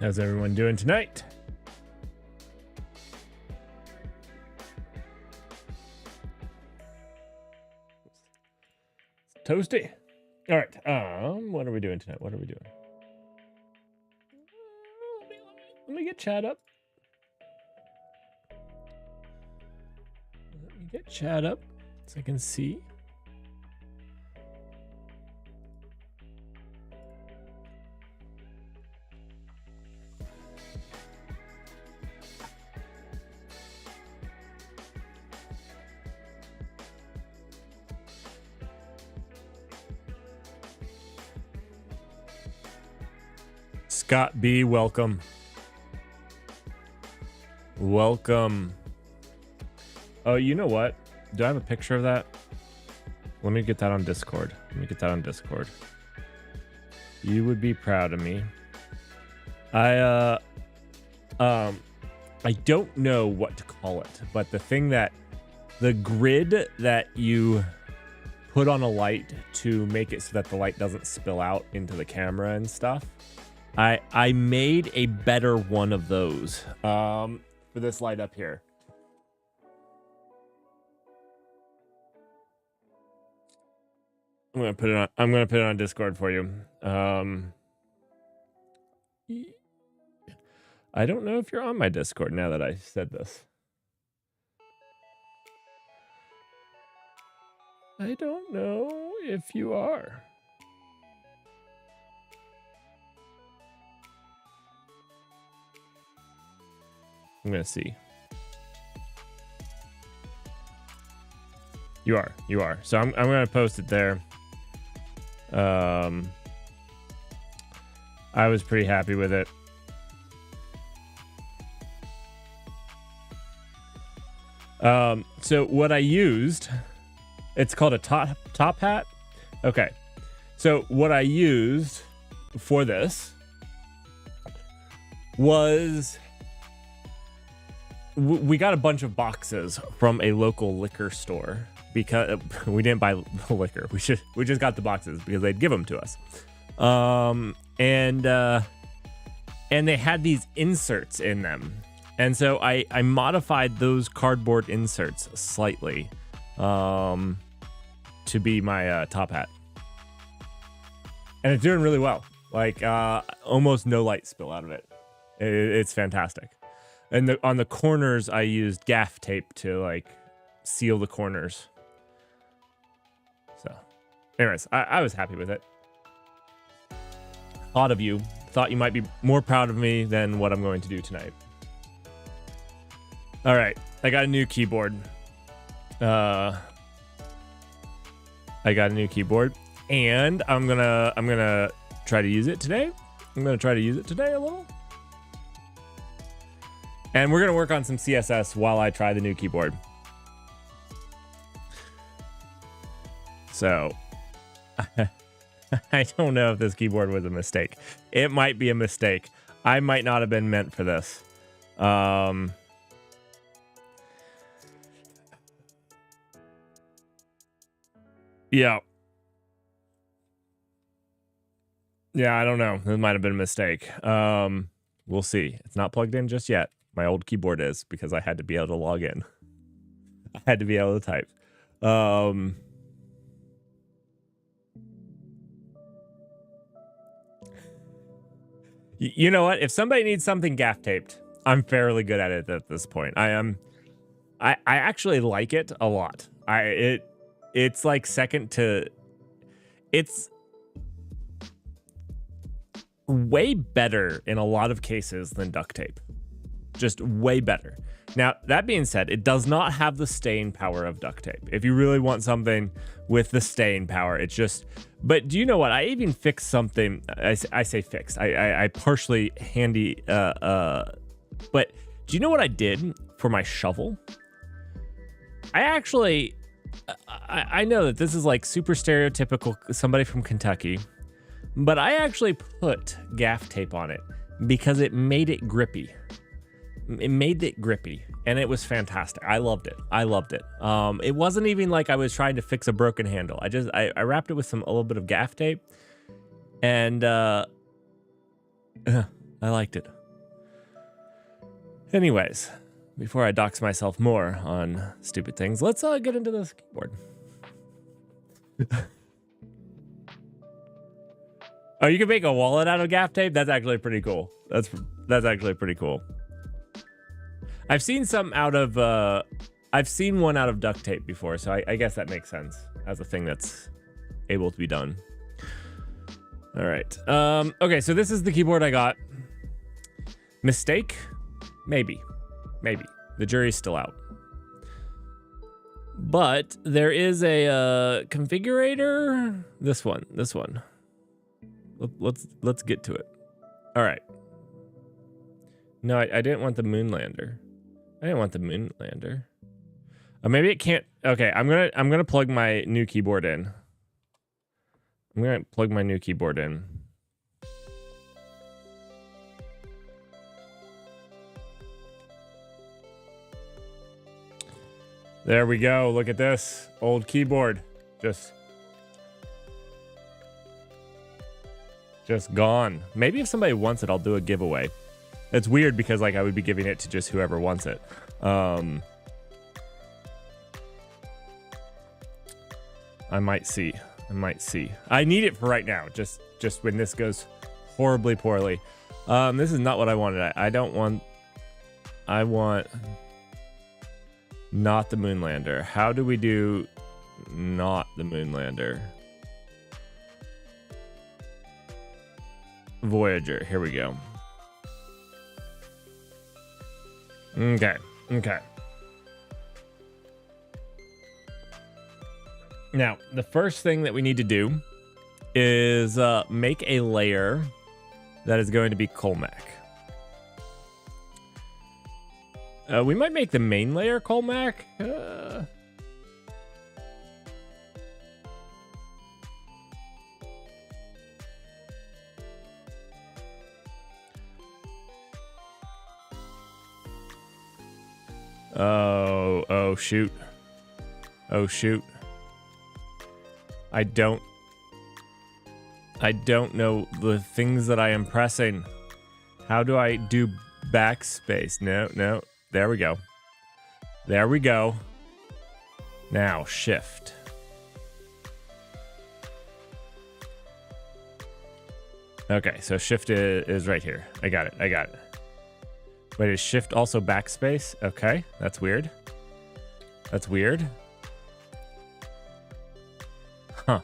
How's everyone doing tonight? Toasty. All right. What are we doing tonight? What are we doing? Let me get chat up. Let me get chat up so I can see. Scott B, welcome. Welcome. Oh, you know what? Do I have a picture of that? Let me get that on Discord. You would be proud of me. I don't know what to call it, but the grid that you put on a light to make it so that the light doesn't spill out into the camera and stuff. I made a better one of those for this light up here. I'm gonna put it on Discord for you. I don't know if you're on my Discord now that I said this. I don't know if you are. I'm gonna see. You are. So I'm gonna post it there. I was pretty happy with it. So what I used, it's called a top hat. Okay. So what I used for this was we got a bunch of boxes from a local liquor store because we didn't buy the liquor. We just got the boxes because they'd give them to us. And they had these inserts in them. And so I modified those cardboard inserts slightly to be my top hat. And it's doing really well. Like almost no light spill out of it. It's fantastic. And on the corners, I used gaff tape to like seal the corners. So, anyways, I was happy with it. Thought you might be more proud of me than what I'm going to do tonight. All right, I got a new keyboard. And I'm gonna try to use it today. a little. And we're going to work on some CSS while I try the new keyboard. So, I don't know if this keyboard was a mistake. It might be a mistake. I might not have been meant for this. Yeah. Yeah, I don't know. It might have been a mistake. We'll see. It's not plugged in just yet. My old keyboard is, because I had to be able to log in. I had to be able to type. You know what? If somebody needs something gaff taped, I'm fairly good at it at this point. I actually like it a lot. It's like second to... It's way better in a lot of cases than duct tape. Just way better. Now, that being said, it does not have the staying power of duct tape. If you really want something with the staying power, it's just... But do you know what? I even fixed something. I say fixed. I partially handy... But do you know what I did for my shovel? I actually... I know that this is like super stereotypical, somebody from Kentucky. But I actually put gaff tape on it because it made it grippy. And it was fantastic. I loved it. It wasn't even like I was trying to fix a broken handle. I wrapped it with a little bit of gaff tape, and I liked it. Anyways, before I dox myself more on stupid things, let's get into this keyboard. Oh, you can make a wallet out of gaff tape? That's actually pretty cool. That's actually pretty cool. I've seen some out of I've seen one out of duct tape before, so I guess that makes sense as a thing that's able to be done. All right. Okay, so this is the keyboard I got. Mistake? Maybe. Maybe. The jury's still out. But there is a configurator. This one. Let's get to it. All right. No, I didn't want the Moonlander. Maybe it can't. Okay, I'm gonna plug my new keyboard in. There we go. Look at this old keyboard. Just gone. Maybe if somebody wants it, I'll do a giveaway. It's weird because like I would be giving it to just whoever wants it. I might see. I need it for right now. Just when this goes horribly poorly. This is not what I wanted. I want not the Moonlander. How do we do not the Moonlander? Voyager. Here we go. Okay. Now, the first thing that we need to do is make a layer that is going to be Colmac. We might make the main layer Colmac. Oh shoot. I don't know the things that I am pressing. How do I do backspace? No. There we go. Now shift. Okay, so shift is right here. I got it. Wait, is shift also backspace? Okay, that's weird. Huh.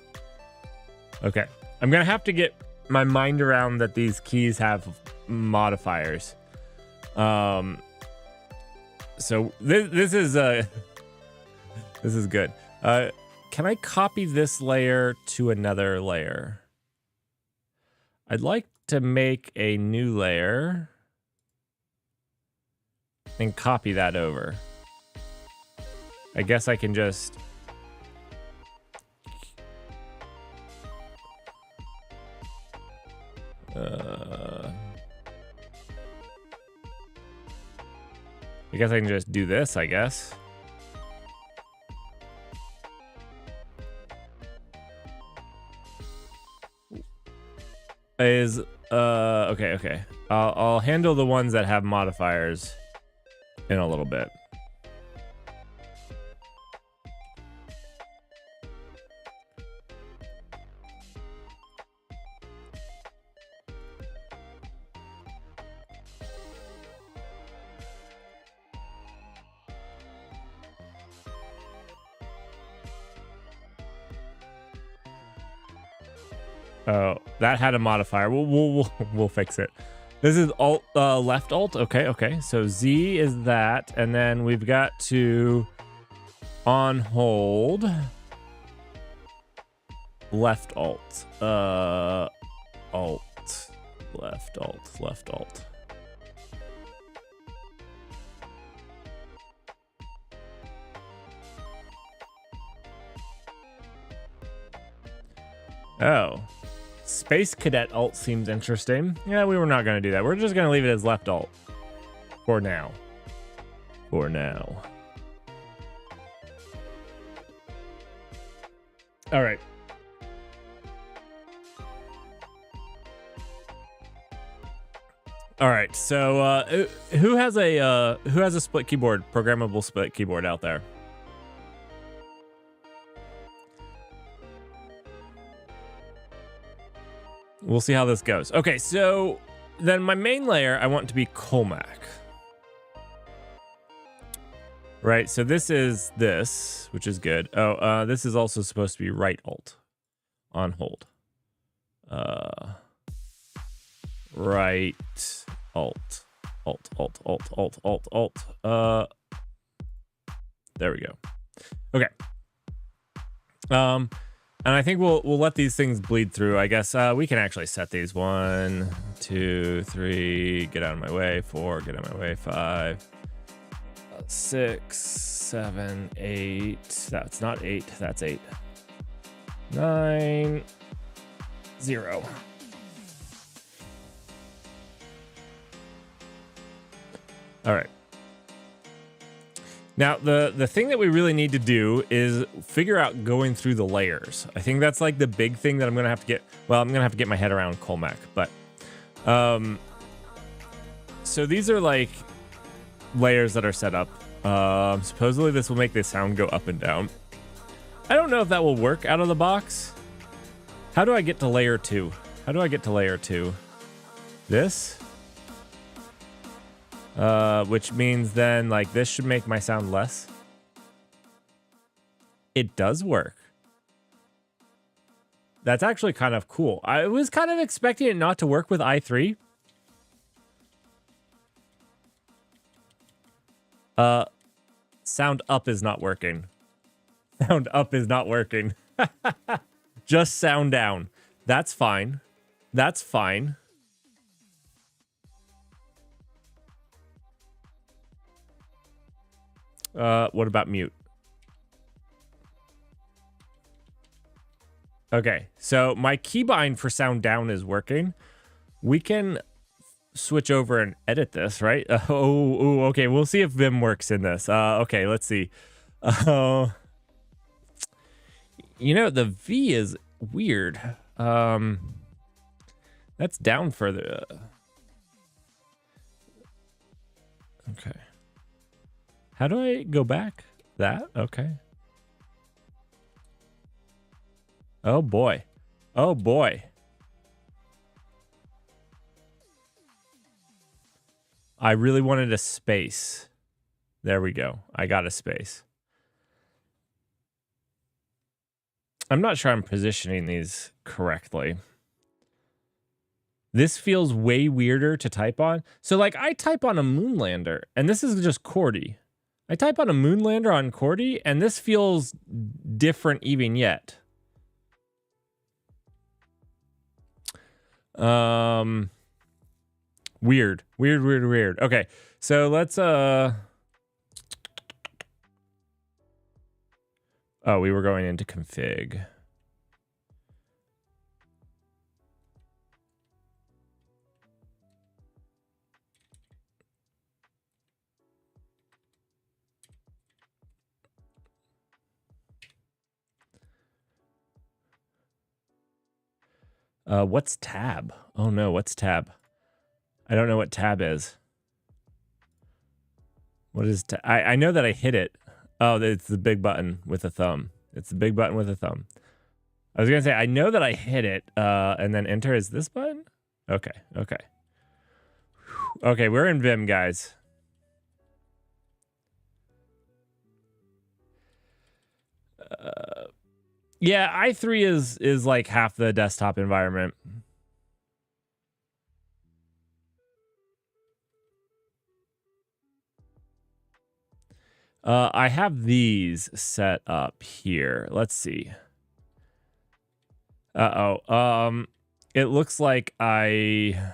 Okay. I'm gonna have to get my mind around that these keys have modifiers. So this is good. Can I copy this layer to another layer? I'd like to make a new layer and copy that over. I guess I can just do this, I guess. Okay. I'll handle the ones that have modifiers in a little bit. Oh, that had a modifier. We'll fix it. This is alt, left alt. Okay. So Z is that, and then we've got to on hold left alt. Alt, left alt. Oh. Space Cadet alt seems interesting. Yeah, we were not going to do that. We're just going to leave it as left alt. For now. All right. All right, so who has a split keyboard, programmable split keyboard out there? We'll see how this goes. Okay, so then my main layer I want to be Colmac. Right, so this is this, which is good. Oh, this is also supposed to be right alt on hold. Right alt. There we go. Okay. And I think we'll let these things bleed through. I guess we can actually set these. 1, 2, 3, get out of my way. 4, get out of my way. 5, 6, 7, 8. That's not 8. That's 8. 9, 0. All right. Now, the thing that we really need to do is figure out going through the layers. I think that's like the big thing that I'm going to have to get. Well, I'm going to have to get my head around Colmac. But so these are like layers that are set up. Supposedly this will make the sound go up and down. I don't know if that will work out of the box. How do I get to layer 2? How do I get to layer 2? This? Which means then like this should make my sound less. It does work. That's actually kind of cool. I was kind of expecting it not to work with i3. Sound up is not working. Sound up is not working. Just sound down. That's fine. That's fine. What about mute? Okay, so my keybind for sound down is working. We can switch over and edit this, right? Okay, we'll see if Vim works in this. Okay, let's see. You know, the V is weird. That's down further. Okay. How do I go back? That? Okay. Oh boy. Oh boy. I really wanted a space. There we go. I got a space. I'm not sure I'm positioning these correctly. This feels way weirder to type on. So like I type on a Moonlander and this is just QWERTY. I type on a Moonlander on QWERTY and this feels different even yet. Weird. Okay, so let's oh, we were going into config. What's tab? Oh no, what's tab? I don't know what tab is. What is tab? I know that I hit it. Oh, it's the big button with a thumb. It's the big button with a thumb. I was gonna say, I know that I hit it, and then enter is this button? Okay, okay. Okay, we're in Vim, guys. Yeah, i3 is like half the desktop environment. I have these set up here. Let's see. It looks like I...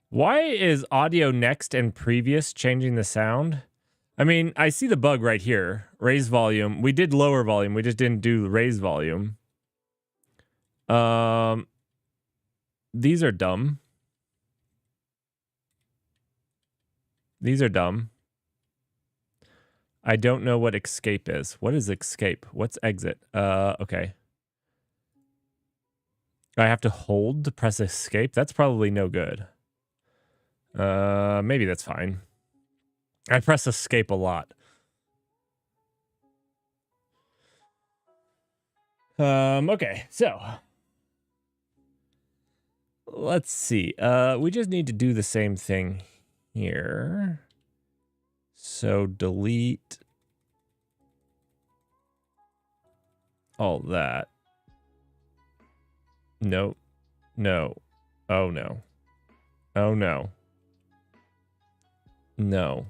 Why is audio next and previous changing the sound? I mean, I see the bug right here. Raise volume. We did lower volume. We just didn't do raise volume. These are dumb. These are dumb. I don't know what escape is. What is escape? What's exit? Okay. I have to hold to press escape? That's probably no good. Maybe that's fine. I press escape a lot. Okay, so let's see. We just need to do the same thing here. So delete all that. No. No. Oh no. Oh no. No.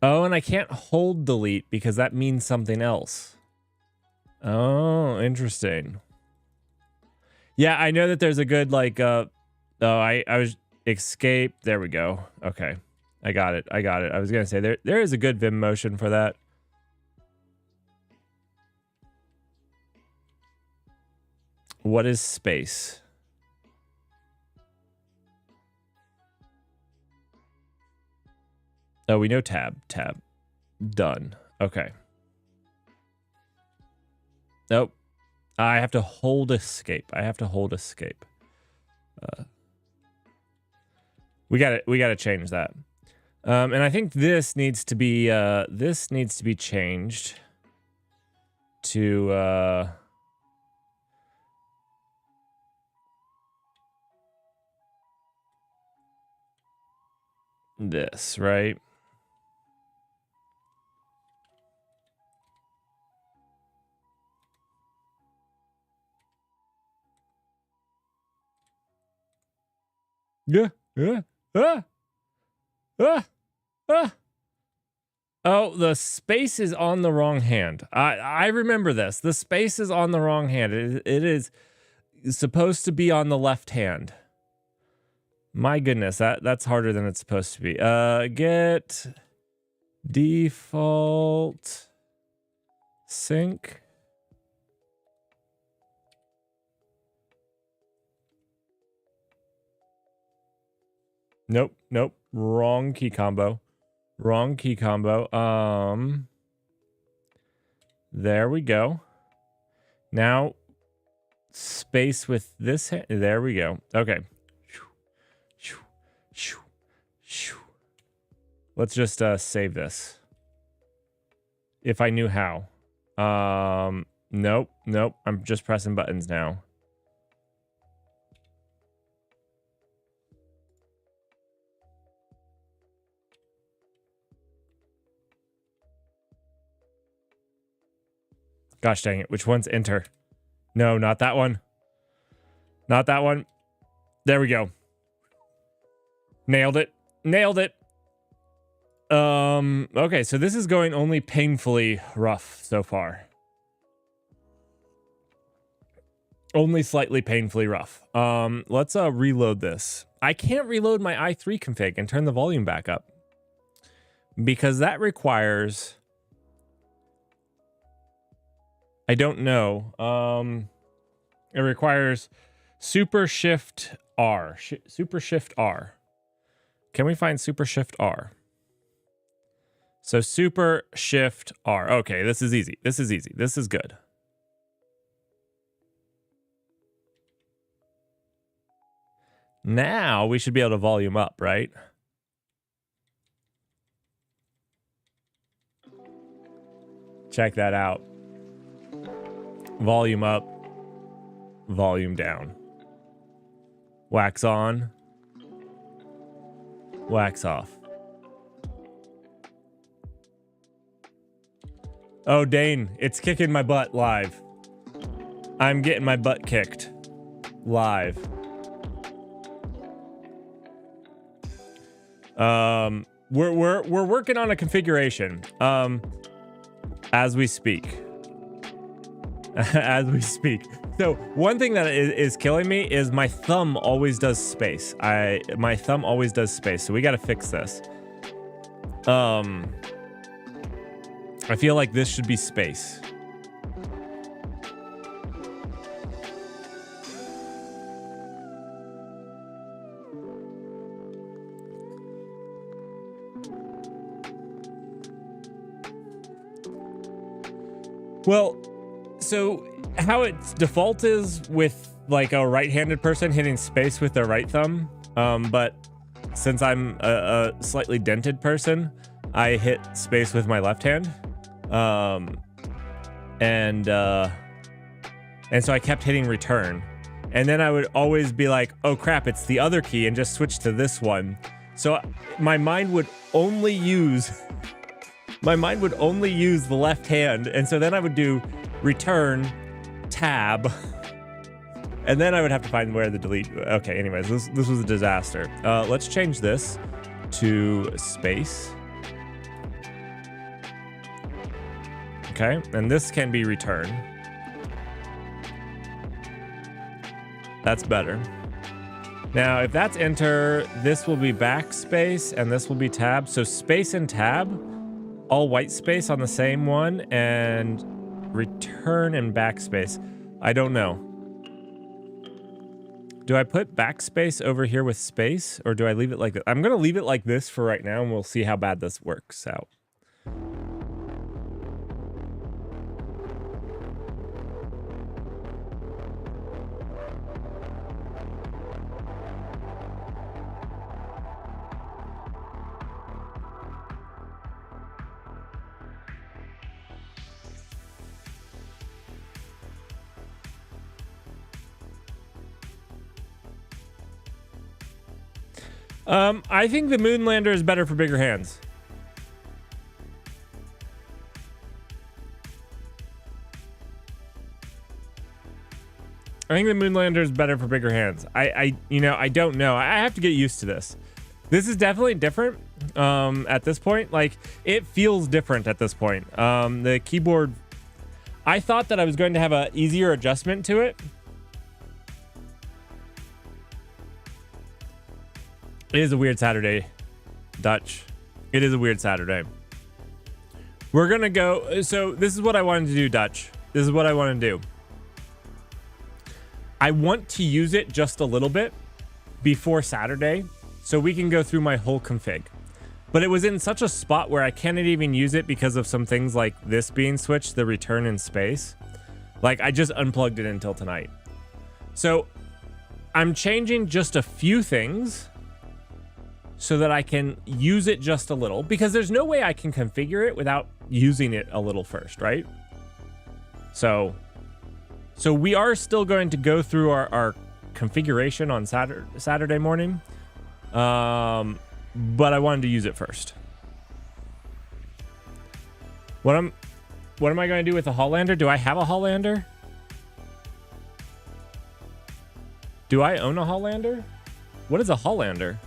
Oh, and I can't hold delete because that means something else. Oh, interesting. Yeah, I know that there's a good like I was escape. There we go. Okay. I got it. I was gonna say there is a good Vim motion for that. What is space? Oh, we know tab. Done. Okay. Nope. I have to hold escape. We gotta change that. And I think this needs to be changed to this, right? Yeah. Oh, the space is on the wrong hand. I remember this. The space is on the wrong hand. It is supposed to be on the left hand. My goodness, that's harder than it's supposed to be. Get default sync. Nope. Wrong key combo. There we go. Now space with this hand. There we go. Okay. Let's just save this. If I knew how. Nope. I'm just pressing buttons now. Gosh dang it. Which one's enter? No, not that one. Not that one. There we go. Nailed it. Okay, so this is going only painfully rough so far. Only slightly painfully rough. Let's reload this. I can't reload my i3 config and turn the volume back up because that requires, I don't know. It requires Super Shift R. Super Shift R. Can we find Super Shift R? So Super Shift R. Okay, this is easy. This is good. Now we should be able to volume up, right? Check that out. Volume up, volume down. Wax on, wax off. Oh, Dane, it's kicking my butt live. I'm getting my butt kicked live. We're working on a configuration as we speak. As we speak. So one thing that is killing me is my thumb always does space. My thumb always does space. So we got to fix this. I feel like this should be space. Well, so how its default is with like a right-handed person hitting space with their right thumb, but since I'm a slightly dented person, I hit space with my left hand, and so I kept hitting return, and then I would always be like, oh crap, it's the other key, and just switch to this one. So my mind would only use the left hand, and so then I would do return, tab, and then I would have to find where the delete. Okay, anyways, this was a disaster. Let's change this to space. Okay, and this can be return. That's better. Now, if that's enter, this will be backspace, and this will be tab. So space and tab, all white space on the same one, and return and backspace. I don't know. Do I put backspace over here with space, or do I leave it like this? I'm going to leave it like this for right now, and we'll see how bad this works out. I think the Moonlander is better for bigger hands. I think the Moonlander is better for bigger hands. I don't know. I have to get used to this. This is definitely different at this point. Like, it feels different at this point. The keyboard, I thought that I was going to have an easier adjustment to it. It is a weird Saturday, Dutch. It is a weird Saturday. We're going to go. So this is what I wanted to do, Dutch. This is what I want to do. I want to use it just a little bit before Saturday so we can go through my whole config. But it was in such a spot where I can't even use it because of some things like this being switched, the return in space. Like, I just unplugged it until tonight. So I'm changing just a few things so that I can use it just a little, because there's no way I can configure it without using it a little first, right? So we are still going to go through our configuration on Saturday morning, but I wanted to use it first. What am I going to do with a Hollander? Do I have a Hollander? Do I own a Hollander? What is a Hollander?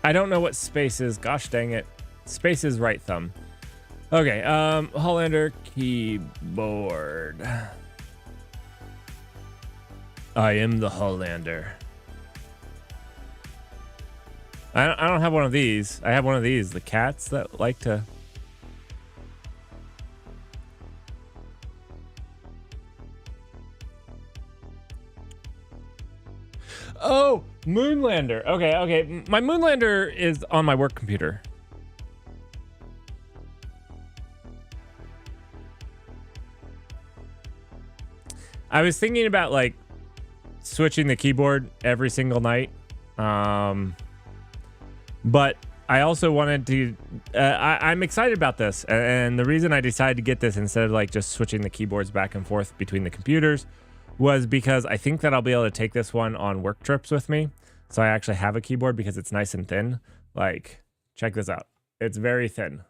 I don't know what space is. Gosh dang it. Space is right thumb. Okay, Hollander keyboard. I am the Hollander. I don't have one of these. I have one of these. The cats that like to... Oh, Moonlander. Okay. My Moonlander is on my work computer. I was thinking about like switching the keyboard every single night. But I also wanted to, I'm excited about this. And the reason I decided to get this instead of like just switching the keyboards back and forth between the computers was because I think that I'll be able to take this one on work trips with me. So I actually have a keyboard because it's nice and thin. Like, check this out. It's very thin.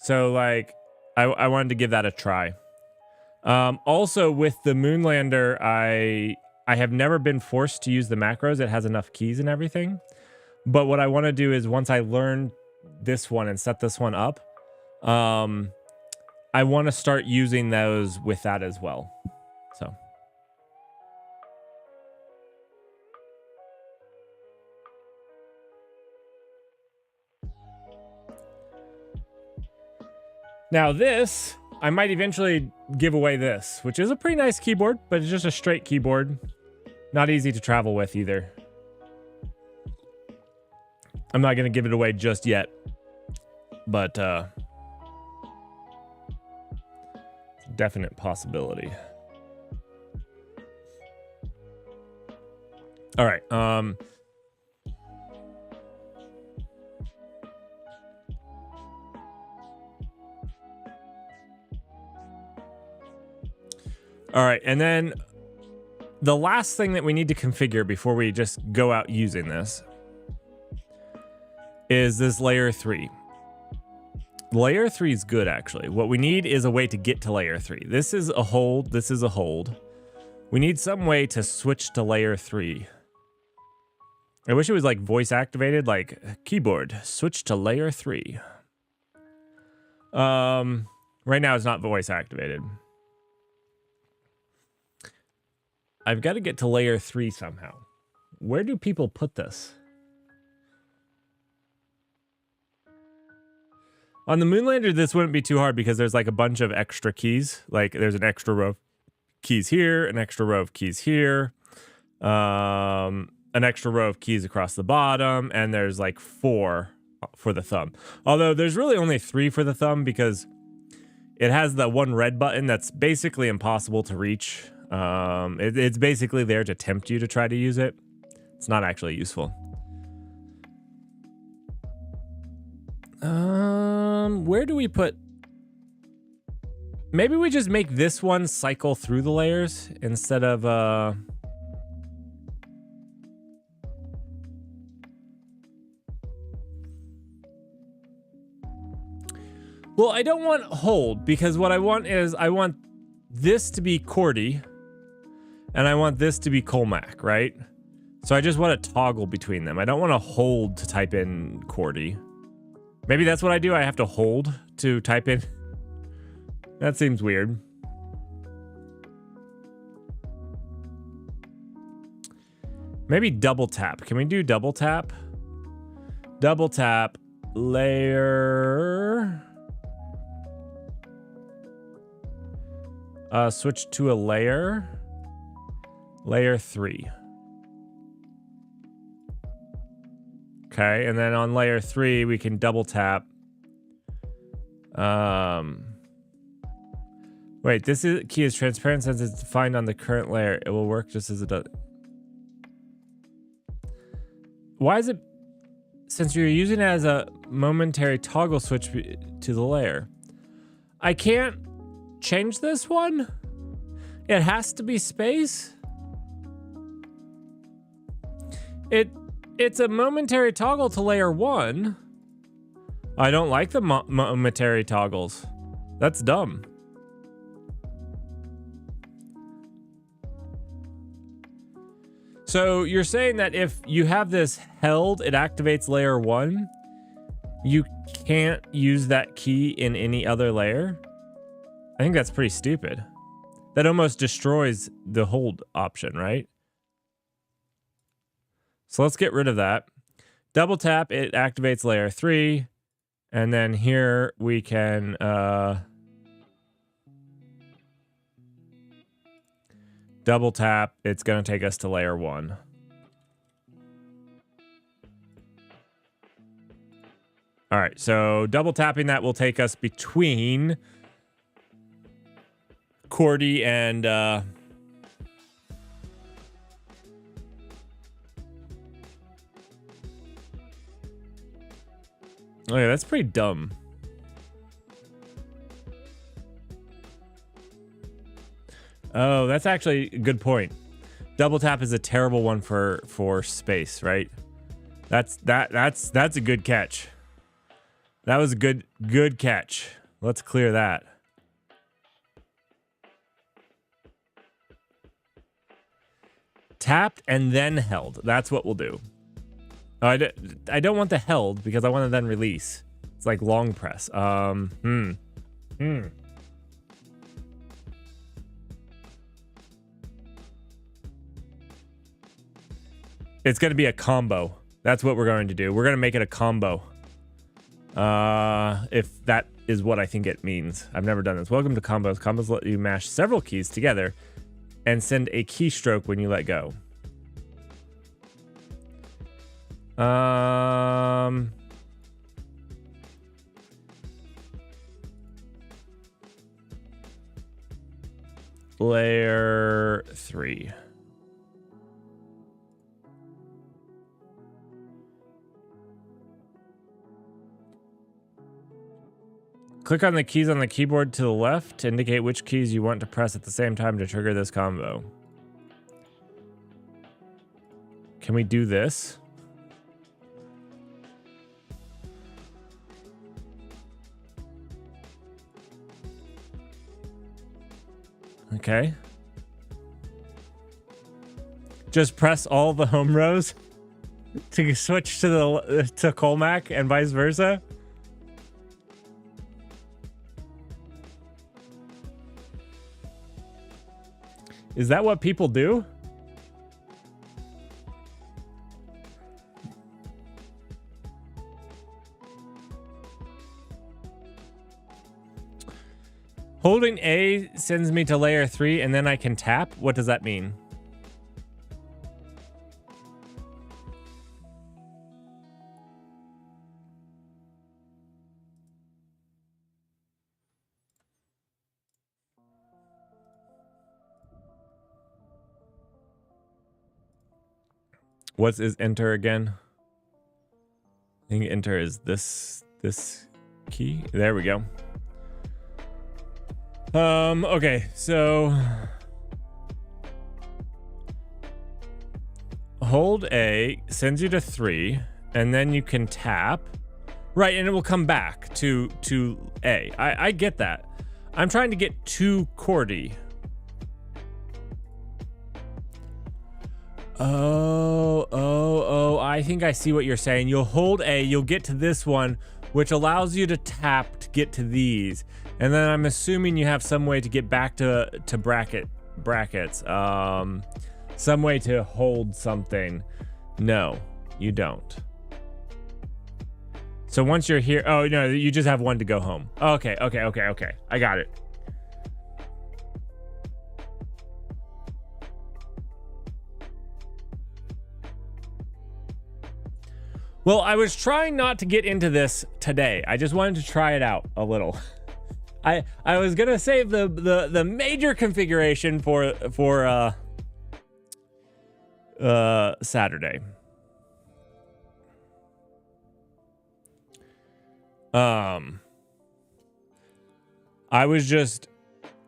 So like, I wanted to give that a try. Also with the Moonlander, I have never been forced to use the macros. It has enough keys and everything. But what I want to do is once I learn this one and set this one up, I want to start using those with that as well. So. Now this, I might eventually give away this, which is a pretty nice keyboard, but it's just a straight keyboard. Not easy to travel with either. I'm not going to give it away just yet, but definite possibility. All right. All right, and then the last thing that we need to configure before we just go out using this is this layer 3. Layer 3 is good, actually. What we need is a way to get to layer 3. This is a hold. This is a hold. We need some way to switch to layer 3. I wish it was like voice activated, like keyboard, switch to layer 3. Right now it's not voice activated. I've got to get to layer 3 somehow. Where do people put this? On the Moonlander, this wouldn't be too hard because there's like a bunch of extra keys. Like there's an extra row of keys here, an extra row of keys here, an extra row of keys across the bottom, and there's like 4 for the thumb. Although there's really only 3 for the thumb because it has the one red button that's basically impossible to reach. It's basically there to tempt you to try to use it. It's not actually useful. Where do we put... Maybe we just make this one cycle through the layers instead of... Well, I don't want hold because what I want is I want this to be Cordy and I want this to be Colmac, right? So I just want to toggle between them. I don't want to hold to type in Cordy. Maybe that's what I do. I have to hold to type in. That seems weird. Maybe double tap. Can we do double tap? Double tap, layer. Switch to a layer. Layer 3. Okay, and then on layer 3, we can double tap. Wait, this key is transparent since it's defined on the current layer. It will work just as it does. Why is it, since you're using it as a momentary toggle switch to the layer? I can't change this one? It has to be space? It's a momentary toggle to layer 1. I don't like the momentary toggles. That's dumb. So you're saying that if you have this held, it activates layer 1. You can't use that key in any other layer? I think that's pretty stupid. That almost destroys the hold option, right? So let's get rid of that. Double tap, it activates layer 3. And then here we can double tap, it's gonna take us to layer 1. All right, so double tapping that will take us between Cordy and oh yeah, that's pretty dumb. Oh, that's actually a good point. Double tap is a terrible one for space, right? That's a good catch. That was a good catch. Let's clear that. Tapped and then held. That's what we'll do. I don't want the held because I want to then release. It's like long press. It's going to be a combo. That's what we're going to do. We're going to make it a combo. If that is what I think it means. I've never done this. Welcome to combos. Combos let you mash several keys together and send a keystroke when you let go. Layer 3. Click on the keys on the keyboard to the left to indicate which keys you want to press at the same time to trigger this combo. Can we do this? Okay. Just press all the home rows to switch to the Colmac and vice versa. Is that what people do? Holding A sends me to layer 3 and then I can tap? What does that mean? What is enter again? I think enter is this key. There we go. Okay, so hold A sends you to 3, and then you can tap. Right, and it will come back to A. I get that. I'm trying to get to QWERTY. Oh, I think I see what you're saying. You'll hold A, you'll get to this one, which allows you to tap to get to these. And then I'm assuming you have some way to get back to brackets. Some way to hold something. No, you don't. So once you're here, oh no, you just have one to go home. Okay. I got it. Well, I was trying not to get into this today. I just wanted to try it out a little. I was gonna save the major configuration for Saturday. I was just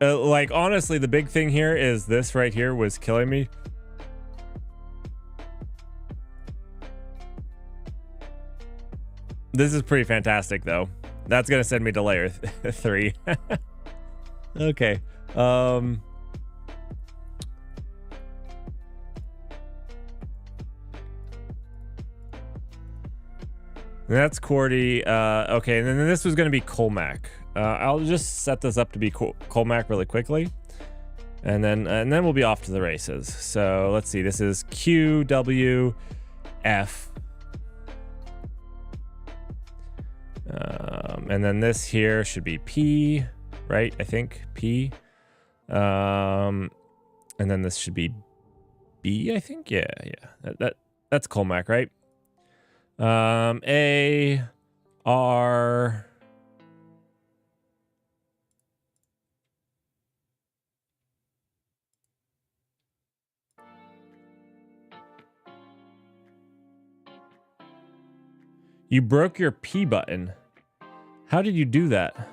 like, honestly, the big thing here is this right here was killing me. This is pretty fantastic, though. That's gonna send me to layer 3. Okay. That's QWERTY. Okay, and then this was gonna be Colmac. I'll just set this up to be Colmac really quickly, and then we'll be off to the races. So let's see. This is Q, W, F. And then this here should be P, right? I think P. And then this should be B, I think. Yeah. That's Colmac, right? A, R. You broke your P button. How did you do that?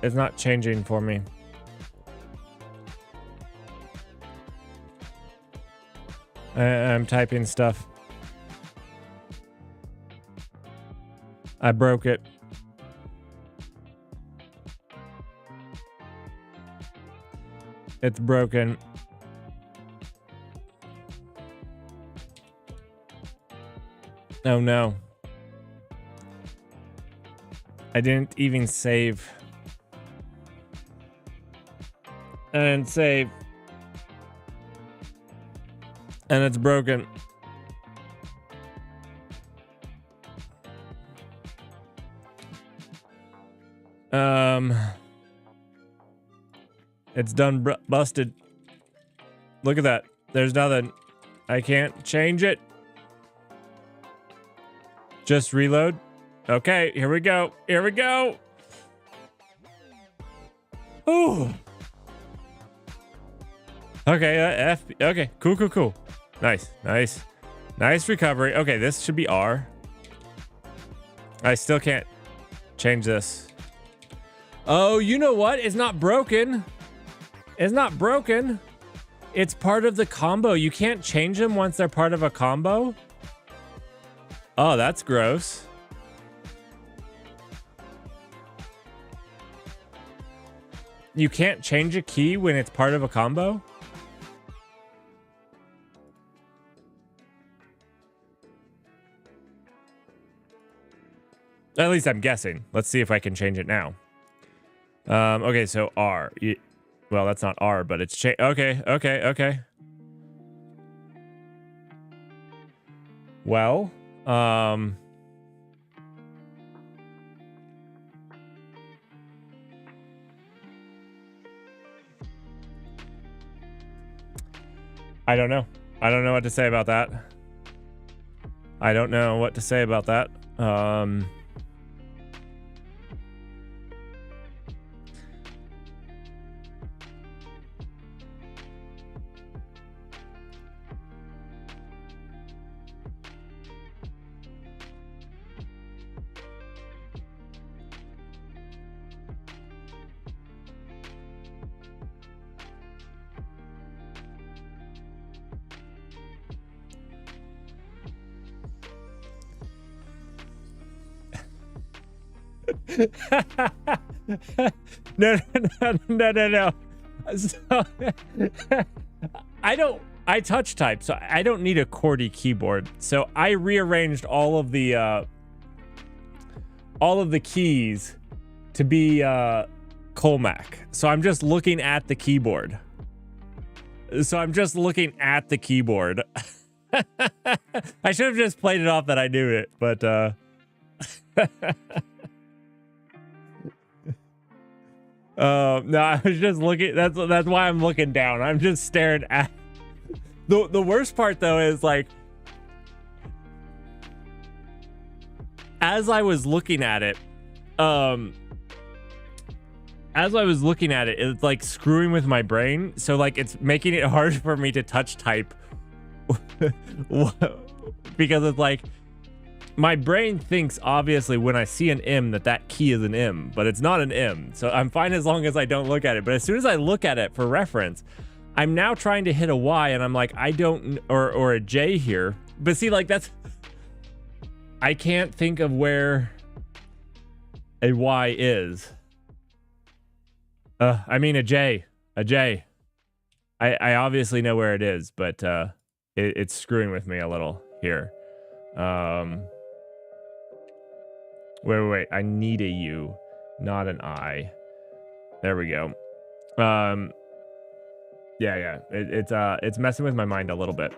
It's not changing for me. I'm typing stuff. I broke it. It's broken. Oh no. I didn't even save. I didn't save. And it's broken. It's done busted. Look at that. There's nothing. I can't change it. Just reload. Okay, here we go. Here we go. Ooh. Okay, okay, cool. Nice recovery. Okay, this should be R. I still can't change this. Oh, you know what? It's not broken. It's not broken. It's part of the combo. You can't change them once they're part of a combo. Oh, that's gross. You can't change a key when it's part of a combo? At least I'm guessing. Let's see if I can change it now. Okay, so R. Well, that's not R, but it's okay. Well, I don't know. I don't know what to say about that. I don't know what to say about that. No. So, I touch type, so I don't need a QWERTY keyboard. So I rearranged all of the keys to be Colmac. So I'm just looking at the keyboard. I should have just played it off that I knew it, but no, I was just looking. That's why I'm looking down. I'm just staring at. The worst part though is like, as I was looking at it, it's like screwing with my brain. So like it's making it hard for me to touch type because it's like my brain thinks obviously when I see an M that key is an M, but it's not an M. So I'm fine as long as I don't look at it. But as soon as I look at it for reference, I'm now trying to hit a Y and I'm like, I don't, or a J here. But see, like I can't think of where a Y is. I mean a J. I obviously know where it is, but it's screwing with me a little here. Wait. I need a U, not an I. There we go. Yeah. It's messing with my mind a little bit.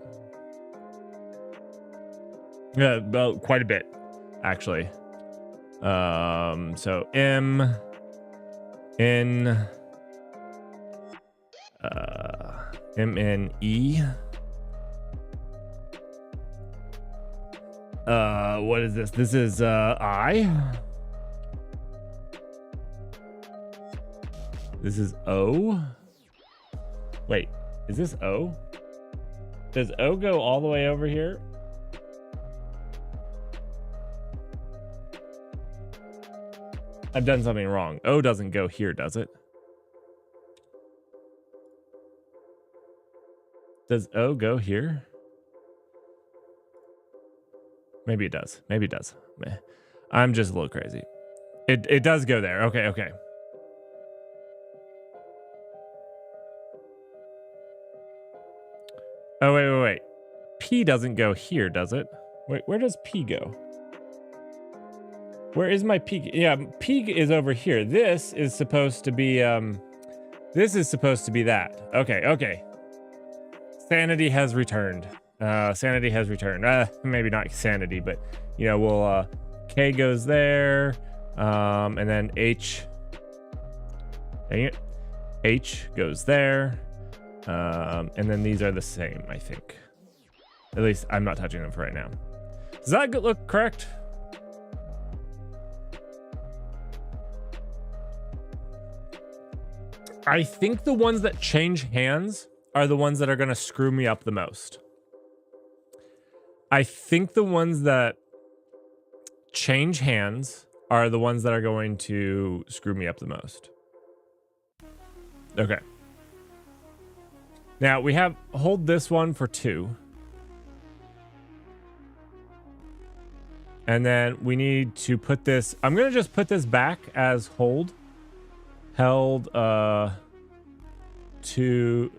Yeah, well, quite a bit, actually. So M, N, M-N-E. What is this? This is I. This is O. Wait, is this O? Does O go all the way over here? I've done something wrong. O doesn't go here, does it? Does O go here? Maybe it does. I'm just a little crazy. It does go there. Okay. Oh, wait. P doesn't go here, does it? Wait, where does P go? Where is my P? Yeah, P is over here. This is supposed to be that. Okay. Sanity has returned. Maybe not sanity, but you know, we'll K goes there. And then H Dang it. H goes there. And then these are the same, I think. At least I'm not touching them for right now. Does that look correct? I think the ones that change hands are the ones that are going to screw me up the most. I think the ones that change hands are the ones that are going to screw me up the most. Okay. Now we have hold this one for 2. And then we need to put this, I'm going to just put this back as hold. Held to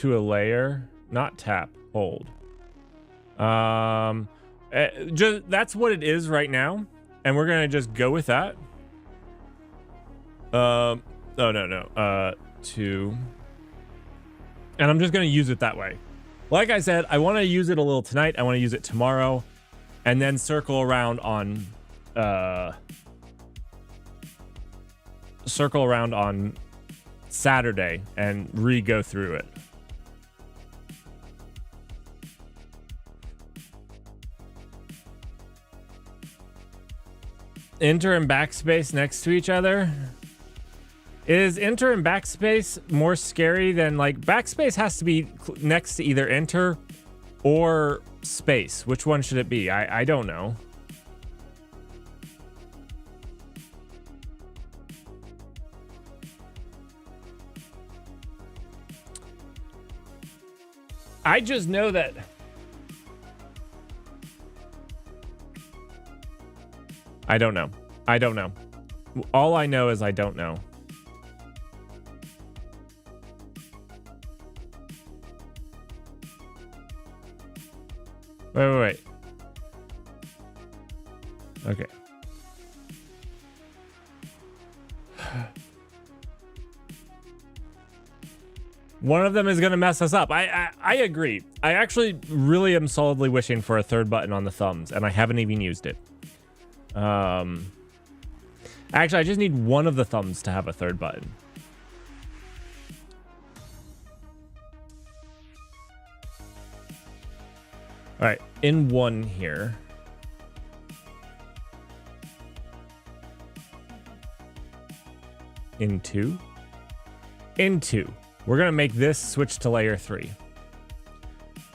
a layer, not tap, hold. Just that's what it is right now, and we're gonna just go with that. To, and I'm just gonna use it that way. Like I said, I want to use it a little tonight. I want to use it tomorrow, and then circle around on Saturday and re-go through it. Enter and backspace next to each other. Is enter and backspace more scary than, like, backspace has to be next to either enter or space? Which one should it be? I don't know. I just know that I don't know. I don't know. All I know is I don't know. Wait. Okay. One of them is going to mess us up. I agree. I actually really am solidly wishing for a third button on the thumbs, and I haven't even used it. Actually, I just need one of the thumbs to have a third button. All right, in 1 here. In 2. In 2. We're going to make this switch to layer 3.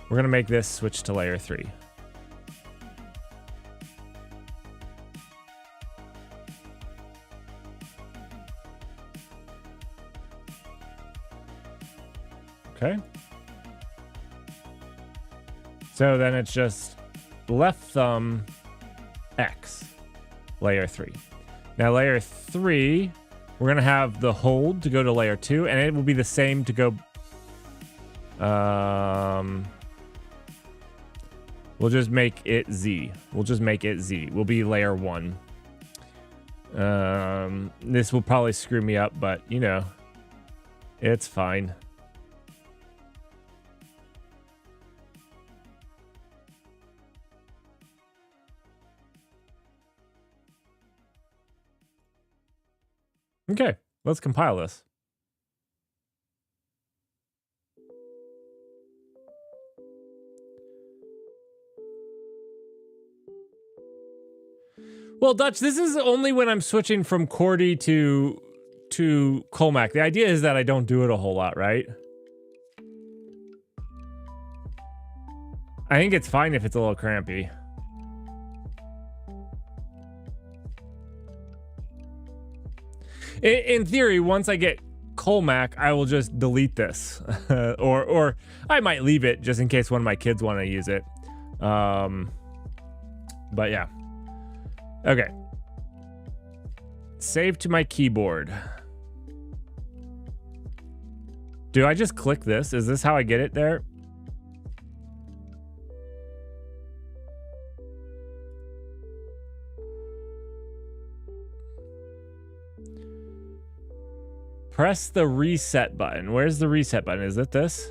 We're going to make this switch to layer 3. Okay. So then it's just left thumb X, layer 3. Now layer 3, we're going to have the hold to go to layer 2, and it will be the same to go. We'll just make it Z. We'll just make it Z. We'll be layer 1. This will probably screw me up, but you know, it's fine. Okay, let's compile this. Well, Dutch, this is only when I'm switching from QWERTY to Colmac. The idea is that I don't do it a whole lot, right? I think it's fine if it's a little crampy. In theory, once I get Colmac, I will just delete this. or I might leave it just in case one of my kids want to use it. But yeah. Okay. Save to my keyboard. Do I just click this? Is this how I get it there? Press the reset button. Where's the reset button? Is it this?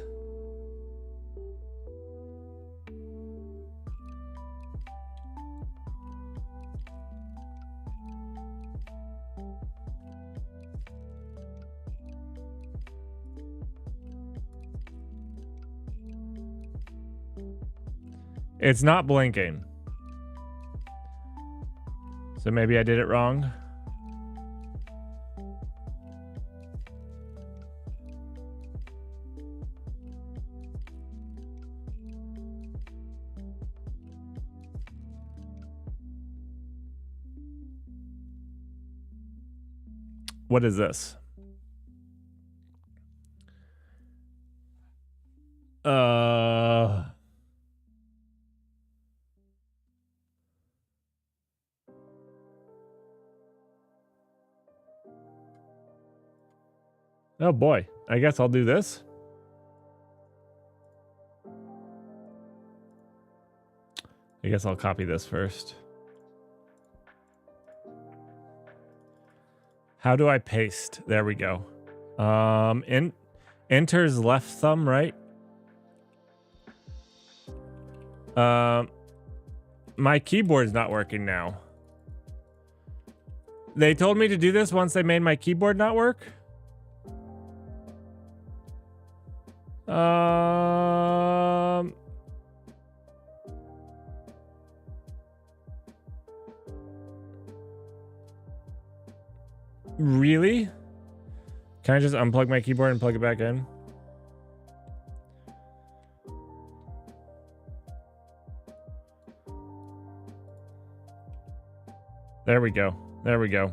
It's not blinking. So maybe I did it wrong. What is this? Oh boy, I guess I'll do this. I guess I'll copy this first. How do I paste? There we go. Enter's left thumb, right? My keyboard's not working now. They told me to do this once they made my keyboard not work. Really? Can I just unplug my keyboard and plug it back in? There we go. There we go.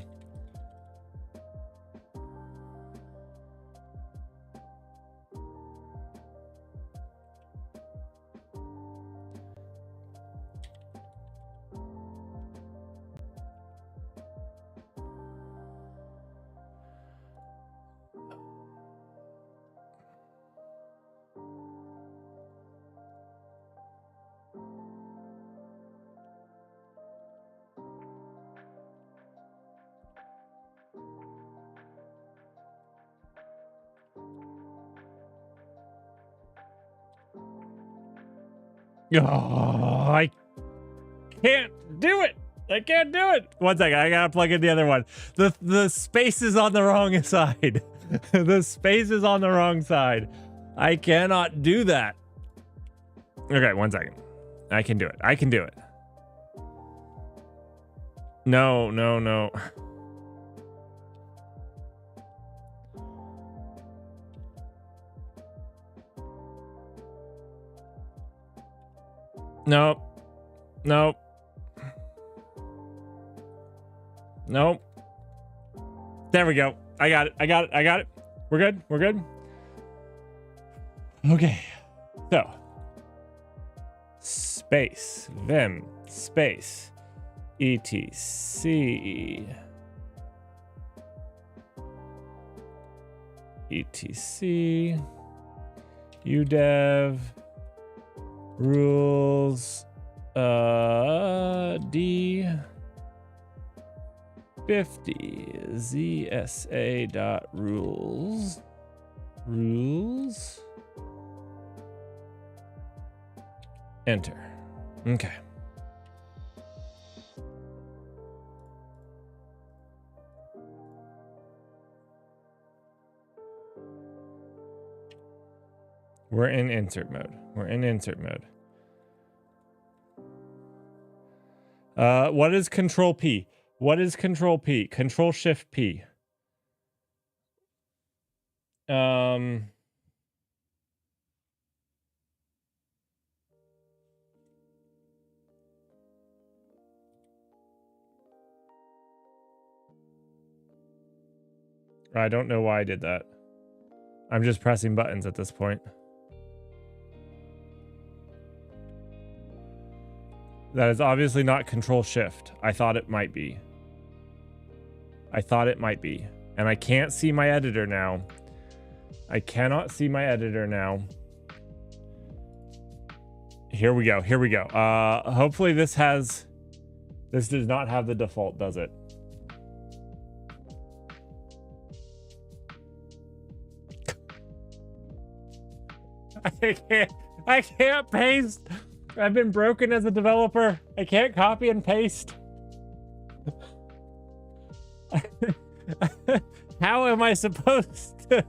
Oh, I can't do it. I can't do it. One second, I gotta plug in the other one. The space is on the wrong side. The space is on the wrong side. I cannot do that. Okay, one second. I can do it. I can do it. No, no, no. Nope. Nope. Nope. There we go. I got it. I got it. I got it. We're good. We're good. Okay. So. Space. Vim. Space. etc. etc. udev. Rules D50 ZSA dot rules enter. Okay. We're in insert mode. We're in insert mode. What is Control P? What is Control P? Control Shift P. I don't know why I did that. I'm just pressing buttons at this point. That is obviously not Control Shift. I thought it might be. I thought it might be. And I can't see my editor now. I cannot see my editor now. Here we go. Here we go. Hopefully this does not have the default, does it? I can't paste. I've been broken as a developer. I can't copy and paste. How am I supposed to?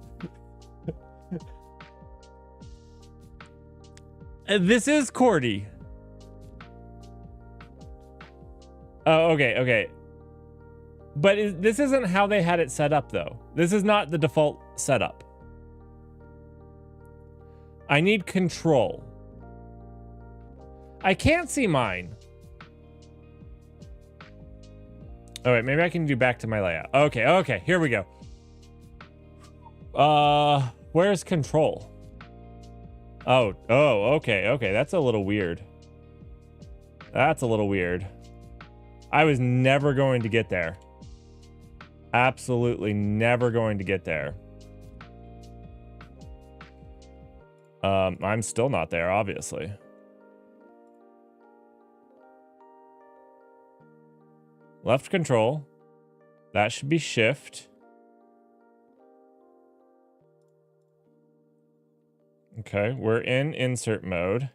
This is QWERTY. Oh, okay, okay. But this isn't how they had it set up, though. This is not the default setup. I need control. I can't see mine. All right, maybe I can do back to my layout. Okay, okay, here we go. Where's control? Oh, okay, okay. That's a little weird. That's a little weird. I was never going to get there. Absolutely never going to get there. I'm still not there, obviously. Left control. That should be shift. Okay, we're in insert mode.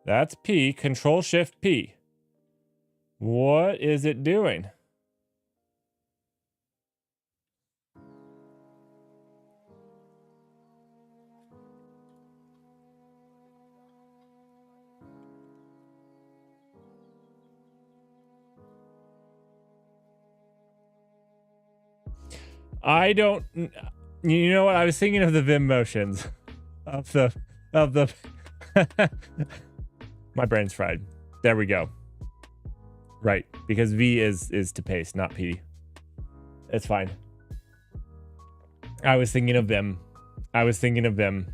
That's P. Control shift P. What is it doing? I don't. You know what? I was thinking of the Vim motions of the my brain's fried. There we go. Right, because V is to paste, not P. It's fine. I was thinking of Vim. I was thinking of Vim.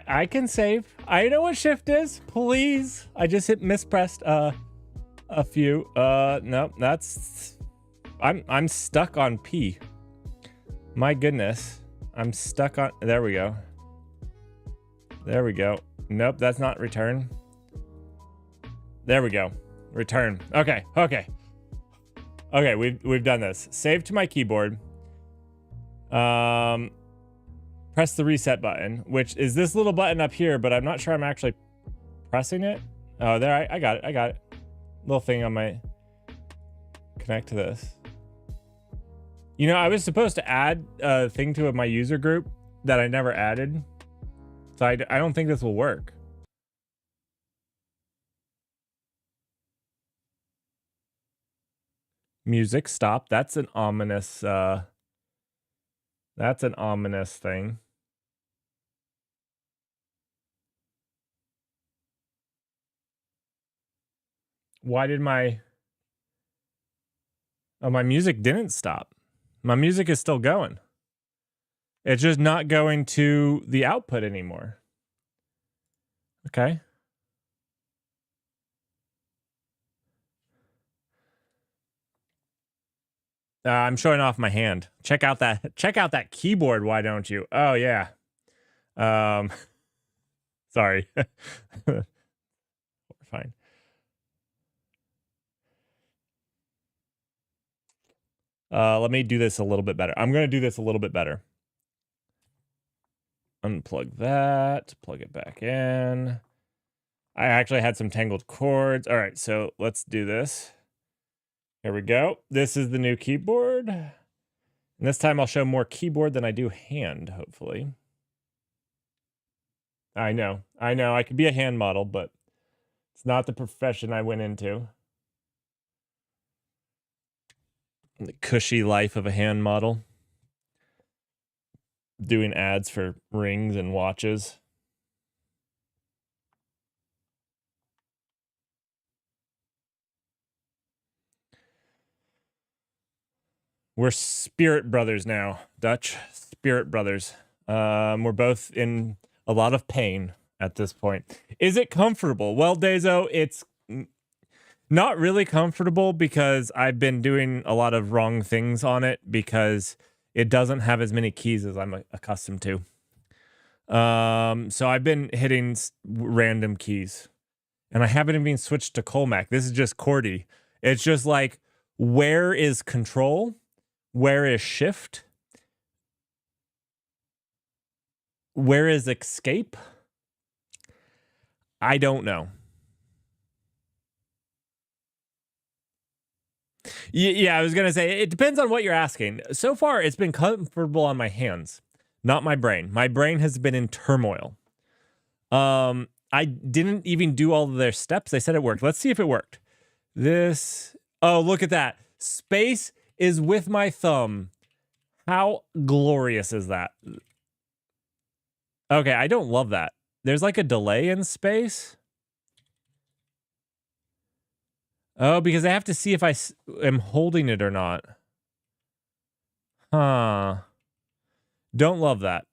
I can save. I know what shift is. Please. I just hit mispressed a few. No, that's I'm stuck on P. My goodness. I'm stuck on there we go. There we go. Nope, that's not return. There we go. Return. Okay, okay. Okay, we've done this. Save to my keyboard. Press the reset button, which is this little button up here, but I'm not sure I'm actually pressing it. Oh, there, I got it, I got it. Little thing on my, connect to this. You know, I was supposed to add a thing to my user group that I never added. So I don't think this will work. Music, stop. That's an ominous thing. Why did my music didn't stop? My music is still going. It's just not going to the output anymore. Okay. I'm showing off my hand. Check out that keyboard, why don't you? Oh yeah. Sorry. Fine. Let me do this a little bit better. I'm going to do this a little bit better. Unplug that, plug it back in. I actually had some tangled cords. All right, so let's do this. Here we go. This is the new keyboard. And this time I'll show more keyboard than I do hand, hopefully. I know. I could be a hand model, but it's not the profession I went into. The cushy life of a hand model. Doing ads for rings and watches. We're spirit brothers now, Dutch. Spirit brothers. We're both in a lot of pain at this point. Is it comfortable? Well, Dezo, it's not really comfortable because I've been doing a lot of wrong things on it because it doesn't have as many keys as I'm accustomed to. So I've been hitting random keys. And I haven't even switched to Colmac. This is just QWERTY. It's just like, where is control? Where is shift? Where is escape? I don't know. Yeah, I was gonna say it depends on what you're asking. So far, it's been comfortable on my hands, not my brain. My brain has been in turmoil. I didn't even do all of their steps. They said it worked. Let's see if it worked. This. Oh, look at that. Space is with my thumb. How glorious is that? Okay, I don't love that. There's like a delay in space. Oh, because I have to see if I am holding it or not. Huh. Don't love that.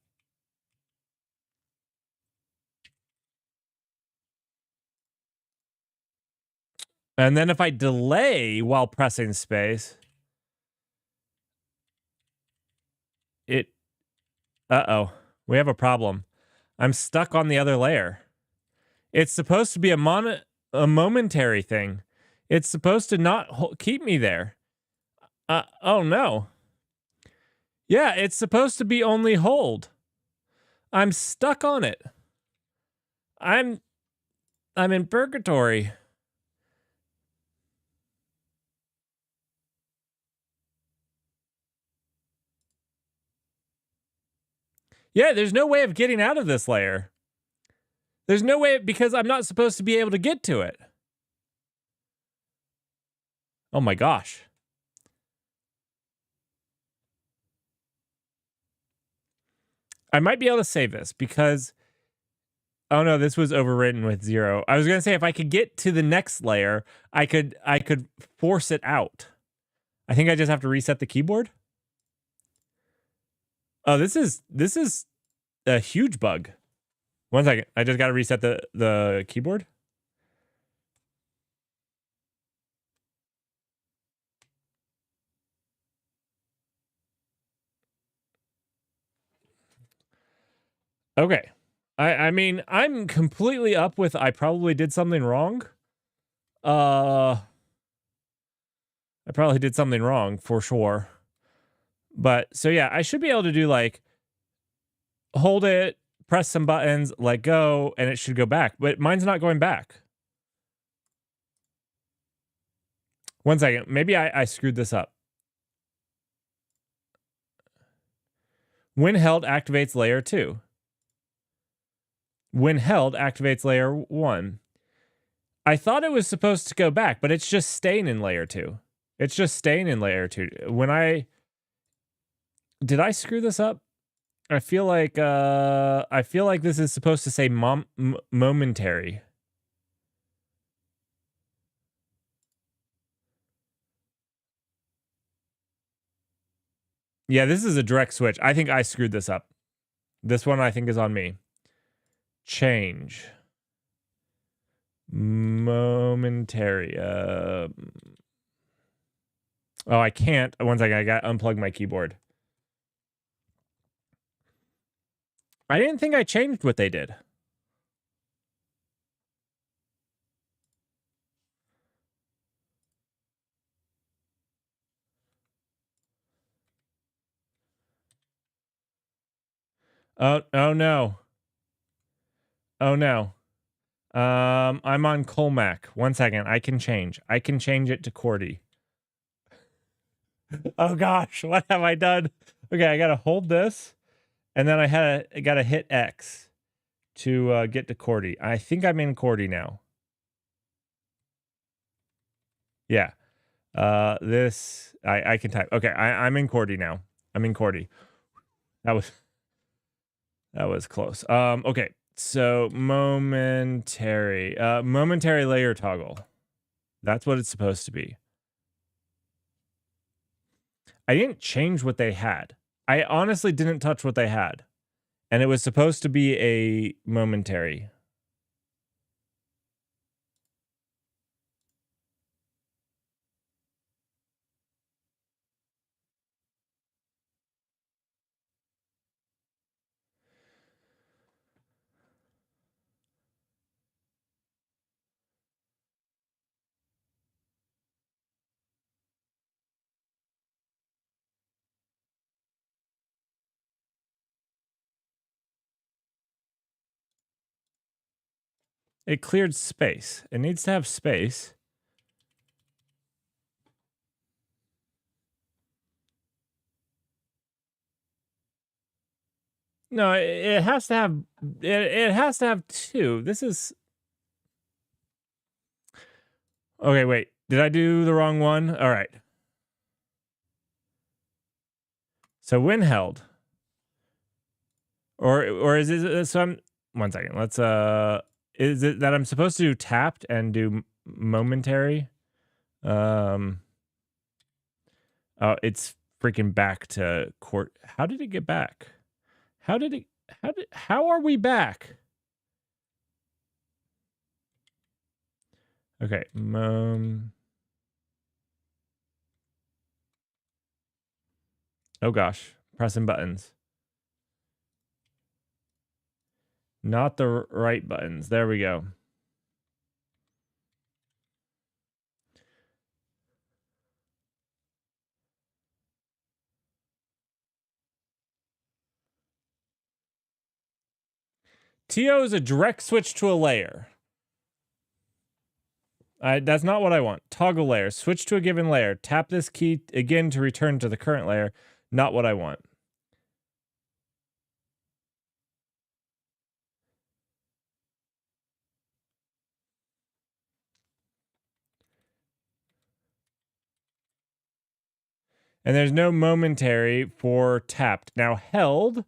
And then if I delay while pressing space, it... Uh-oh. We have a problem. I'm stuck on the other layer. It's supposed to be a momentary thing. It's supposed to not keep me there. Oh no. Yeah, it's supposed to be only hold. I'm stuck on it. I'm in purgatory. Yeah, there's no way of getting out of this layer. There's no way, because I'm not supposed to be able to get to it. Oh my gosh. I might be able to save this because... Oh no, this was overwritten with 0. I was gonna say if I could get to the next layer, I could force it out. I think I just have to reset the keyboard. Oh, this is a huge bug. One second, I just got to reset the keyboard. Okay. I mean, I'm completely up with I probably did something wrong. I probably did something wrong for sure. But so yeah, I should be able to do like hold it, press some buttons, let go, and it should go back. But mine's not going back. One second. Maybe I screwed this up. When held, activates layer 2. When held, activates layer 1. I thought it was supposed to go back, but it's just staying in layer 2. It's just staying in layer 2. When I... Did I screw this up? I feel like this is supposed to say momentary. Yeah, this is a direct switch. I think I screwed this up. This one I think is on me. Change. Momentary. Oh, I can't. One second, I got to unplug my keyboard. I didn't think I changed what they did. Oh no. Oh no. I'm on Colmac. One second, I can change. I can change it to QWERTY. Oh gosh, what have I done? Okay, I gotta hold this, and then I gotta hit X to get to QWERTY. I think I'm in QWERTY now. Yeah. This I can type. Okay, I'm in QWERTY now. I'm in QWERTY. That was close. Okay. So momentary layer toggle. That's what it's supposed to be. I didn't change what they had. I honestly didn't touch what they had. And it was supposed to be a momentary. It cleared space. It needs to have space. No, it has to have it has to have two. This is okay. Wait, did I do the wrong one? All right. So when held, or is it some? One second. Let's is it that I'm supposed to do tapped and do momentary? Oh, it's freaking back to court. How did it get back? How are we back? Okay. Oh gosh, pressing buttons. Not the right buttons. There we go. TO is a direct switch to a layer. That's not what I want. Toggle layer. Switch to a given layer. Tap this key again to return to the current layer. Not what I want. And there's no momentary for tapped. Now held,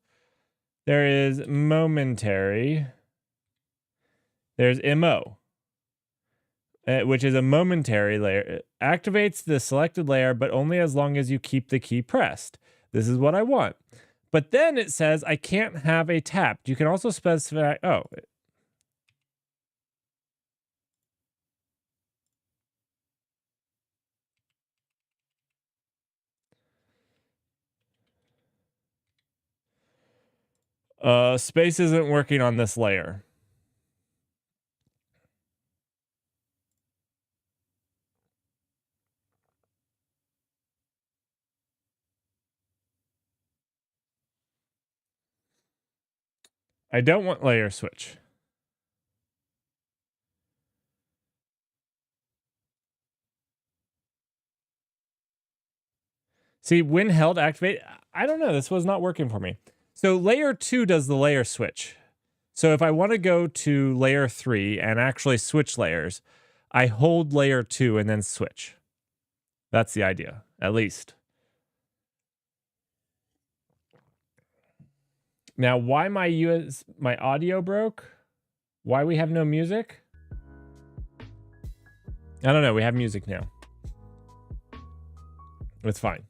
there is momentary. There's MO, which is a momentary layer. It activates the selected layer, but only as long as you keep the key pressed. This is what I want. But then it says I can't have a tapped. You can also specify, space isn't working on this layer. I don't want layer switch. See, when held, activate. I don't know. This was not working for me. So layer 2 does the layer switch. So if I want to go to layer 3 and actually switch layers, I hold layer 2 and then switch. That's the idea, at least. Now, why my audio broke? Why we have no music? I don't know. We have music now. It's fine.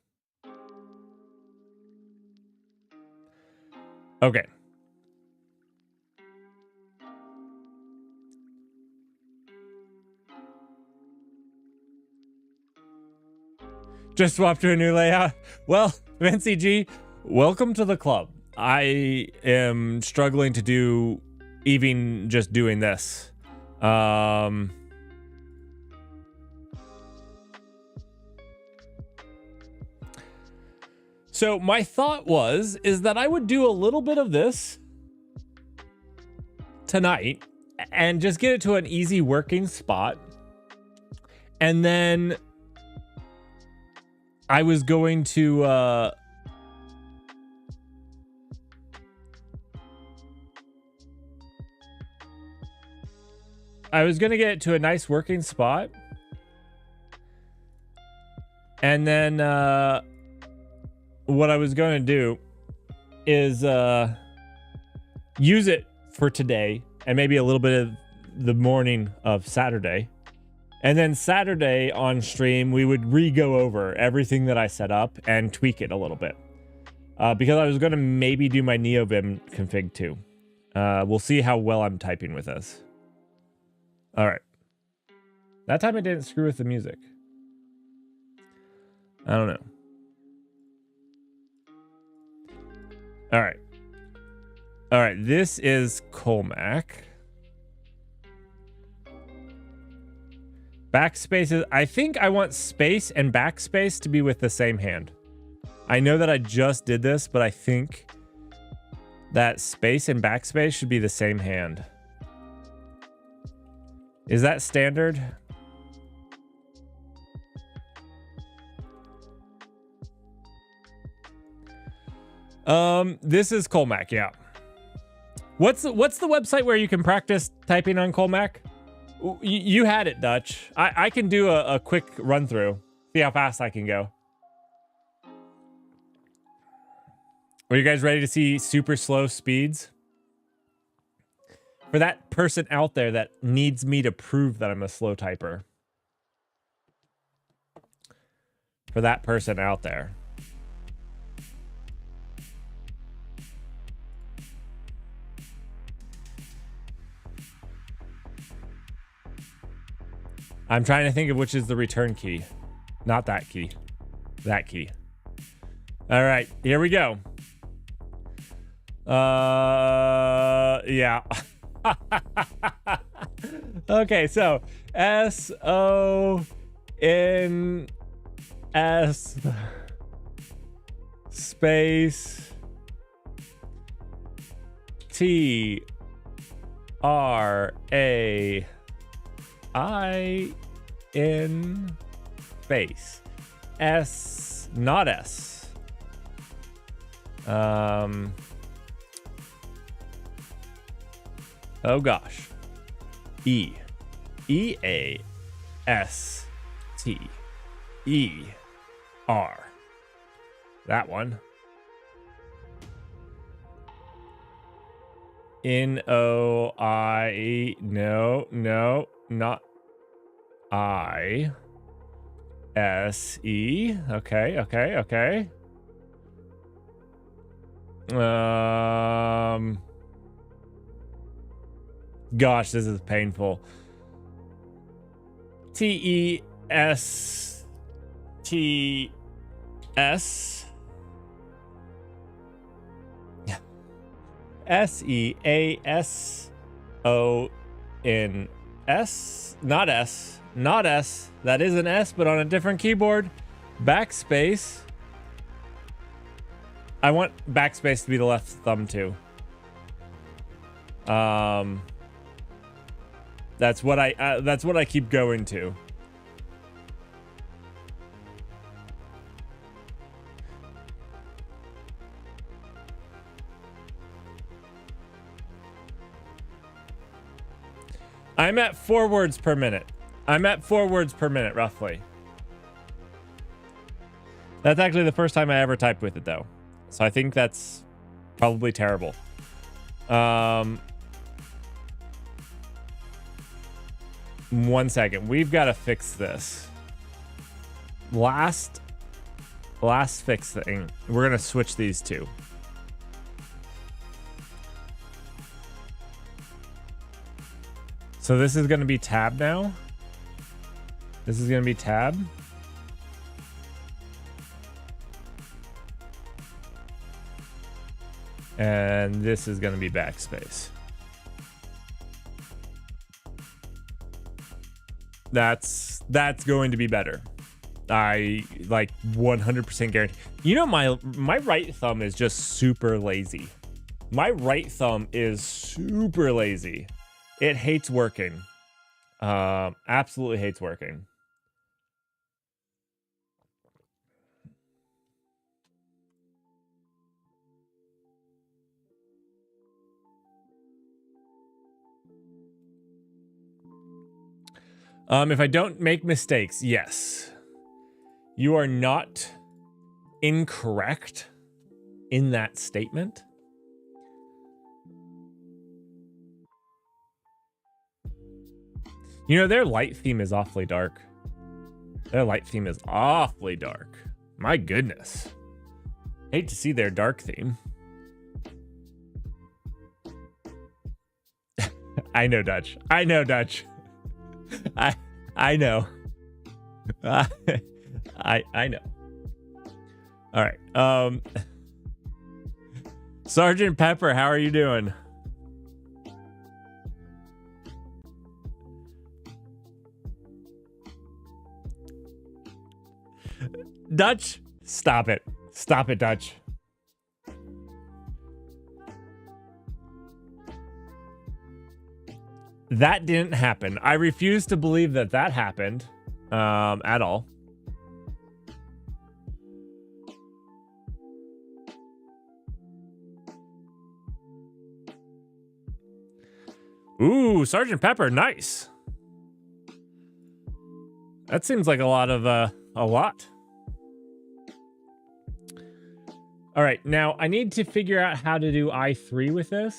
Okay. Just swap to a new layout. Well, Vincy G, welcome to the club. I am struggling to do even just doing this. So my thought is that I would do a little bit of this tonight and just get it to an easy working spot. And then I was going to get it to a nice working spot. And then what I was going to do is use it for today and maybe a little bit of the morning of Saturday. And then Saturday on stream, we would re-go over everything that I set up and tweak it a little bit. Because I was going to maybe do my NeoVim config too. We'll see how well I'm typing with this. All right. That time I didn't screw with the music. I don't know. All right. All right. This is Colmac. Backspace is... I think I want space and backspace to be with the same hand. I know that I just did this, but I think that space and backspace should be the same hand. Is that standard? This is Colmac, yeah. What's the website where you can practice typing on Colmac? You had it, Dutch. I can do a quick run through. See how fast I can go. Are you guys ready to see super slow speeds? For that person out there that needs me to prove that I'm a slow typer. For that person out there. I'm trying to think of which is the return key. Not that key. That key. All right, here we go. Yeah. Okay, so SONS space TRAI in space S, not S. Oh gosh. EASTER. That one. NOI. No, not I. SE. Okay. Gosh, this is painful. TESTS. SEASONS. Not S. Not S. That is an S, but on a different keyboard. Backspace. I want backspace to be the left thumb too. That's what I keep going to. I'm at 4 words per minute. I'm at 4 words per minute, roughly. That's actually the first time I ever typed with it, though. So I think that's probably terrible. 1 second. We've got to fix this. Last fix thing. We're going to switch these two. So this is going to be tab now. This is going to be tab. And this is going to be backspace. That's going to be better. I like 100% guarantee. You know, my right thumb is just super lazy. My right thumb is super lazy. It hates working. Absolutely hates working. If I don't make mistakes, yes. You are not incorrect in that statement. You know, their light theme is awfully dark. Their light theme is awfully dark. My goodness. Hate to see their dark theme. I know, Dutch. I know, Dutch. I know. I know. All right. Sergeant Pepper, how are you doing? Dutch, stop it. Stop it, Dutch. That didn't happen. I refuse to believe that that happened at all. Ooh, Sergeant Pepper, nice. That seems like a lot. All right, now I need to figure out how to do I3 with this.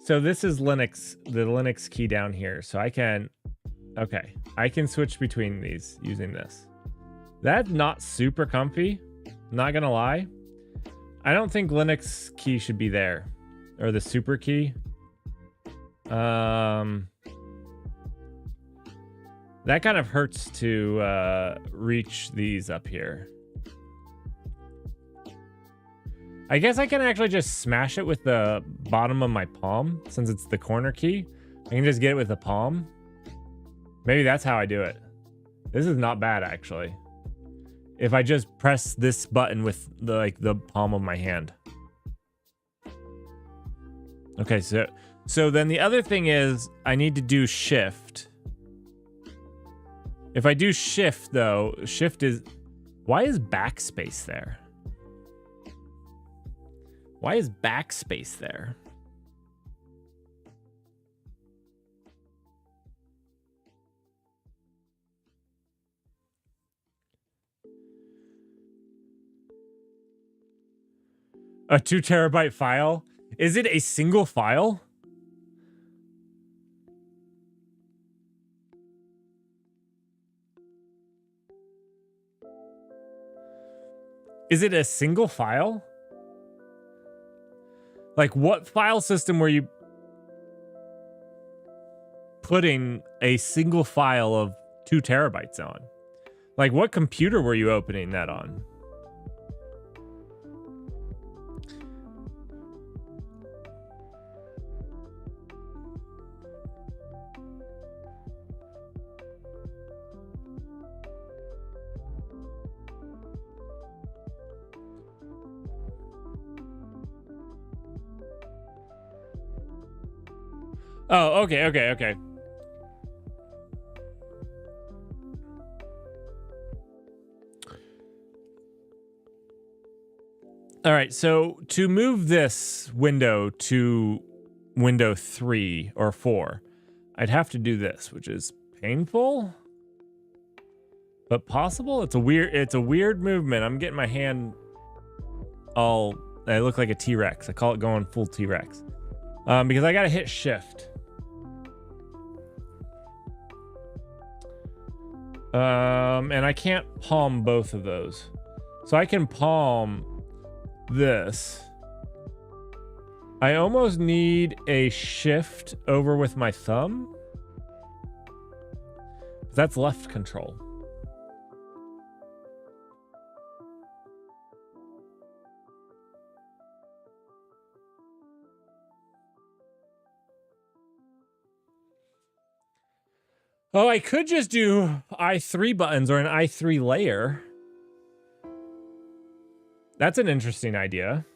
So this is Linux, the Linux key down here. So I can switch between these using this. That's not super comfy, not gonna lie. I don't think Linux key should be there, or the super key. That kind of hurts to reach these up here. I guess I can actually just smash it with the bottom of my palm, since it's the corner key. I can just get it with the palm. Maybe that's how I do it. This is not bad, actually. If I just press this button with the palm of my hand. Okay, so then the other thing is I need to do shift. If I do shift though, shift is, why is backspace there? Why is backspace there? A 2 terabyte file? Is it a single file? Is it a single file? Like, what file system were you putting a single file of 2 terabytes on? Like, what computer were you opening that on? Oh, okay. All right, so to move this window to window 3 or 4, I'd have to do this, which is painful, but possible. It's a weird movement. I'm getting my hand all, I look like a T-Rex. I call it going full T-Rex. Because I gotta hit shift. And I can't palm both of those. So I can palm this. I almost need a shift over with my thumb. That's left control. Oh, I could just do I3 buttons or an I3 layer. That's an interesting idea.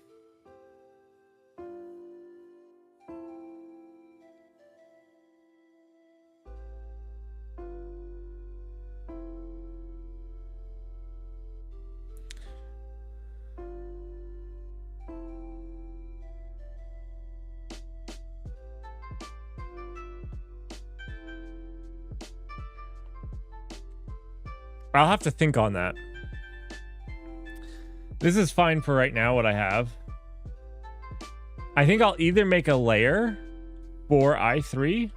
I'll have to think on that. This is fine for right now, what I have. I think I'll either make a layer for I3.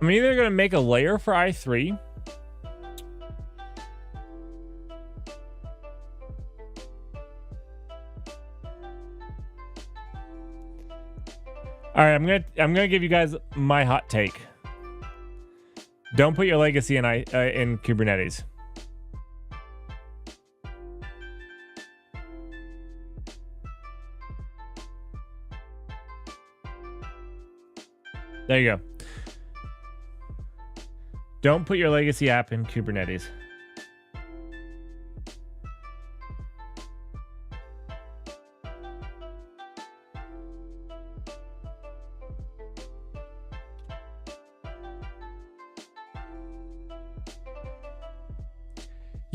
I'm either going to make a layer for I3. All right, I'm gonna give you guys my hot take. Don't put your legacy in in Kubernetes. There you go. Don't put your legacy app in Kubernetes.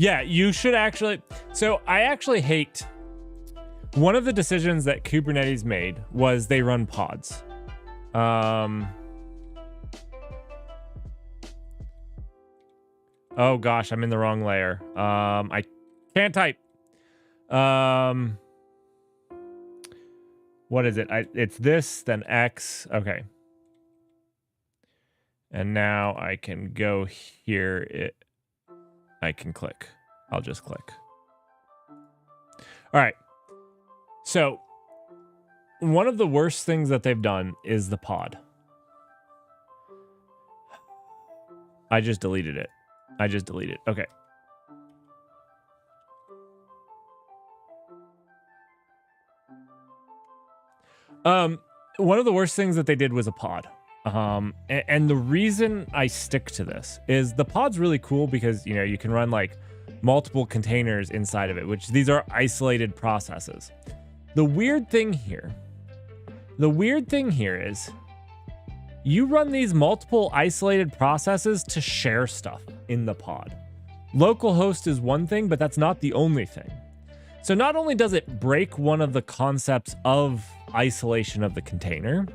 Yeah, you should actually. So I actually hate. One of the decisions that Kubernetes made was they run pods. Oh gosh, I'm in the wrong layer. I can't type. What is it? It's this, then X. Okay. And now I can go here. I can click. I'll just click. All right. So one of the worst things that they've done is the pod. I just deleted it. Okay. One of the worst things that they did was a pod. And the reason I stick to this is the pod's really cool because, you know, you can run like multiple containers inside of it, which these are isolated processes. The weird thing here is you run these multiple isolated processes to share stuff in the pod. Localhost is one thing, but that's not the only thing. So not only does it break one of the concepts of isolation of the container,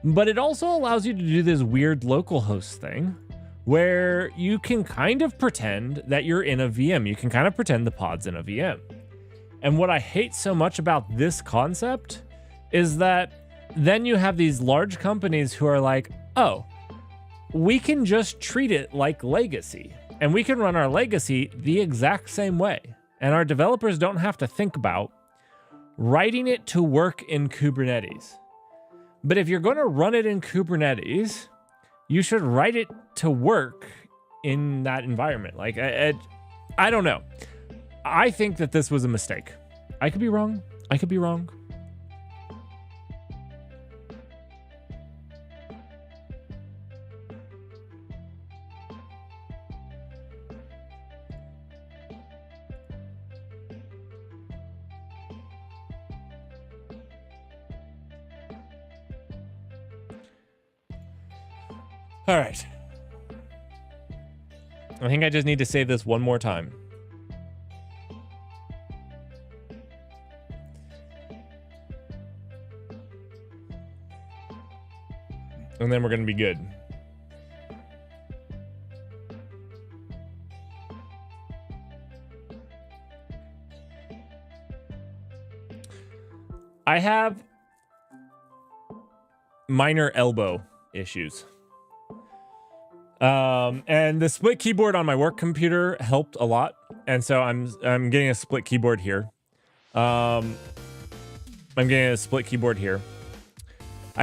but it also allows you to do this weird localhost thing where you can kind of pretend that you're in a VM. You can kind of pretend the pod's in a VM. And what I hate so much about this concept is that then you have these large companies who are like, oh, we can just treat it like legacy, and we can run our legacy the exact same way. And our developers don't have to think about writing it to work in Kubernetes. But if you're going to run it in Kubernetes, you should write it to work in that environment. Like, I don't know. I think that this was a mistake. I could be wrong. All right. I think I just need to save this one more time. And then we're going to be good. I have minor elbow issues. And the split keyboard on my work computer helped a lot. And so I'm getting a split keyboard here. I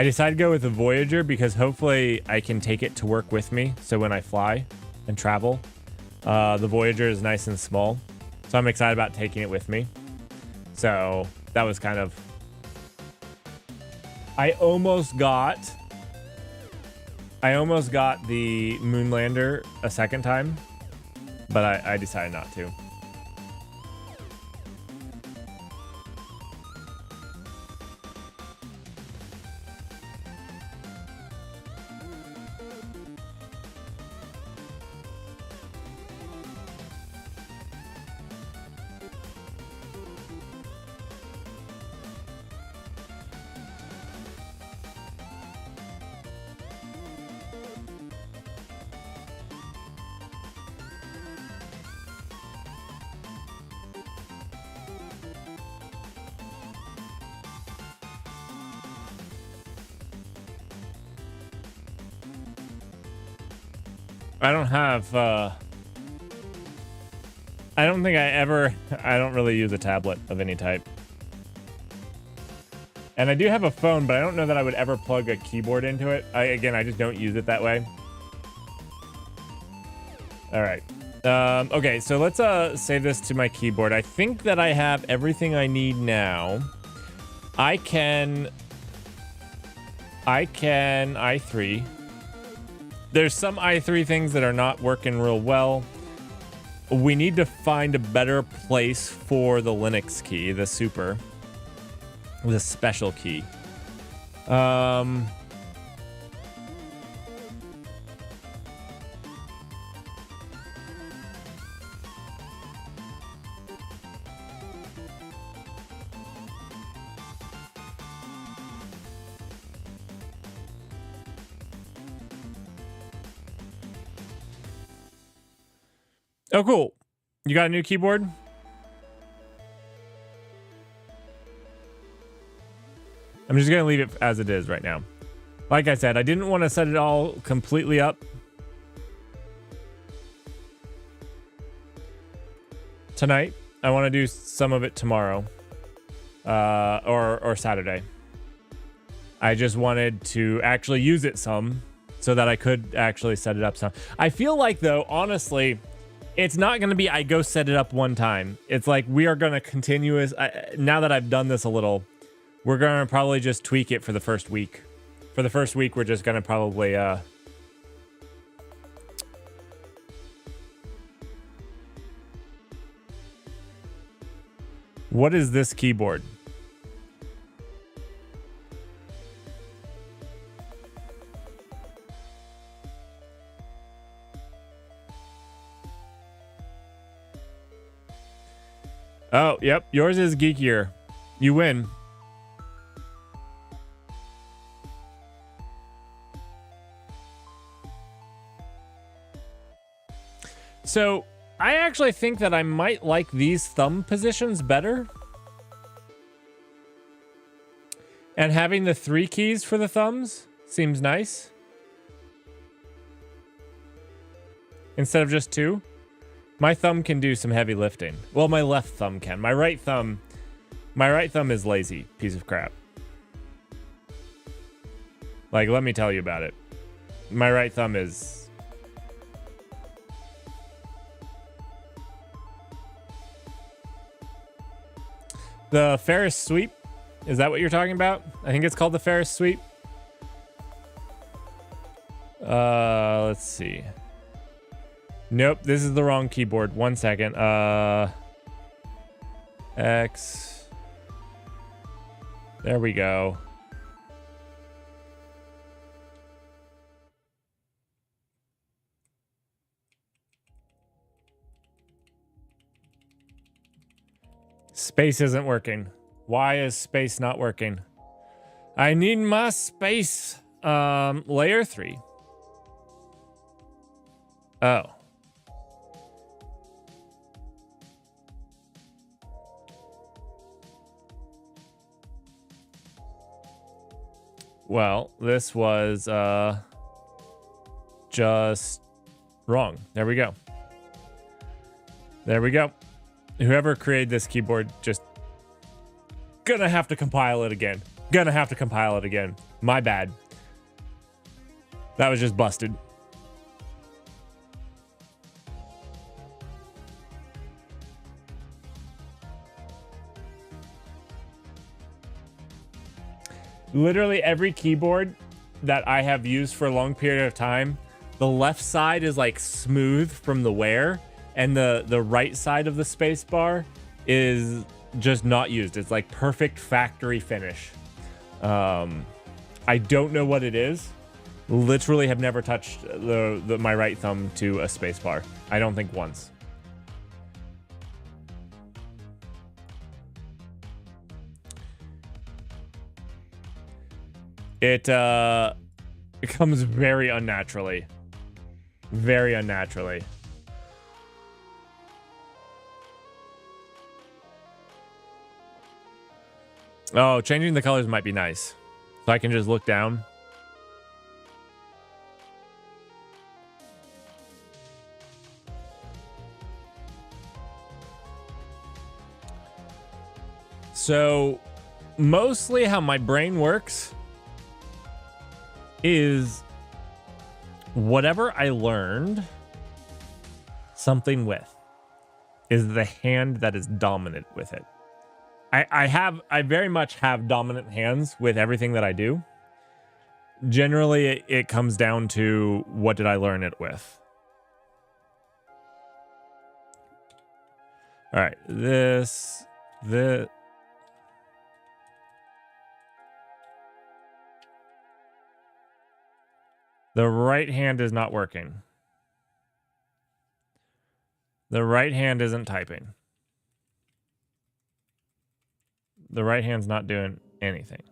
decided to go with the Voyager because hopefully I can take it to work with me. So when I fly and travel, the Voyager is nice and small. So I'm excited about taking it with me. So that was kind of... I almost got the Moonlander a second time, but I decided not to. I don't have, I don't really use a tablet of any type. And I do have a phone, but I don't know that I would ever plug a keyboard into it. I just don't use it that way. All right. Okay, so let's save this to my keyboard. I think that I have everything I need now. I can i3. There's some i3 things that are not working real well. We need to find a better place for the Linux key, the super, the special key. Oh, cool. You got a new keyboard? I'm just going to leave it as it is right now. Like I said, I didn't want to set it all completely up tonight. I want to do some of it tomorrow or Saturday. I just wanted to actually use it some so that I could actually set it up some. I feel like, though, honestly, it's not going to be I go set it up one time. It's like we are going to continuous. Now that I've done this a little, we're going to probably just tweak it for the first week. For the first week, we're just going to probably... What is this keyboard? Oh, yep. Yours is geekier. You win. So, I actually think that I might like these thumb positions better. And having the 3 keys for the thumbs seems nice. Instead of just 2. My thumb can do some heavy lifting. Well, my left thumb can. My right thumb is lazy, piece of crap. Like, let me tell you about it. My right thumb is... The Ferris sweep? Is that what you're talking about? I think it's called the Ferris sweep. Let's see. Nope, this is the wrong keyboard. 1 second. X. There we go. Space isn't working. Why is space not working? I need my space. Layer 3. Oh. Well, this was just wrong. There we go. There we go. Whoever created this keyboard just gonna have to compile it again. Gonna have to compile it again. My bad. That was just busted. Literally every keyboard that I have used for a long period of time, the left side is like smooth from the wear, and the right side of the space bar is just not used. It's like perfect factory finish. I don't know what it is. Literally have never touched my right thumb to a space bar. I don't think once. It comes very unnaturally. Very unnaturally. Oh, changing the colors might be nice. So I can just look down. So mostly how my brain works is whatever I learned something with is the hand that is dominant with it. I very much have dominant hands with everything that I do. Generally, it comes down to what did I learn it with. All right, this. The right hand is not working. The right hand isn't typing. The right hand's not doing anything.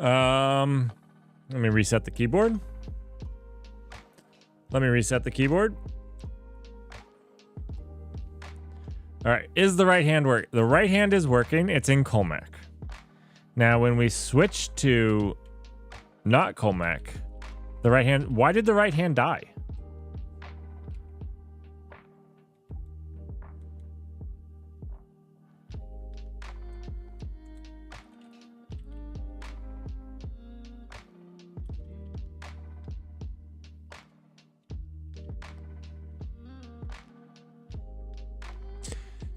Let me reset the keyboard. Let me reset the keyboard. All right, is the right hand work? The right hand is working. It's in Colmac. Now, when we switch to not Colmac, the right hand, why did the right hand die?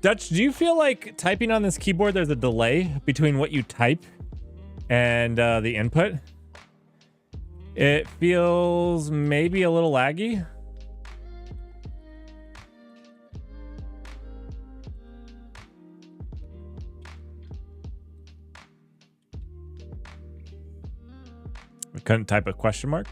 Dutch, do you feel like typing on this keyboard, there's a delay between what you type and the input? It feels maybe a little laggy. I couldn't type a question mark.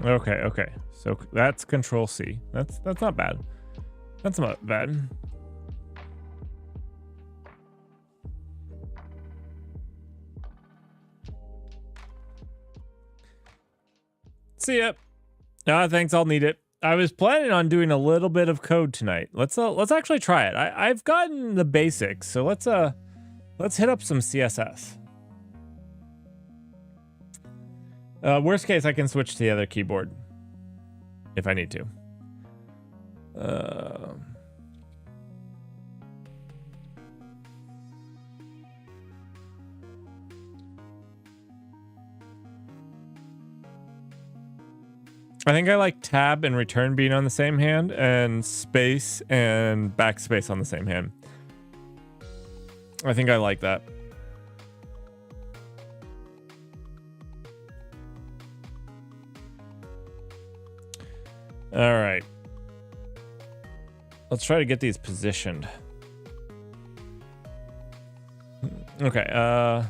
Okay. So that's Control C. That's not bad. That's not bad. See ya. Thanks. I'll need it. I was planning on doing a little bit of code tonight. Let's actually try it. I've gotten the basics, so let's hit up some CSS. Worst case, I can switch to the other keyboard if I need to. I think I like tab and return being on the same hand and space and backspace on the same hand. I think I like that. All right. Let's try to get these positioned. Okay.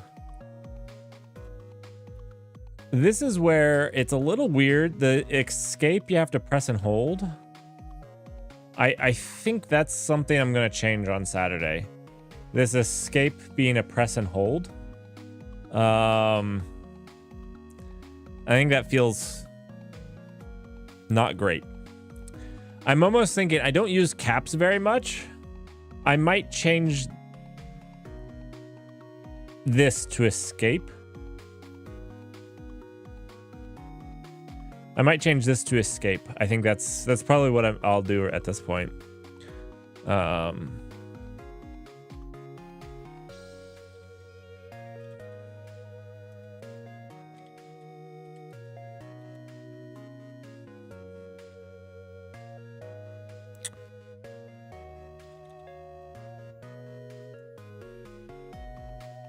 This is where it's a little weird. The escape you have to press and hold. I think that's something I'm going to change on Saturday. This escape being a press and hold. I think that feels not great. I'm almost thinking I don't use caps very much. I might change this to escape. I might change this to escape. I think that's probably what I'll do at this point.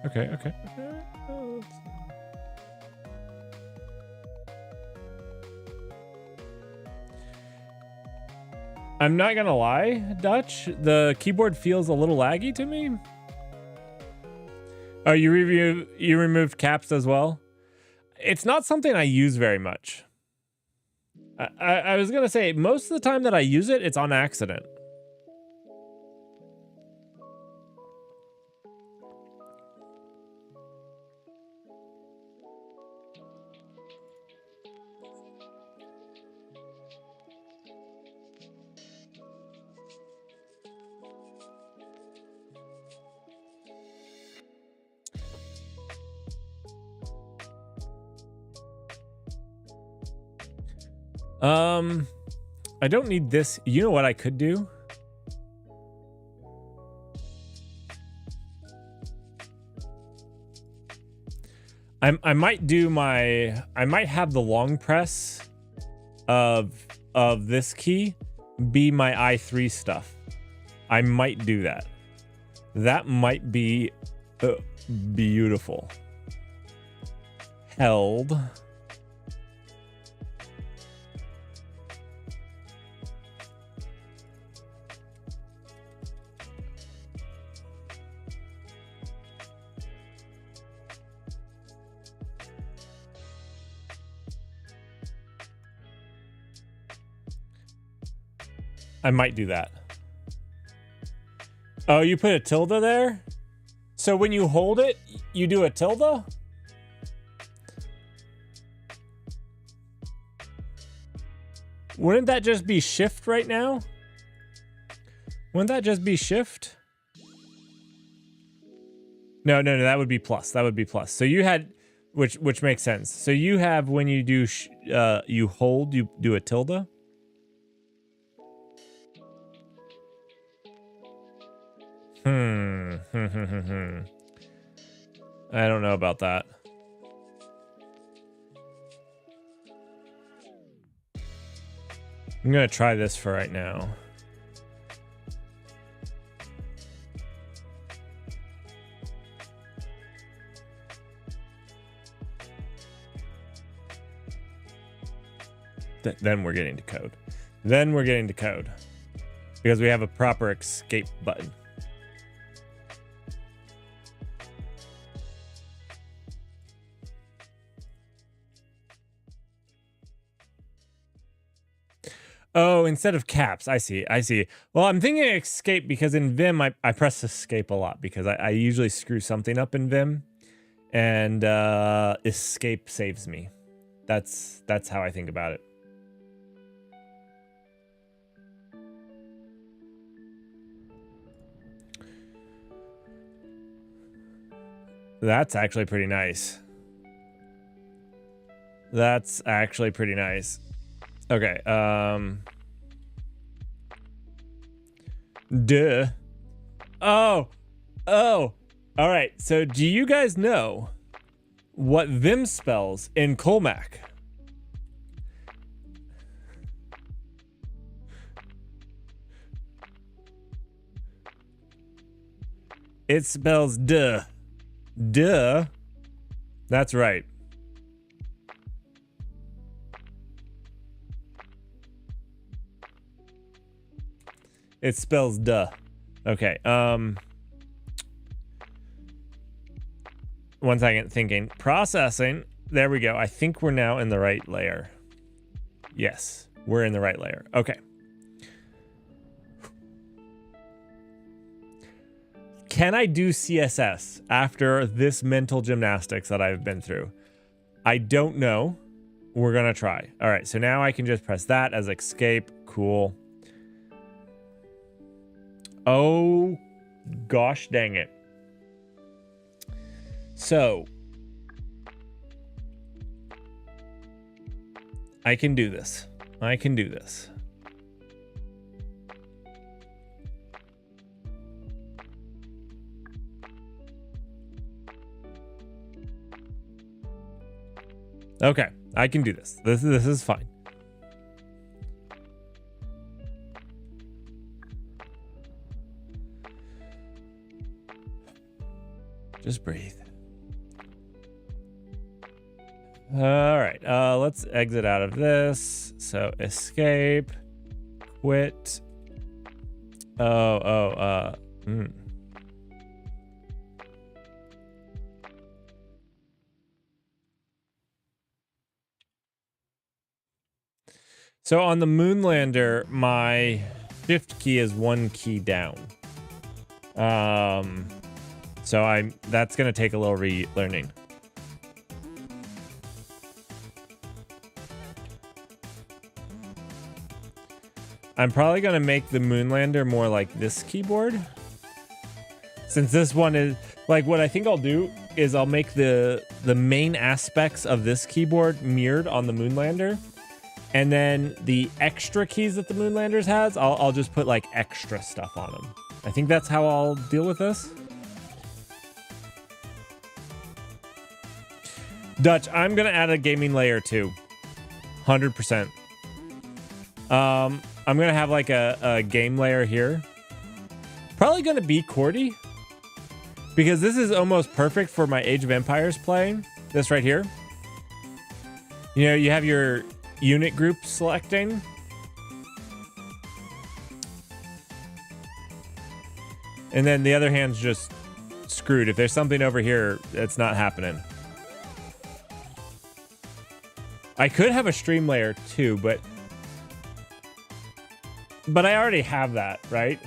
Okay. I'm not gonna lie, Dutch. The keyboard feels a little laggy to me. Oh, you removed caps as well? It's not something I use very much. I was gonna say most of the time that I use it, it's on accident. I don't need this. You know what I could do? I might have the long press of this key be my I3 stuff. I might do that. That might be beautiful. Held. I might do that. Oh, you put a tilde there? So when you hold it, you do a tilde? Wouldn't that just be shift right now? Wouldn't that just be shift? No, that would be plus. That would be plus. So you had, which makes sense. So you have when you do, you hold, you do a tilde. I don't know about that. I'm gonna try this for right now. Then we're getting to code. Then we're getting to code. Because we have a proper escape button. Oh, instead of caps. I see. Well, I'm thinking escape because in Vim, I press escape a lot because I usually screw something up in Vim. And escape saves me. That's how I think about it. That's actually pretty nice. That's actually pretty nice. Okay, duh. Oh, all right. So do you guys know what Vim spells in Colmac? It spells duh. Duh. That's right. It spells duh. Okay. 1 second, thinking. Processing. There we go. I think we're now in the right layer. Yes, we're in the right layer. Okay. Can I do CSS after this mental gymnastics that I've been through? I don't know. We're gonna try. All right, so now I can just press that as escape. Cool. Oh, gosh dang it. So, I can do this. I can do this. Okay, I can do this. This is fine. Just breathe. All right, let's exit out of this. So escape, quit. So on the Moonlander, my shift key is 1 key down. So that's gonna take a little relearning. I'm probably gonna make the Moonlander more like this keyboard. Since this one is like, what I think I'll do is I'll make the main aspects of this keyboard mirrored on the Moonlander. And then the extra keys that the Moonlanders has, I'll just put like extra stuff on them. I think that's how I'll deal with this. Dutch, I'm gonna add a gaming layer too. 100%. I'm gonna have like a game layer here. Probably gonna be QWERTY. because this is almost perfect for my Age of Empires playing. This right here. You know, you have your unit group selecting. And then the other hand's just screwed. If there's something over here, it's not happening. I could have a stream layer too, but I already have that, right?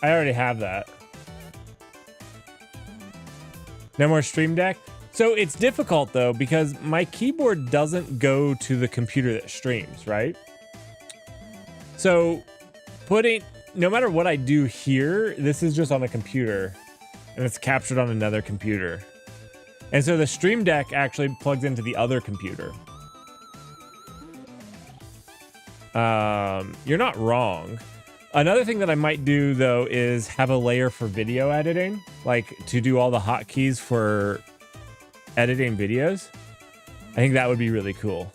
I already have that. No more Stream Deck? So it's difficult though, because my keyboard doesn't go to the computer that streams, right? So no matter what I do here, this is just on a computer and it's captured on another computer. And so the Stream Deck actually plugs into the other computer. You're not wrong. Another thing that I might do though is have a layer for video editing, like to do all the hotkeys for editing videos. I think that would be really cool.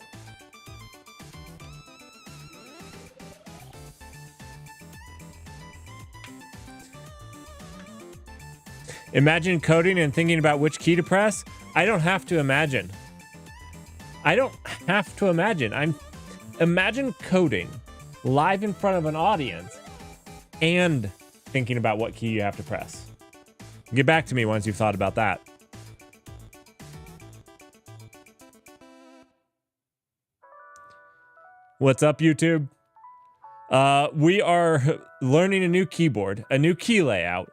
Imagine coding and thinking about which key to press. I don't have to imagine. I don't have to imagine. Imagine coding live in front of an audience and thinking about what key you have to press. Get back to me once you've thought about that. What's up, YouTube? We are learning a new keyboard, a new key layout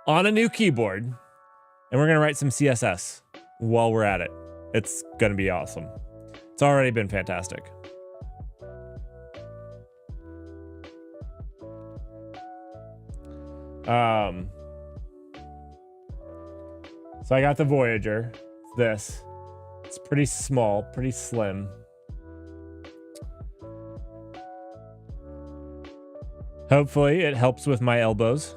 on a new keyboard, and we're gonna write some CSS while we're at it. It's gonna be awesome. It's already been fantastic. So I got the Voyager. It's this. It's pretty small, pretty slim. Hopefully it helps with my elbows.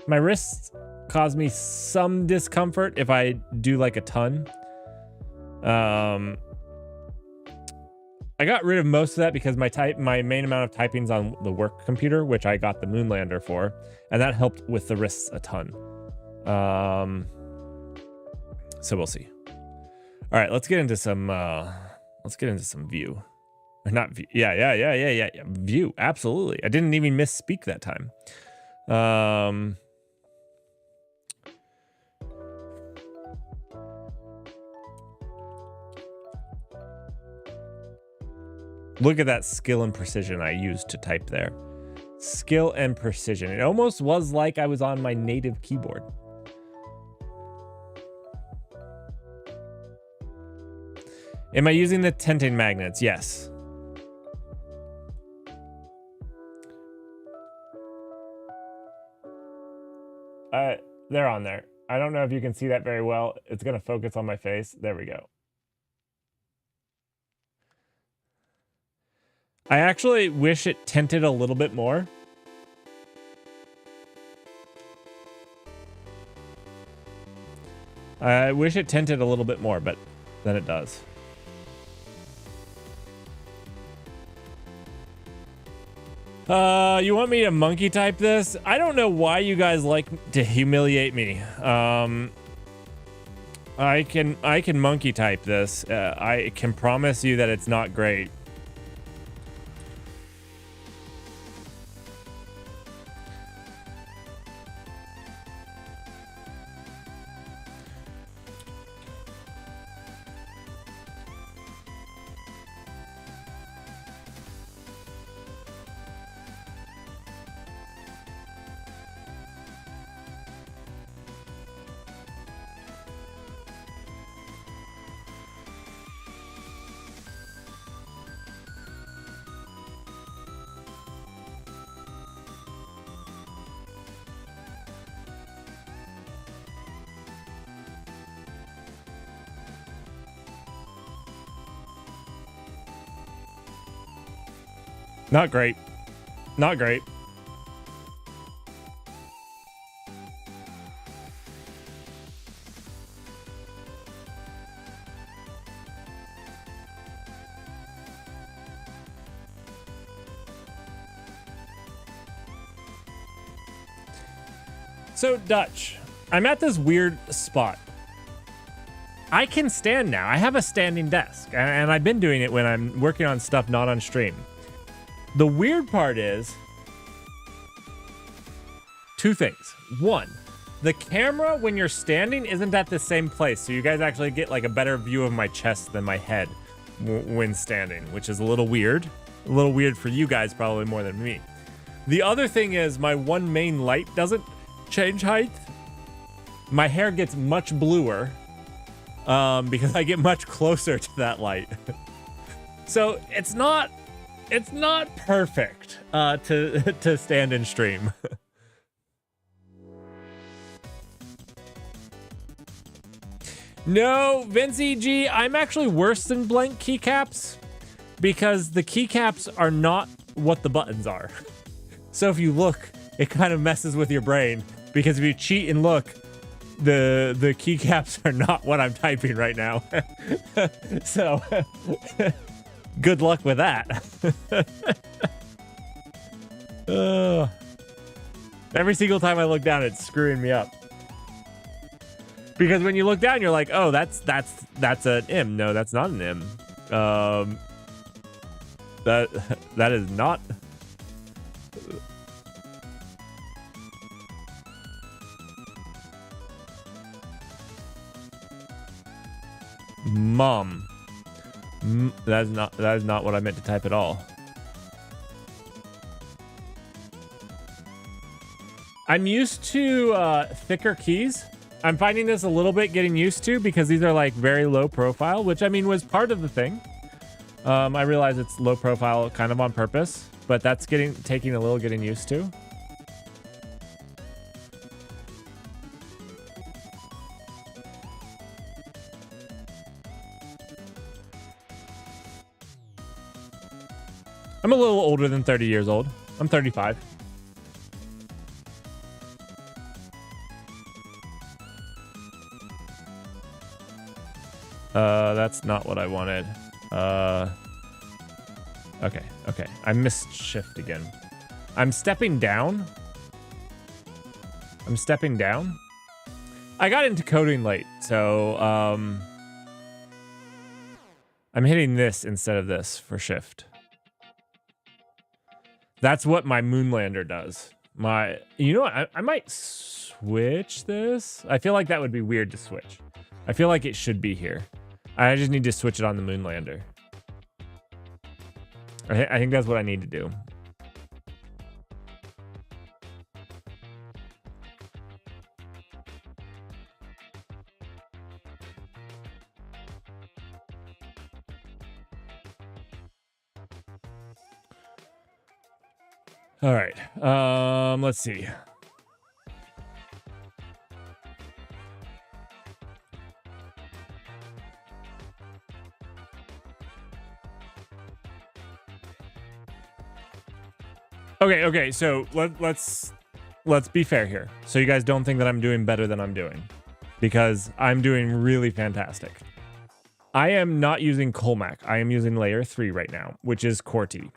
My wrists cause me some discomfort if I do like a ton. I got rid of most of that because my main amount of typing's on the work computer, which I got the Moonlander for, and that helped with the wrists a ton. So we'll see. All right, let's get into some view. Or not view. Yeah. View, absolutely. I didn't even misspeak that time. Look at that skill and precision I used to type there. Skill and precision. It almost was like I was on my native keyboard. Am I using the tenting magnets? Yes. They're on there. I don't know if you can see that very well. It's going to focus on my face. There we go. I actually wish it tinted a little bit more. I wish it tinted a little bit more, but then it does. You want me to monkey type this? I don't know why you guys like to humiliate me. I can monkey type this. I can promise you that it's not great. Not great. Not great. So Dutch, I'm at this weird spot. I can stand now. I have a standing desk, and I've been doing it when I'm working on stuff not on stream. The weird part is two things. One, the camera when you're standing isn't at the same place, so you guys actually get like a better view of my chest than my head when standing, which is a little weird. A little weird for you guys, probably more than me. The other thing is my one main light doesn't change height. My hair gets much bluer because I get much closer to that light. So it's not perfect to stand and stream. No, Vince EG, I'm actually worse than blank keycaps because the keycaps are not what the buttons are. So if you look, it kind of messes with your brain because if you cheat and look, the keycaps are not what I'm typing right now. So good luck with that. Every single time I look down, it's screwing me up. Because when you look down, you're like, oh, that's an M. No, that's not an M. That is not. Mom. That is not what I meant to type at all. I'm used to thicker keys. I'm finding this a little bit getting used to because these are like very low profile, which I mean was part of the thing. I realize it's low profile kind of on purpose, but that's taking a little getting used to. I'm a little older than 30 years old. I'm 35. That's not what I wanted. Okay. I missed shift again. I'm stepping down. I got into coding late, so I'm hitting this instead of this for shift. That's what my Moonlander does. You know what? I might switch this. I feel like that would be weird to switch. I feel like it should be here. I just need to switch it on the Moonlander. I think that's what I need to do. All right. Let's see. Okay, so let's be fair here. So you guys don't think that I'm doing better than I'm doing, because I'm doing really fantastic. I am not using Colmac. I am using layer 3 right now, which is QWERTY.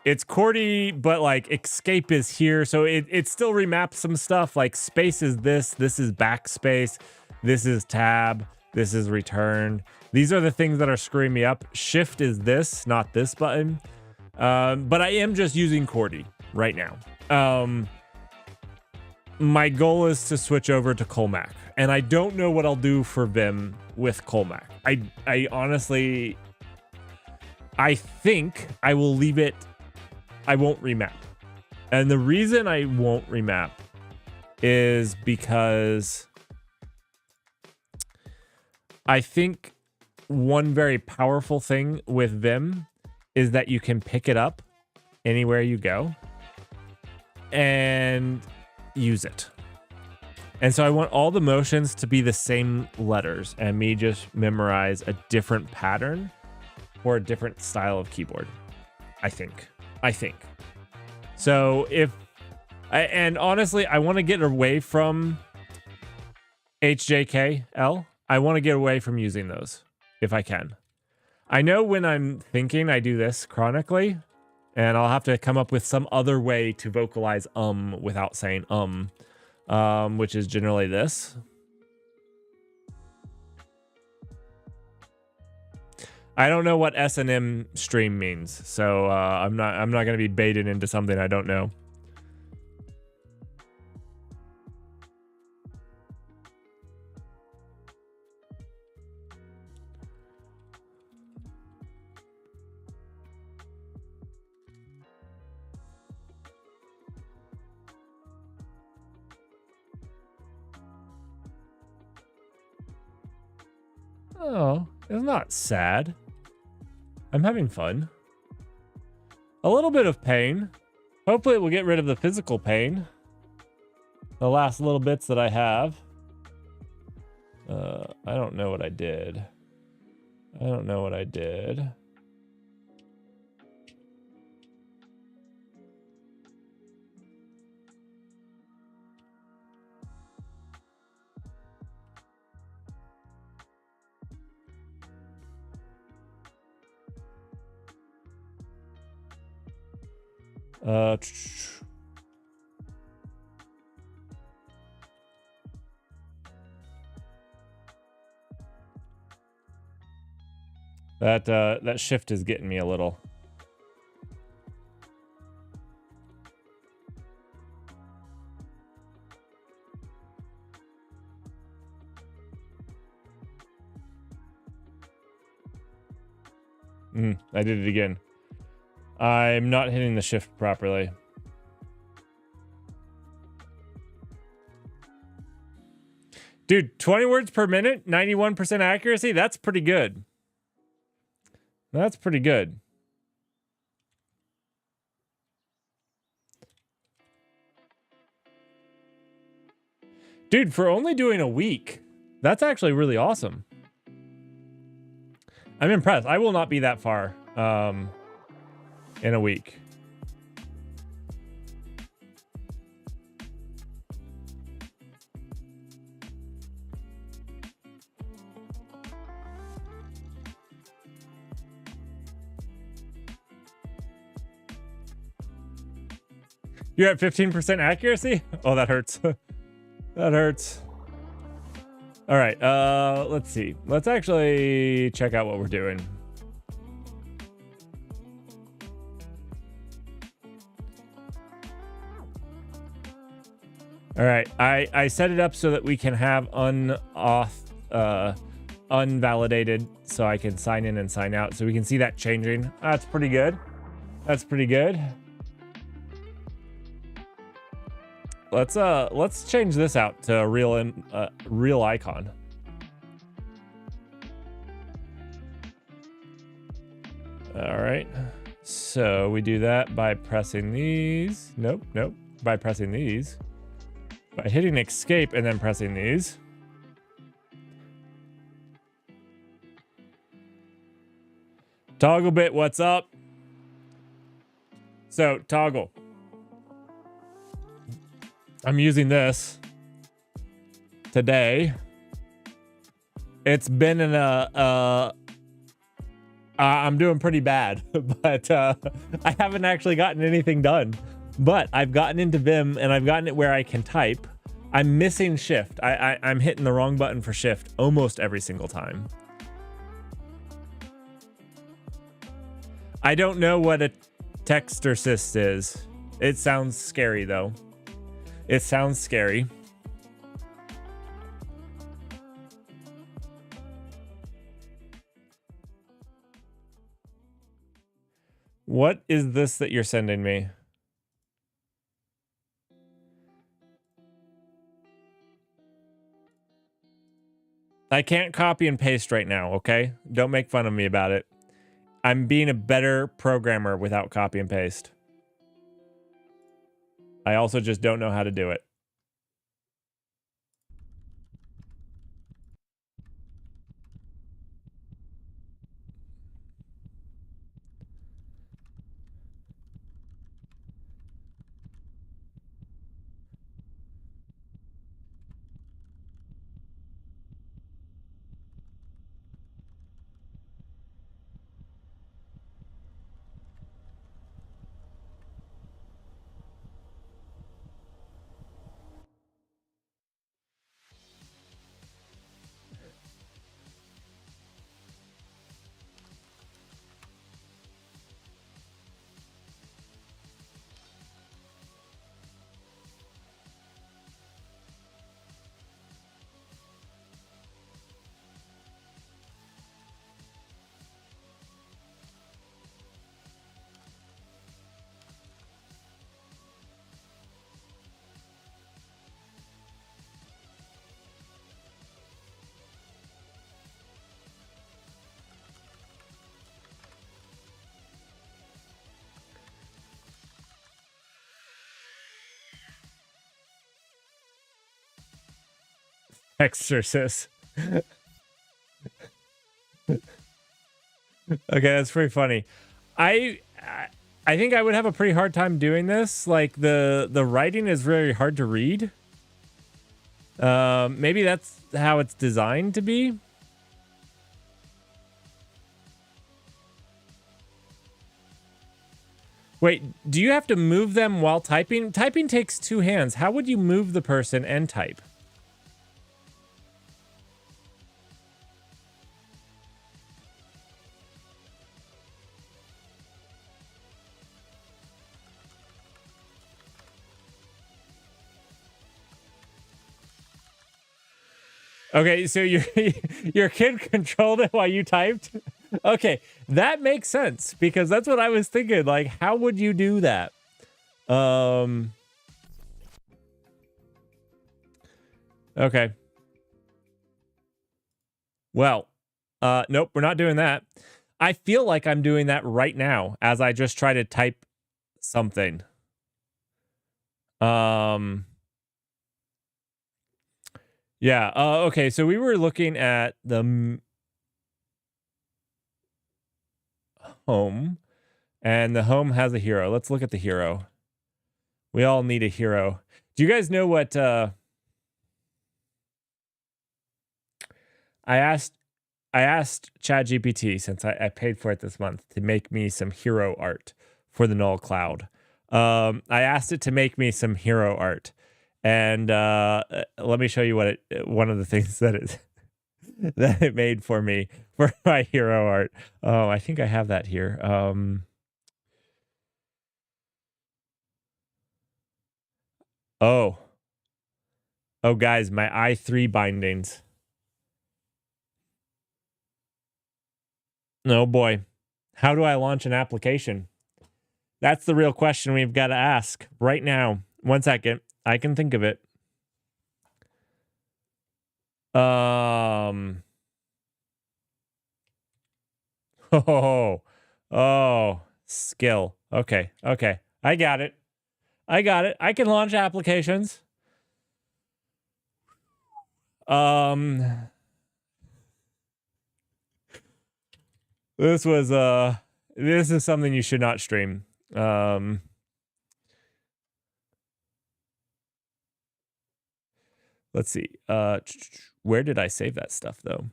It's QWERTY, but like escape is here, so it still remaps some stuff. Like space is this is backspace, this is tab, this is return. These are the things that are screwing me up. Shift is this, not this button. But I am just using QWERTY right now. My goal is to switch over to Colmac, and I don't know what I'll do for Vim with Colmac. I honestly, I think I will leave it. I won't remap. And the reason I won't remap is because I think one very powerful thing with Vim is that you can pick it up anywhere you go and use it. And so I want all the motions to be the same letters and me just memorize a different pattern or a different style of keyboard. I think. So and honestly, I want to get away from HJKL. I want to get away from using those if I can. I know when I'm thinking I do this chronically, and I'll have to come up with some other way to vocalize without saying which is generally this. I don't know what S&M stream means, so I'm not going to be baited into something I don't know. Oh, it's not sad. I'm having fun. A little bit of pain. Hopefully it will get rid of the physical pain. The last little bits that I have. I don't know what I did. I don't know what I did. That shift is getting me a little. I did it again. I'm not hitting the shift properly. Dude, 20 words per minute, 91% accuracy. That's pretty good. That's pretty good. Dude, for only doing a week, that's actually really awesome. I'm impressed. I will not be that far in a week. You're at 15% accuracy? Oh, that hurts. That hurts. All right, let's see. Let's actually check out what we're doing. All right, I set it up so that we can have unvalidated, so I can sign in and sign out, so we can see that changing. That's pretty good. That's pretty good. Let's change this out to a real icon. All right, so we do that by pressing these. Nope. By pressing these. By hitting escape and then pressing these. Toggle bit, what's up? So toggle. I'm using this today. It's been in I'm doing pretty bad, but I haven't actually gotten anything done. But I've gotten into Vim and I've gotten it where I can type. I'm missing shift. I'm hitting the wrong button for shift almost every single time. I don't know what a text assist is. It sounds scary though. It sounds scary. What is this that you're sending me? I can't copy and paste right now, okay? Don't make fun of me about it. I'm being a better programmer without copy and paste. I also just don't know how to do it. Exorcist. Okay, that's pretty funny. I think I would have a pretty hard time doing this. Like the writing is very hard to read. Maybe that's how it's designed to be. Wait, do you have to move them while typing? Typing takes two hands. How would you move the person and type? Okay, so your kid controlled it while you typed? Okay, that makes sense because that's what I was thinking. Like, how would you do that? Okay. Well, nope, we're not doing that. I feel like I'm doing that right now as I just try to type something. Yeah, okay, so we were looking at the home, and the home has a hero. Let's look at the hero. We all need a hero. Do you guys know what I asked ChatGPT, since I paid for it this month, to make me some hero art for the Null Cloud. I asked it to make me some hero art, and let me show you what one of the things that it made for me for my hero art. Oh, I think I have that here. Oh, guys, my I3 bindings. Oh boy, how do I launch an application? That's the real question we've got to ask right now. 1 second, I can think of it. Oh, skill. Okay. I got it. I can launch applications. This is something you should not stream. Let's see. Where did I save that stuff though?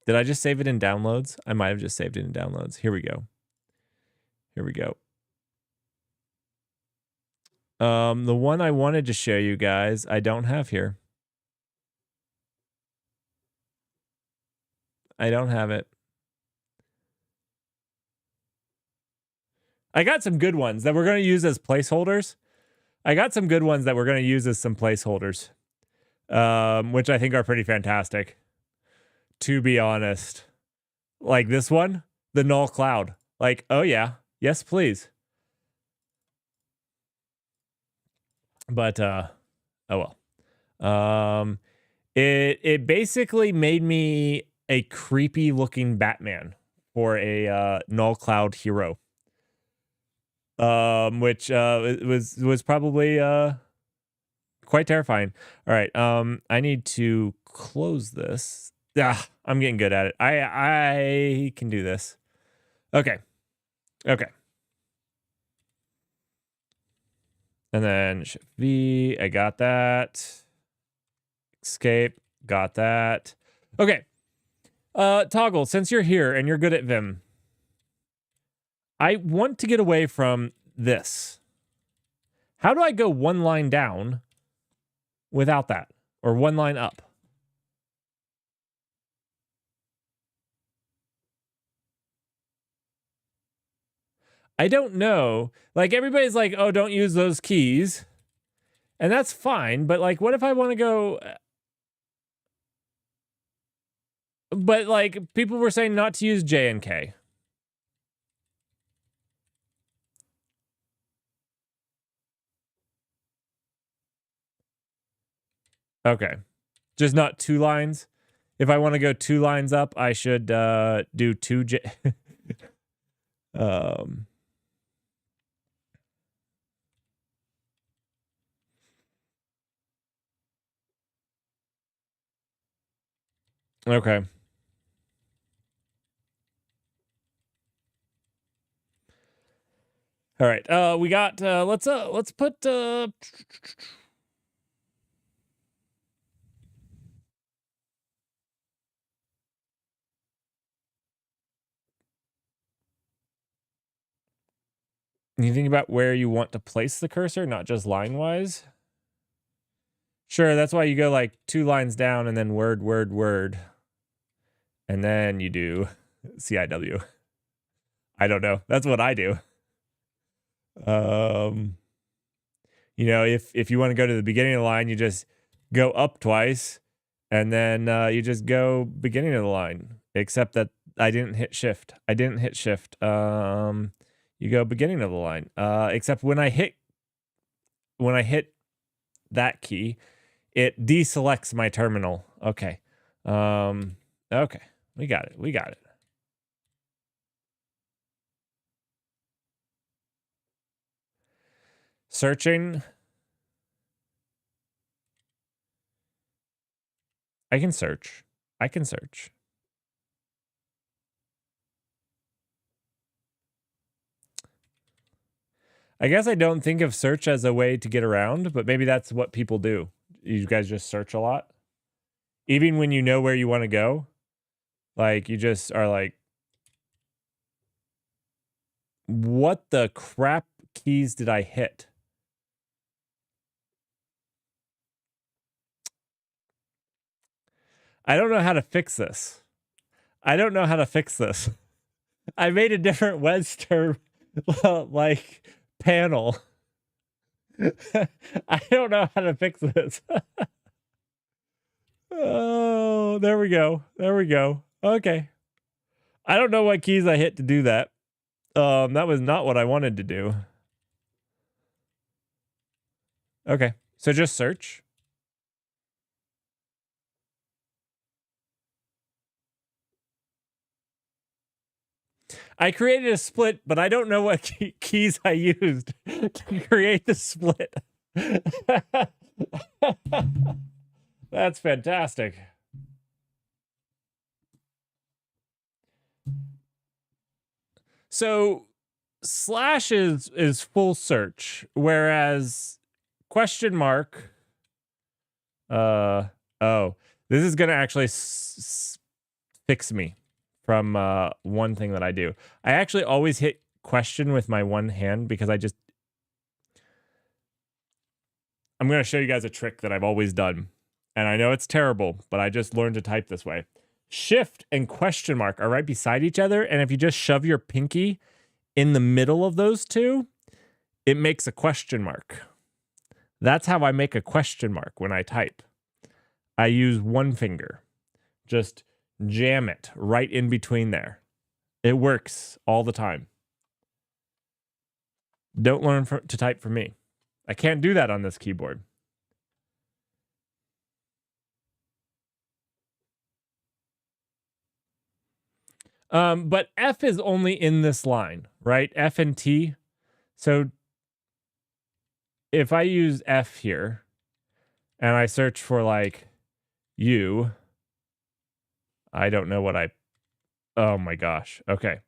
Did I just save it in downloads? I might have just saved it in downloads. Here we go. The one I wanted to show you guys, I don't have here. I don't have it. I got some good ones that we're going to use as placeholders. Which I think are pretty fantastic. To be honest. Like this one, the Null Cloud. Like, oh yeah, yes please. But oh well. It basically made me a creepy looking Batman for a Null Cloud hero. Which was probably quite terrifying. All right, I need to close this. I'm getting good at it. I can do this. Okay. And then Shift V, I got that. Escape, got that. Okay. Toggle, since you're here and you're good at Vim, I want to get away from this. How do I go one line down without that? Or one line up? I don't know. Like, everybody's like, oh, don't use those keys. And that's fine. But, like, what if I want to go... But, like, people were saying not to use J and K. Okay. Just not 2 lines. If I want to go 2 lines up, I should do 2 J... Okay. All right. We got let's put you think about where you want to place the cursor, not just line wise. Sure, that's why you go like 2 lines down and then word, word, word. And then you do CIW. I don't know. That's what I do. You know, if you want to go to the beginning of the line, you just go up twice, and then you just go beginning of the line. Except that I didn't hit shift. I didn't hit shift. You go beginning of the line. Except when I hit that key, it deselects my terminal. Okay. Okay. We got it. We got it. Searching. I can search. I can search. I guess I don't think of search as a way to get around, but maybe that's what people do. You guys just search a lot. Even when you know where you want to go, like you just are like, what the crap keys did I hit? I don't know how to fix this. I don't know how to fix this. I made a different Webster like panel. I don't know how to fix this. Oh, there we go. There we go. Okay. I don't know what keys I hit to do that. That was not what I wanted to do. Okay. So just search. I created a split, but I don't know what keys I used to create the split. That's fantastic. So slash is full search, whereas question mark. Oh, this is gonna actually fix me from one thing that I do. I actually always hit question with my one hand because I'm going to show you guys a trick that I've always done. And I know it's terrible, but I just learned to type this way. Shift and question mark are right beside each other. And if you just shove your pinky in the middle of those two, it makes a question mark. That's how I make a question mark when I type. I use one finger. Just jam it right in between there. It works all the time. Don't learn to type from me. I can't do that on this keyboard. But F is only in this line, right? F and T. So if I use F here and I search for like U, I don't know what oh my gosh. Okay.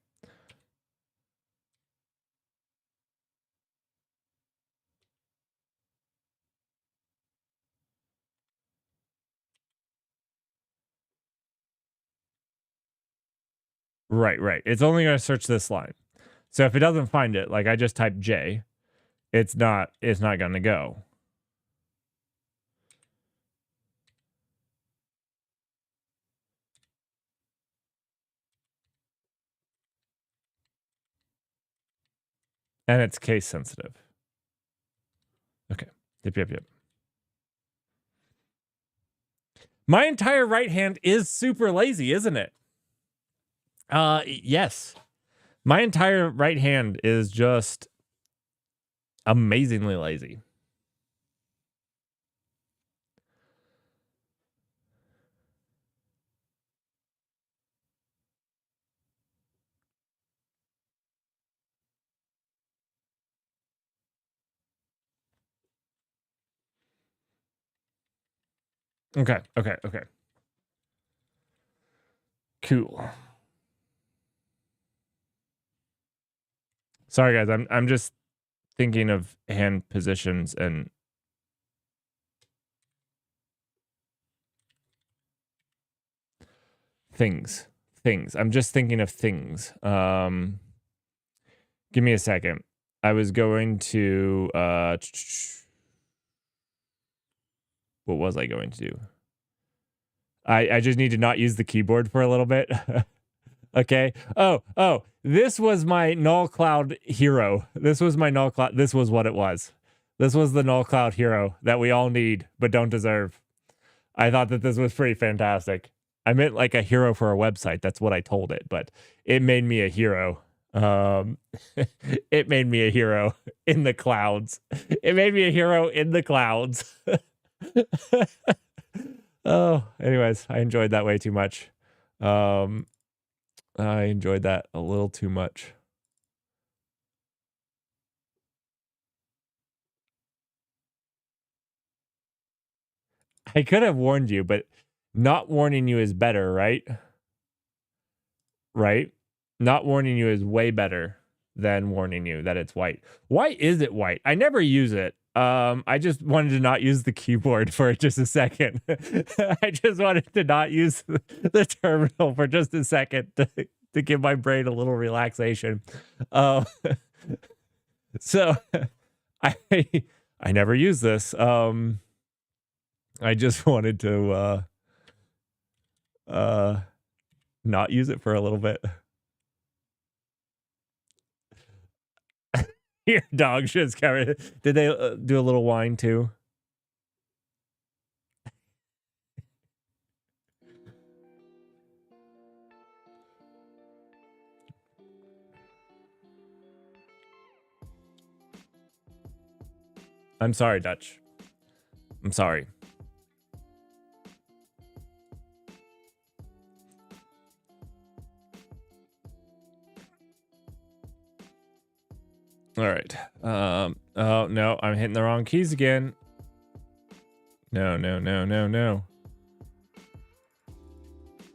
Right, right. It's only going to search this line. So if it doesn't find it, like I just type J, it's not going to go. And it's case sensitive. Okay. Yep. My entire right hand is super lazy, isn't it? Yes. My entire right hand is just amazingly lazy. Okay. Cool. Sorry guys, I'm just thinking of hand positions and things. I'm just thinking of things. Give me a second. I was going to what was I going to do? I just need to not use the keyboard for a little bit. Okay. Oh, this was my null cloud hero. This was my null cloud. This was what it was. This was the null cloud hero that we all need, but don't deserve. I thought that this was pretty fantastic. I meant like a hero for a website. That's what I told it, but it made me a hero. It made me a hero in the clouds. It made me a hero in the clouds. Oh, anyways, I enjoyed that way too much. I enjoyed that a little too much. I could have warned you, but not warning you is better, right? Right? Not warning you is way better than warning you that it's white. Why is it white? I never use it. I just wanted to not use the keyboard for just a second. I just wanted to not use the terminal for just a second to give my brain a little relaxation. So I never use this. I just wanted to not use it for a little bit. Your dog just covered. Did they do a little whine too? I'm sorry, Dutch. I'm sorry. All right. Oh no, I'm hitting the wrong keys again. No.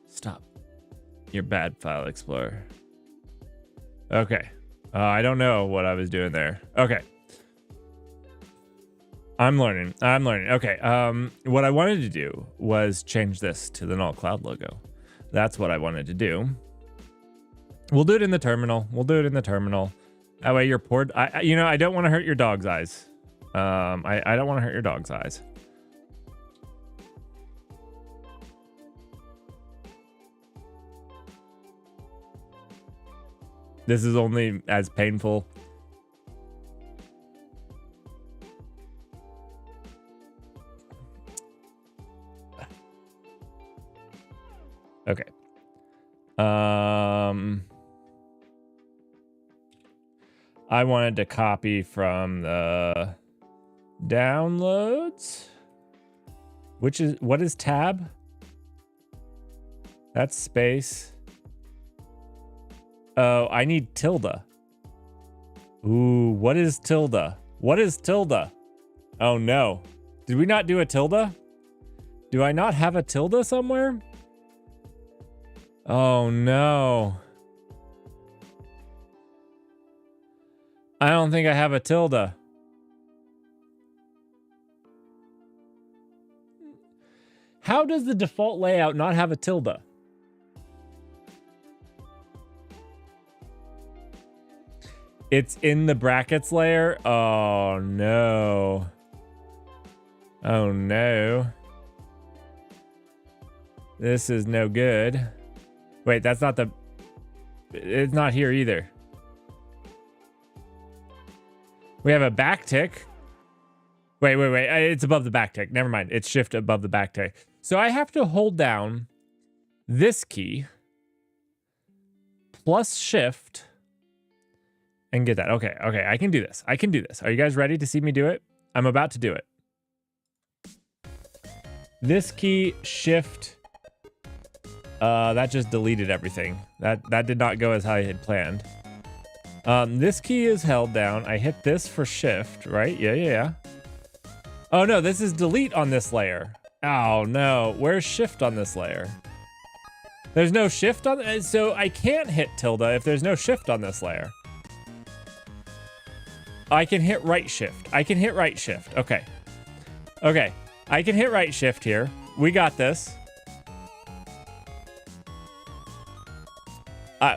Stop. You're bad, File Explorer. Okay. I don't know what I was doing there. Okay. I'm learning. Okay. What I wanted to do was change this to the null cloud logo. That's what I wanted to do. We'll do it in the terminal. That way you're poured. I don't want to hurt your dog's eyes. I don't want to hurt your dog's eyes. This is only as painful. Okay. I wanted to copy from the downloads, what is tab? That's space. Oh, I need tilde. Ooh, what is tilde? Oh no. Did we not do a tilde? Do I not have a tilde somewhere? Oh no. I don't think I have a tilde. How does the default layout not have a tilde? It's in the brackets layer? Oh no. Oh no. This is no good. Wait, that's not the... It's not here either. We have a backtick. Wait. It's above the backtick. Never mind. It's shift above the backtick. So I have to hold down this key plus shift and get that. Okay. I can do this. Are you guys ready to see me do it? I'm about to do it. This key, shift. That just deleted everything. That did not go as I had planned. This key is held down. I hit this for shift, right? Yeah. Oh no, this is delete on this layer. Oh no, where's shift on this layer? There's no shift on, so I can't hit tilde if there's no shift on this layer. I can hit right shift. I can hit right shift. Okay. Okay. I can hit right shift here. We got this.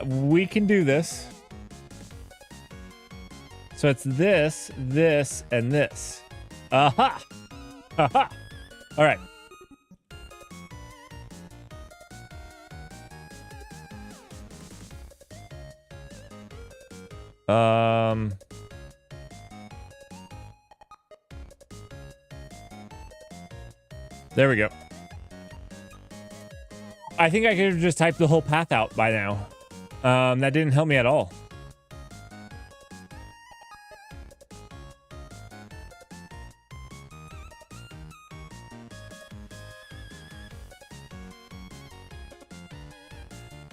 We can do this. So it's this, this, and this. Aha! Aha! All right. There we go. I think I could have just typed the whole path out by now. That didn't help me at all.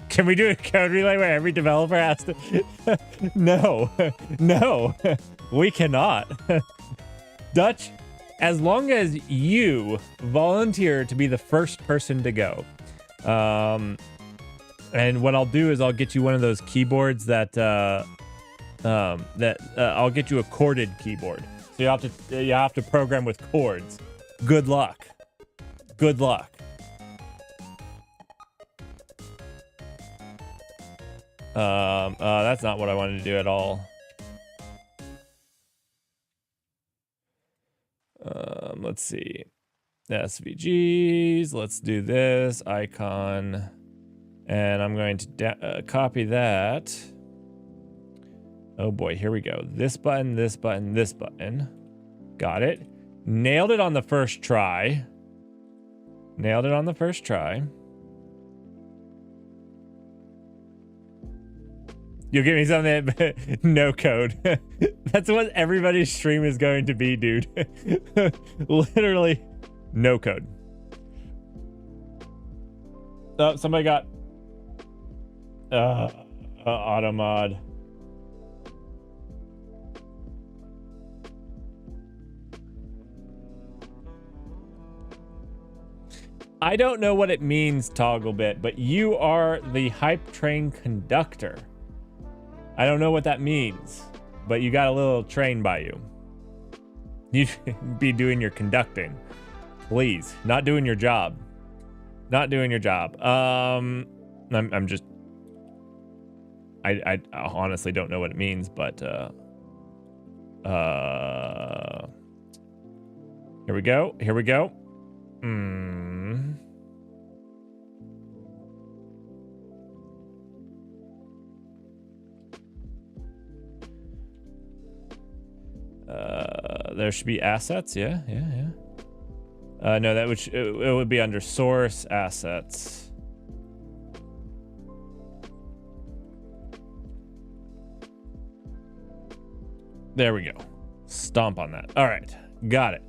Can we do a code relay where every developer has to? No, no, we cannot. Dutch, as long as you volunteer to be the first person to go. And what I'll do is I'll get you one of those keyboards that I'll get you a corded keyboard. So you have to program with chords. Good luck. Good luck. That's not what I wanted to do at all. Let's see. SVGs. Let's do this icon. And I'm going to copy that. Oh boy, here we go. This button, this button, this button. Got it. Nailed it on the first try. Nailed it on the first try. You'll give me something, no code. That's what everybody's stream is going to be, dude. Literally, no code. Oh, somebody got auto mod. I don't know what it means, Togglebit, but you are the hype train conductor. I don't know what that means, but you got a little train by you. You should be doing your conducting. Please, not doing your job. Not doing your job. I'm just... I honestly don't know what it means, but... Here we go. Here we go. There should be assets. Yeah. No, that would it would be under source assets. There we go. Stomp on that. All right, got it.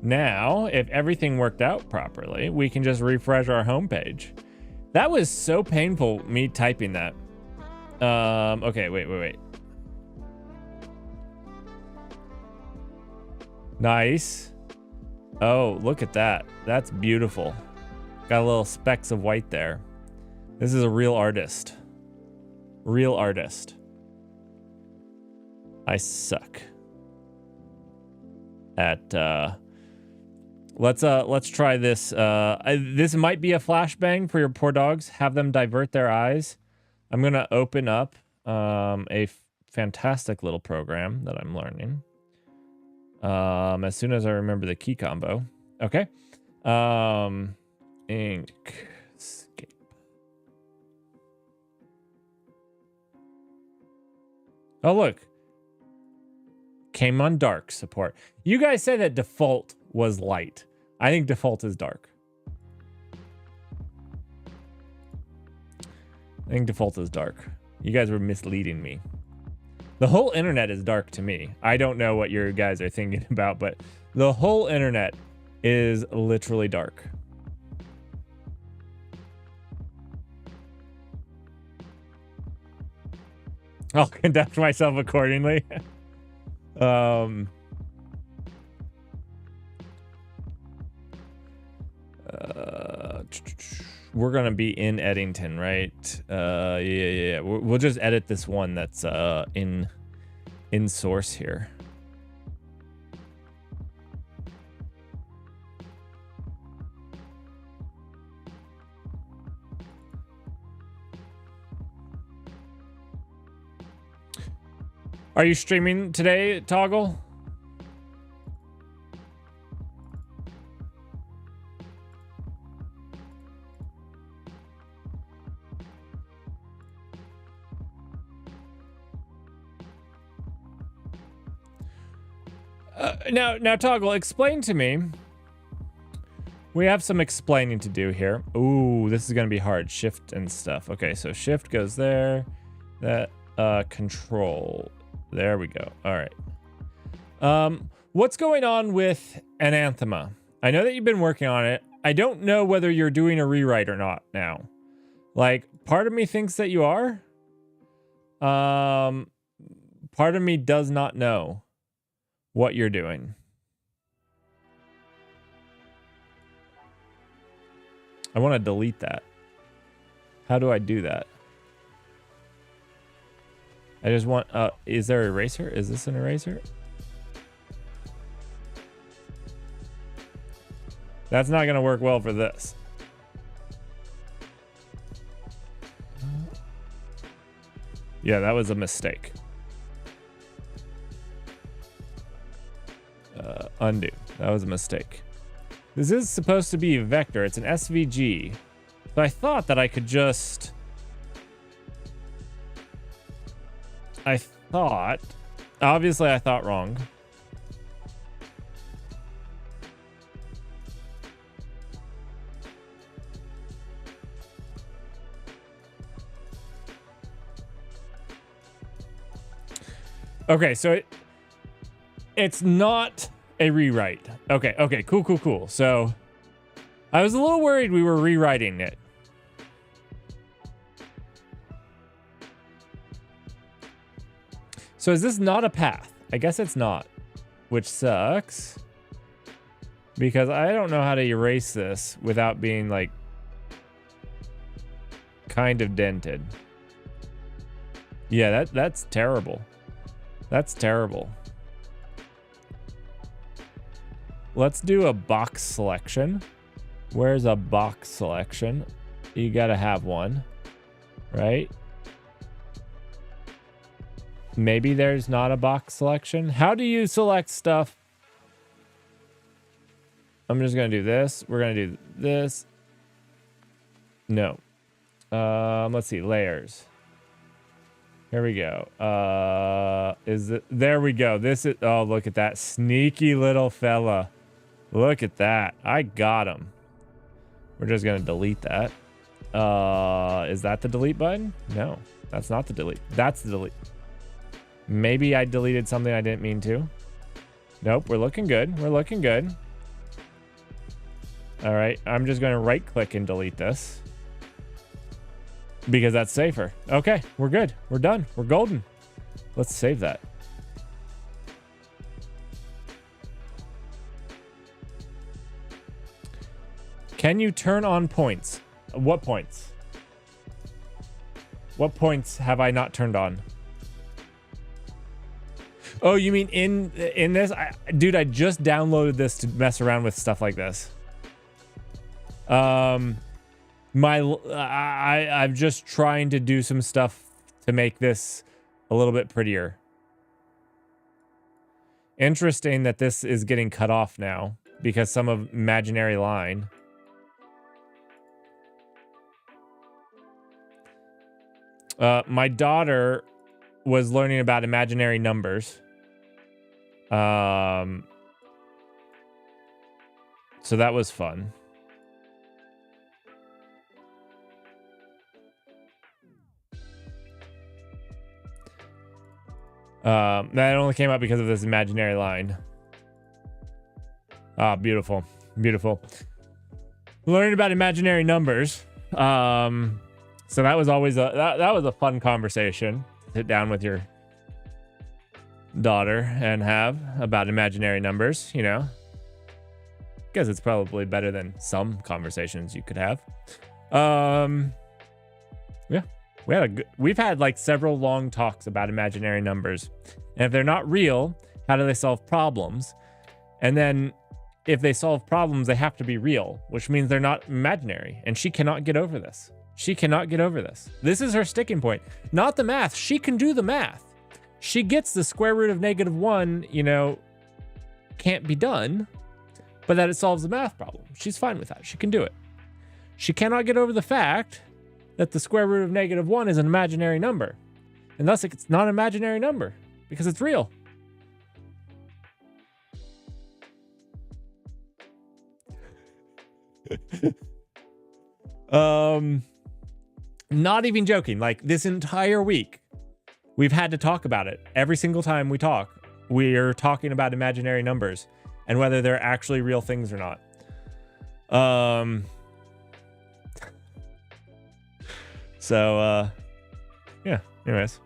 Now, if everything worked out properly, we can just refresh our homepage. That was so painful, me typing that. Okay, wait. Nice. Oh, look at that. That's beautiful. Got a little specks of white there. This is a real artist. Real artist. I suck at let's try this. This might be a flashbang for your poor dogs. Have them divert their eyes. I'm gonna open up a fantastic little program that I'm learning. As soon as I remember the key combo. Okay. Inkscape. Oh, look. Came on dark support. You guys say that default was light. I think default is dark. I think default is dark. You guys were misleading me. The whole internet is dark to me. I don't know what you guys are thinking about, but the whole internet is literally dark. I'll conduct myself accordingly. we're gonna be in Eddington, right? Yeah. We'll just edit this one that's in source here. Are you streaming today, Toggle? Now, Toggle, explain to me. We have some explaining to do here. Ooh, this is gonna be hard. Shift and stuff. Okay, so shift goes there. That control. There we go. All right. What's going on with Anathema? I know that you've been working on it. I don't know whether you're doing a rewrite or not now. Like, part of me thinks that you are. Part of me does not know what you're doing. I want to delete that. How do I do that? I just want, is there an eraser? Is this an eraser? That's not going to work well for this. Yeah, that was a mistake. Undo. That was a mistake. This is supposed to be a vector. It's an SVG. So I thought that I could just... Obviously I thought wrong. Okay, so it's not a rewrite. Okay, cool. So I was a little worried we were rewriting it. So is this not a path? I guess it's not, which sucks because I don't know how to erase this without being like kind of dented. Yeah, that's terrible. That's terrible. Let's do a box selection. Where's a box selection? You gotta have one, right? Maybe there's not a box selection. How do you select stuff? I'm just gonna do this. We're gonna do this. No. Let's see, layers. Here we go. Is it? There we go. This is. Oh, look at that sneaky little fella. Look at that. I got him. We're just gonna delete that. Is that the delete button? No, that's not the delete. That's the delete. Maybe I deleted something I didn't mean to. Nope, we're looking good. We're looking good. All right, I'm just gonna right click and delete this because that's safer. Okay, we're good. We're done. We're golden. Let's save that. Can you turn on points? What points? What points have I not turned on? Oh, you mean in this? Dude, I just downloaded this to mess around with stuff like this. I'm just trying to do some stuff to make this a little bit prettier. Interesting that this is getting cut off now because some of imaginary line. My daughter was learning about imaginary numbers. So that was fun. That only came up because of this imaginary line. Ah, beautiful. Beautiful. Learning about imaginary numbers. So that was always that was a fun conversation. Sit down with your daughter and have about imaginary numbers, you know. Because it's probably better than some conversations you could have. Yeah, we've had like several long talks about imaginary numbers, and if they're not real, how do they solve problems? And then if they solve problems, they have to be real, which means they're not imaginary. And she cannot get over this. She cannot get over this. This is her sticking point, not the math. She can do the math. She gets the square root of -1, you know, can't be done, but that it solves the math problem. She's fine with that. She can do it. She cannot get over the fact that the square root of -1 is an imaginary number. And thus it's not an imaginary number because it's real. Not even joking. Like this entire week, we've had to talk about it. Every single time we talk, we're talking about imaginary numbers and whether they're actually real things or not. So, yeah, anyways.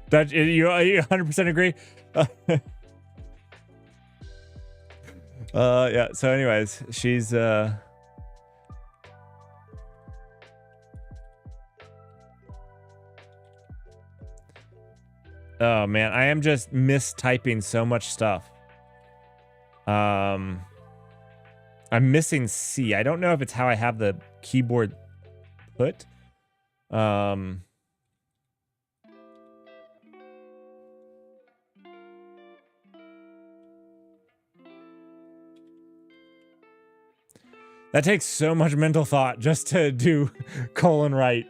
That you 100% agree? Yeah, so anyways, she's oh man, I am just mistyping so much stuff. I'm missing C. I don't know if it's how I have the keyboard put. That takes so much mental thought just to do colon right.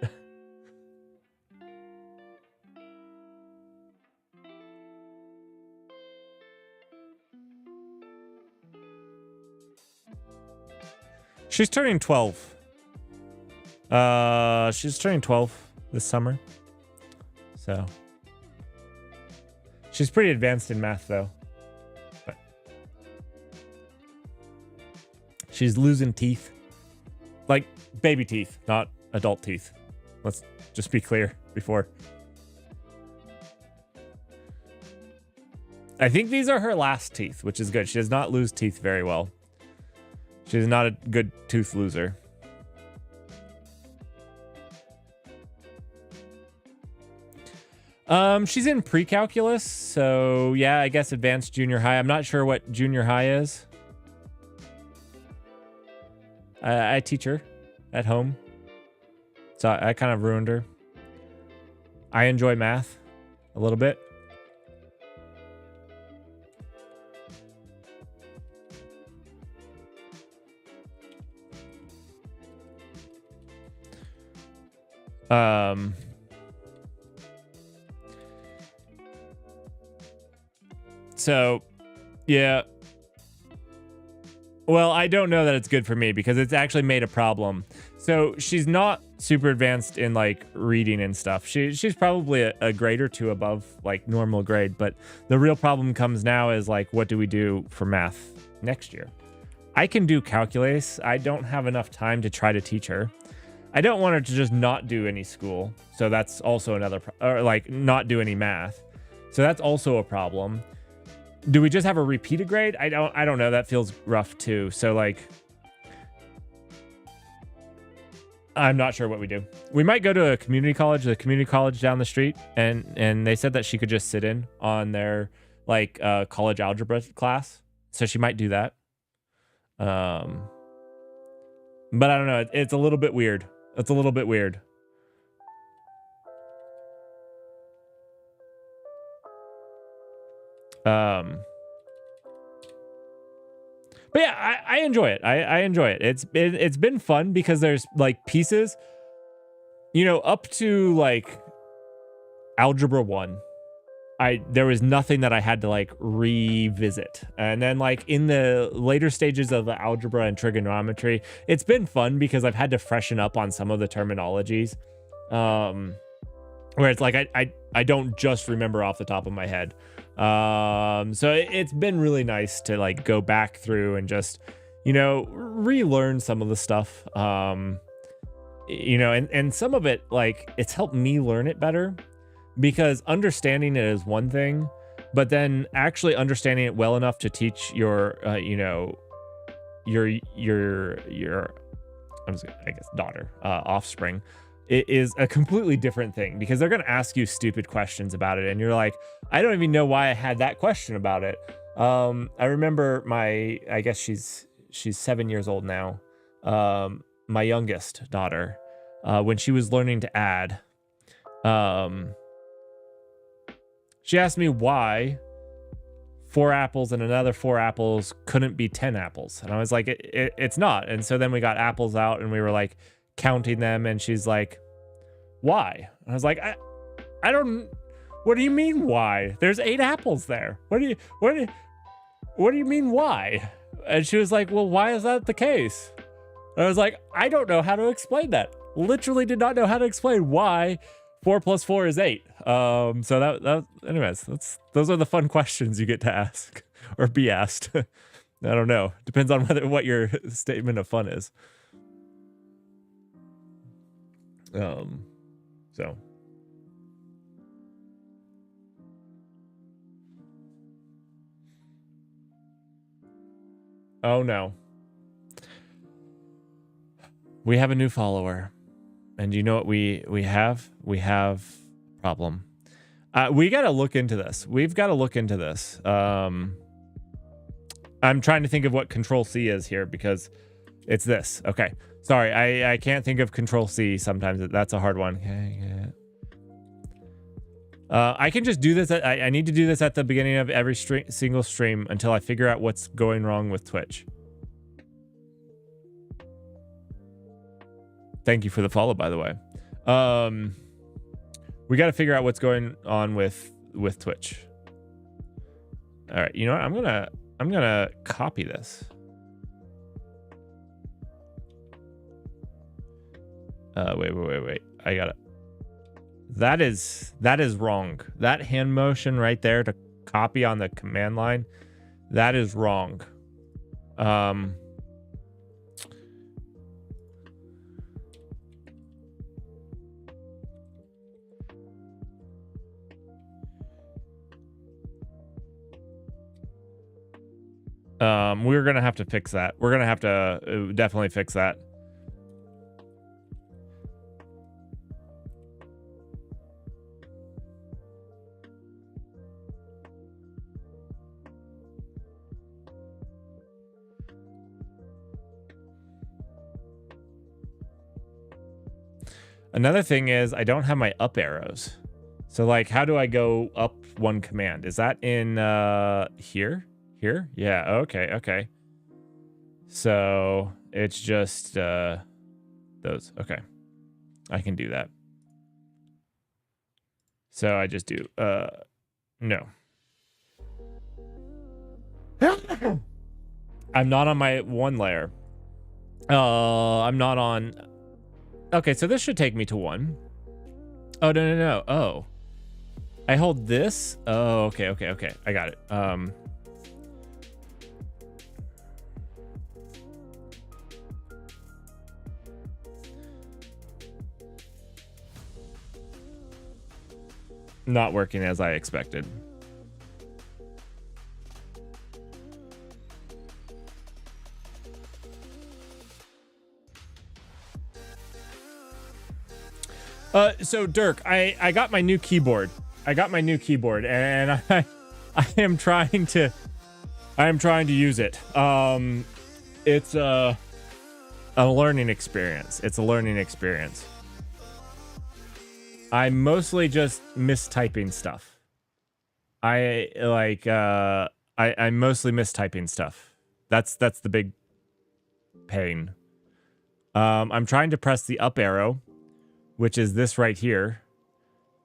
She's turning 12. She's turning 12 this summer. So she's pretty advanced in math though. But she's losing teeth. Like baby teeth, not adult teeth. Let's just be clear before. I think these are her last teeth, which is good. She does not lose teeth very well. She's not a good tooth loser. She's in pre-calculus, so yeah, I guess advanced junior high. I'm not sure what junior high is. I teach her at home, so I kind of ruined her. I enjoy math a little bit. So, yeah. Well, I don't know that it's good for me because it's actually made a problem. So she's not super advanced in like reading and stuff. She's probably a grade or two above like normal grade. But the real problem comes now is like, what do we do for math next year? I can do calculus. I don't have enough time to try to teach her. I don't want her to just not do any school. So that's also another, or like not do any math. So that's also a problem. Do we just have a repeated grade? I don't know. That feels rough too. So like, I'm not sure what we do. We might go to a community college, the community college down the street. And they said that she could just sit in on their like college algebra class. So she might do that. But I don't know. It's a little bit weird. It's a little bit weird. But yeah, I enjoy it. I enjoy it. It's been fun because there's like pieces, you know, up to like algebra 1. There was nothing that I had to like revisit. And then like in the later stages of the algebra and trigonometry, it's been fun because I've had to freshen up on some of the terminologies. Where it's like I don't just remember off the top of my head. So it's been really nice to like go back through and just, you know, relearn some of the stuff. you know, and some of it, like, it's helped me learn it better, because understanding it is one thing, but then actually understanding it well enough to teach your, you know, your I guess daughter, offspring, it is a completely different thing, because they're going to ask you stupid questions about it, and you're like, I don't even know why I had that question about it. I remember I guess she's 7 years old now. My youngest daughter, when she was learning to add, she asked me why 4 apples and another 4 apples couldn't be 10 apples. And I was like, it's not. And so then we got apples out and we were like counting them. And she's like, why? And I was like, I don't, what do you mean why? There's 8 apples there. What do you mean why? And she was like, well, why is that the case? And I was like, I don't know how to explain that. Literally did not know how to explain why 4 plus 4 is 8. So that anyways, those are the fun questions you get to ask or be asked. I don't know. Depends on what your statement of fun is. So. Oh no. We have a new follower. And you know what we have? We have a problem. We got to look into this. We've got to look into this. I'm trying to think of what Control C is here, because it's this. Okay. Sorry, I can't think of Control C sometimes. That's a hard one. Okay, yeah. I can just do this. I need to do this at the beginning of every single stream until I figure out what's going wrong with Twitch. Thank you for the follow, by the way. We got to figure out what's going on with Twitch. All right, you know what? I'm gonna copy this. Wait. I got it. That is wrong. That hand motion right there to copy on the command line, that is wrong. We're gonna have to fix that. We're gonna have to definitely fix that. Another thing is I don't have my up arrows. So like, how do I go up one command? Is that in here? Here? Yeah, okay. So it's just those. Okay. I can do that. So I just do no. I'm not on my one layer. I'm not on. Okay, so this should take me to 1. Oh, no. Oh. I hold this. Oh, okay. I got it. Not working as I expected. So Dirk, I got my new keyboard. And I am trying to use it. It's a learning experience. I mostly just mistyping stuff. I mostly mistyping stuff. That's the big pain. I'm trying to press the up arrow, which is this right here,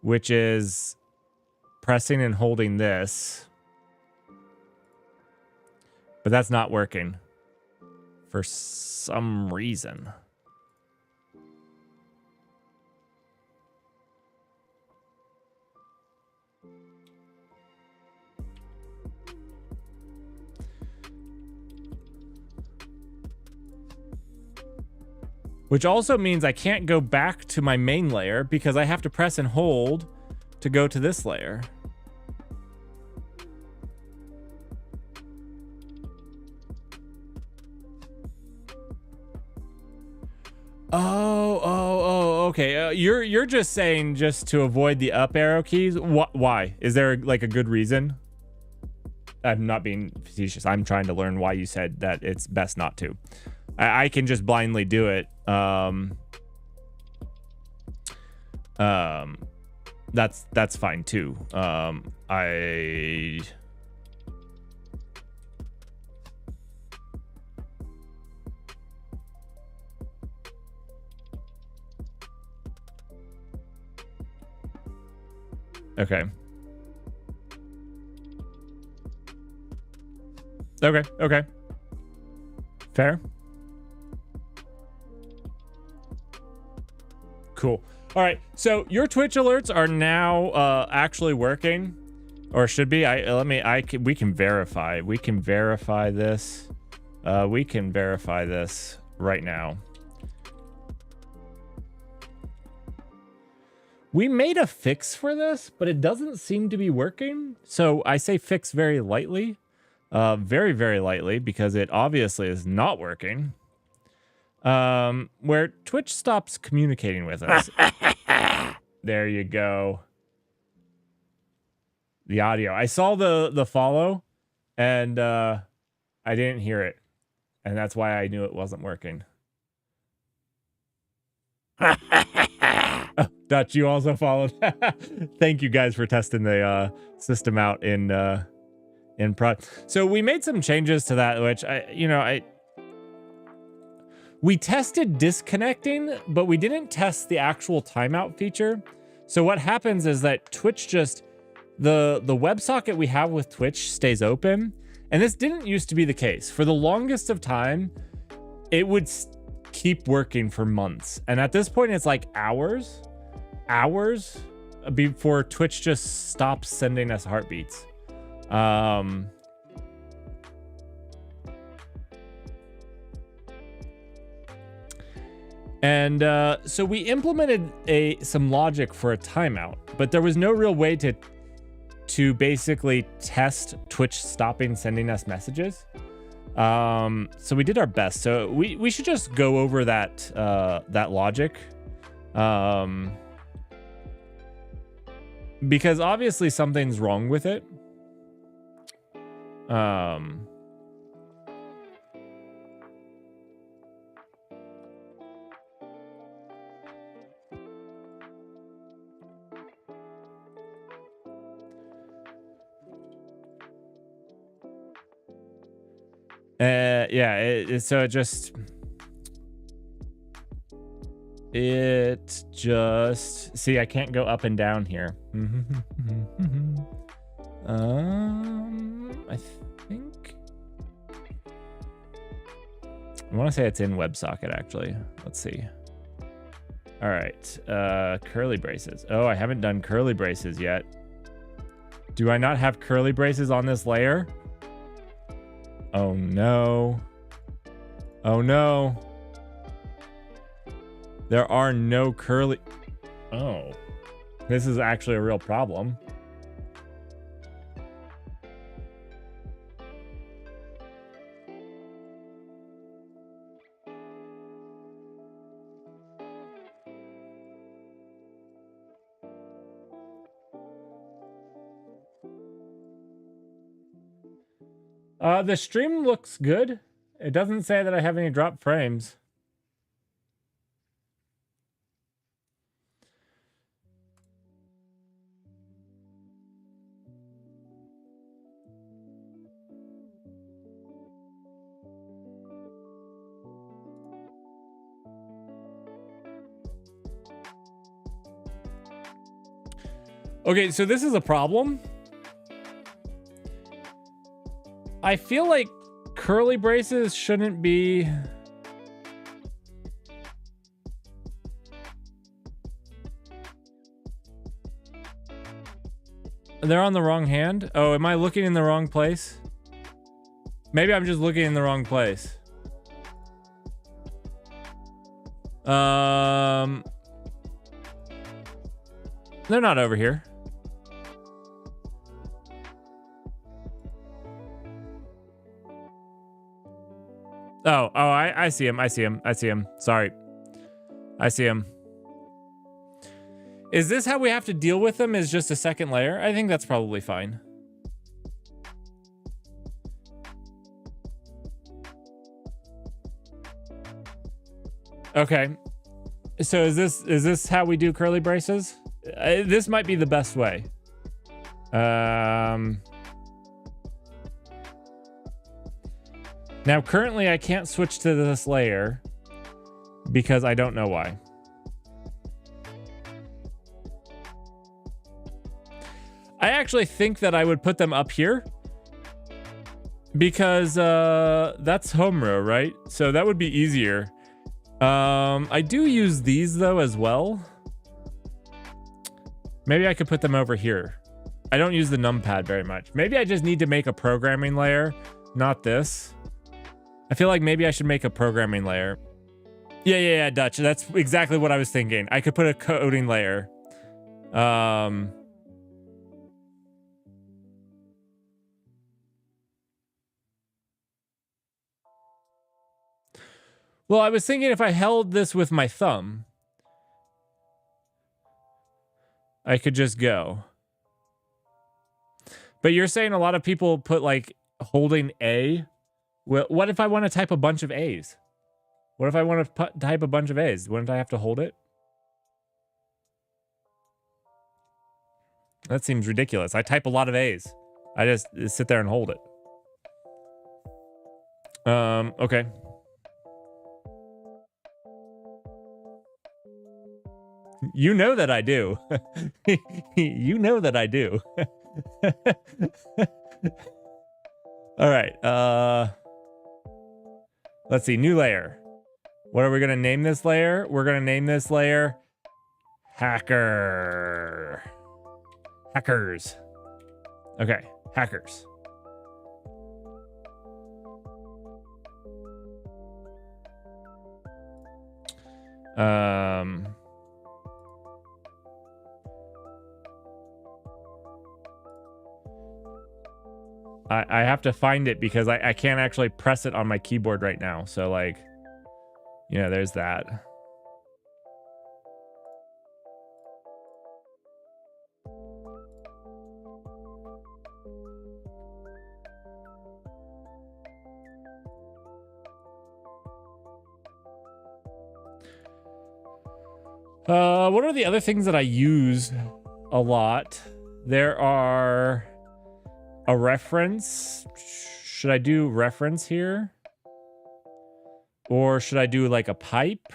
which is pressing and holding this. But that's not working for some reason. which also means I can't go back to my main layer because I have to press and hold to go to this layer. Oh, okay. You're just saying just to avoid the up arrow keys. Why? Is there like a good reason? I'm not being facetious. I'm trying to learn why you said that it's best not to. I can just blindly do it. That's fine too. Okay. Okay. Fair. Cool. All right. So your Twitch alerts are now actually working, or should be. We can verify. We can verify this. We can verify this right now. We made a fix for this, but it doesn't seem to be working. So I say fix very lightly, very, very lightly, because it obviously is not working. Where Twitch stops communicating with us. There you go. The audio. I saw the follow, and I didn't hear it. And that's why I knew it wasn't working. Oh, Dutch, you also followed. Thank you guys for testing the system out in prod. So we made some changes to that, which we tested disconnecting, but we didn't test the actual timeout feature. So what happens is that Twitch just the WebSocket we have with Twitch stays open, and this didn't used to be the case. For the longest of time, it would keep working for months, and at this point, it's like hours before Twitch just stops sending us heartbeats. So we implemented some logic for a timeout, but there was no real way to basically test Twitch stopping sending us messages. So we did our best. So we should just go over that logic. Because obviously something's wrong with it. So it just see, I can't go up and down here. I think I want to say it's in WebSocket actually. Let's see. All right, curly braces. Oh, I haven't done curly braces yet. Do I not have curly braces on this layer? Oh no. Oh no. There are no curly... Oh. This is actually a real problem. The stream looks good. It doesn't say that I have any drop frames. Okay, so this is a problem. I feel like curly braces shouldn't be... They're on the wrong hand? Oh, am I looking in the wrong place? Maybe I'm just looking in the wrong place. They're not over here. Oh, I see him. I see him. I see him. Sorry. I see him. Is this how we have to deal with them? Is just a second layer? I think that's probably fine. Okay. So is this how we do curly braces? This might be the best way. Now, currently, I can't switch to this layer because I don't know why. I actually think that I would put them up here because that's home row, right? So that would be easier. I do use these, though, as well. Maybe I could put them over here. I don't use the numpad very much. Maybe I just need to make a programming layer, not this. I feel like maybe I should make a programming layer. Yeah, Dutch. That's exactly what I was thinking. I could put a coding layer. Well, I was thinking if I held this with my thumb, I could just go. But you're saying a lot of people put like holding A. Well, what if I want to type a bunch of A's? What if I want to type a bunch of A's? Wouldn't I have to hold it? That seems ridiculous. I type a lot of A's. I just sit there and hold it. Okay. You know that I do. You know that I do. All right. Let's see. New layer. What are we going to name this layer? We're going to name this layer Hacker. Hackers. Okay. Hackers. I have to find it because I can't actually press it on my keyboard right now. So like, you know, there's that. What are the other things that I use a lot? There are a reference. Should I do reference here? Or should I do like a pipe?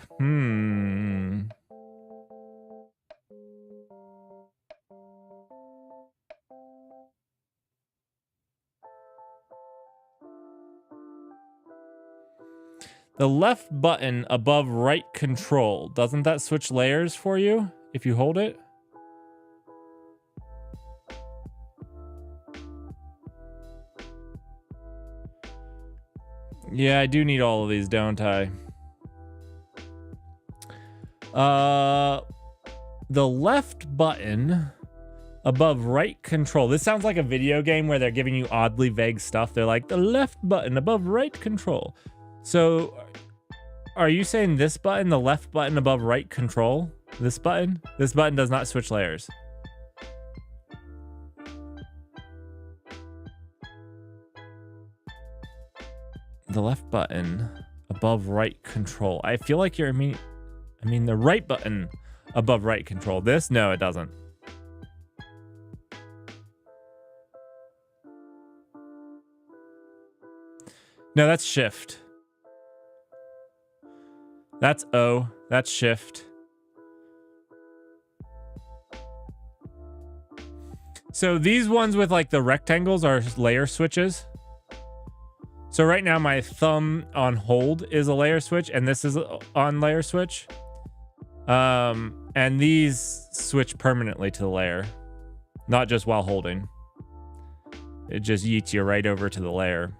The left button above right control, doesn't that switch layers for you if you hold it? Yeah, I do need all of these, don't I? The left button above right control. This sounds like a video game where they're giving you oddly vague stuff. They're like, the left button above right control. So are you saying this button, the left button above right control? This button? This button does not switch layers. The left button above right control. I feel like I mean the right button above right control. This? No, it doesn't. No, that's shift. That's O. That's shift. So these ones with like the rectangles are layer switches. So right now my thumb on hold is a layer switch and this is on layer switch. And these switch permanently to the layer, not just while holding. It just yeets you right over to the layer.